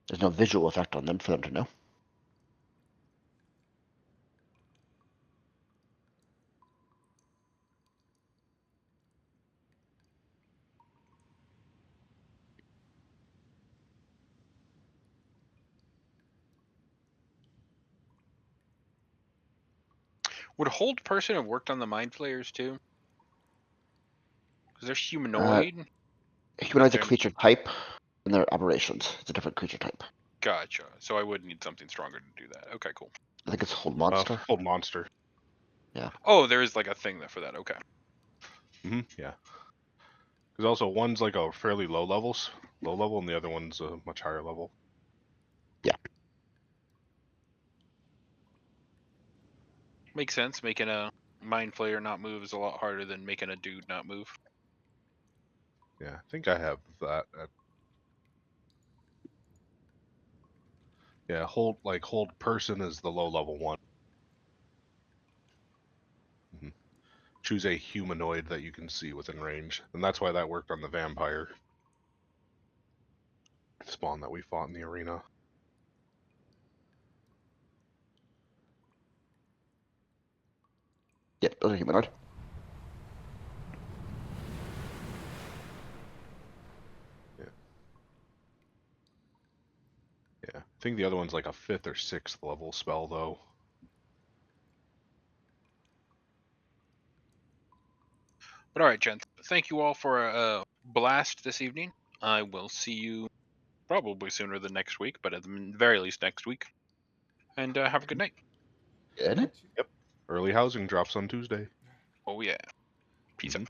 There's no visual effect on them for them to know. Would hold person have worked on the mind flayers too? Because they're humanoid. Humanoid's a they're- creature type, and they're aberrations. It's a different creature type. Gotcha. So I would need something stronger to do that. Okay, cool. I think it's hold monster. Hold monster. Oh, there is like a thing for that. Okay. Yeah. Because also one's like a fairly low level, and the other one's a much higher level. Makes sense. Making a mind flayer not move is a lot harder than making a dude not move. Yeah, I think I have that. Yeah, hold person is the low level one. Choose a humanoid that you can see within range, and that's why that worked on the vampire spawn that we fought in the arena. Yep, those are humanoid. Yeah, I think the other one's like a 5th or 6th level spell though. But all right, gents. Thank you all for a blast this evening. I will see you probably sooner than next week, but at the very least next week. And have a good night. Good. Early housing drops on Tuesday. Oh yeah. Peace out.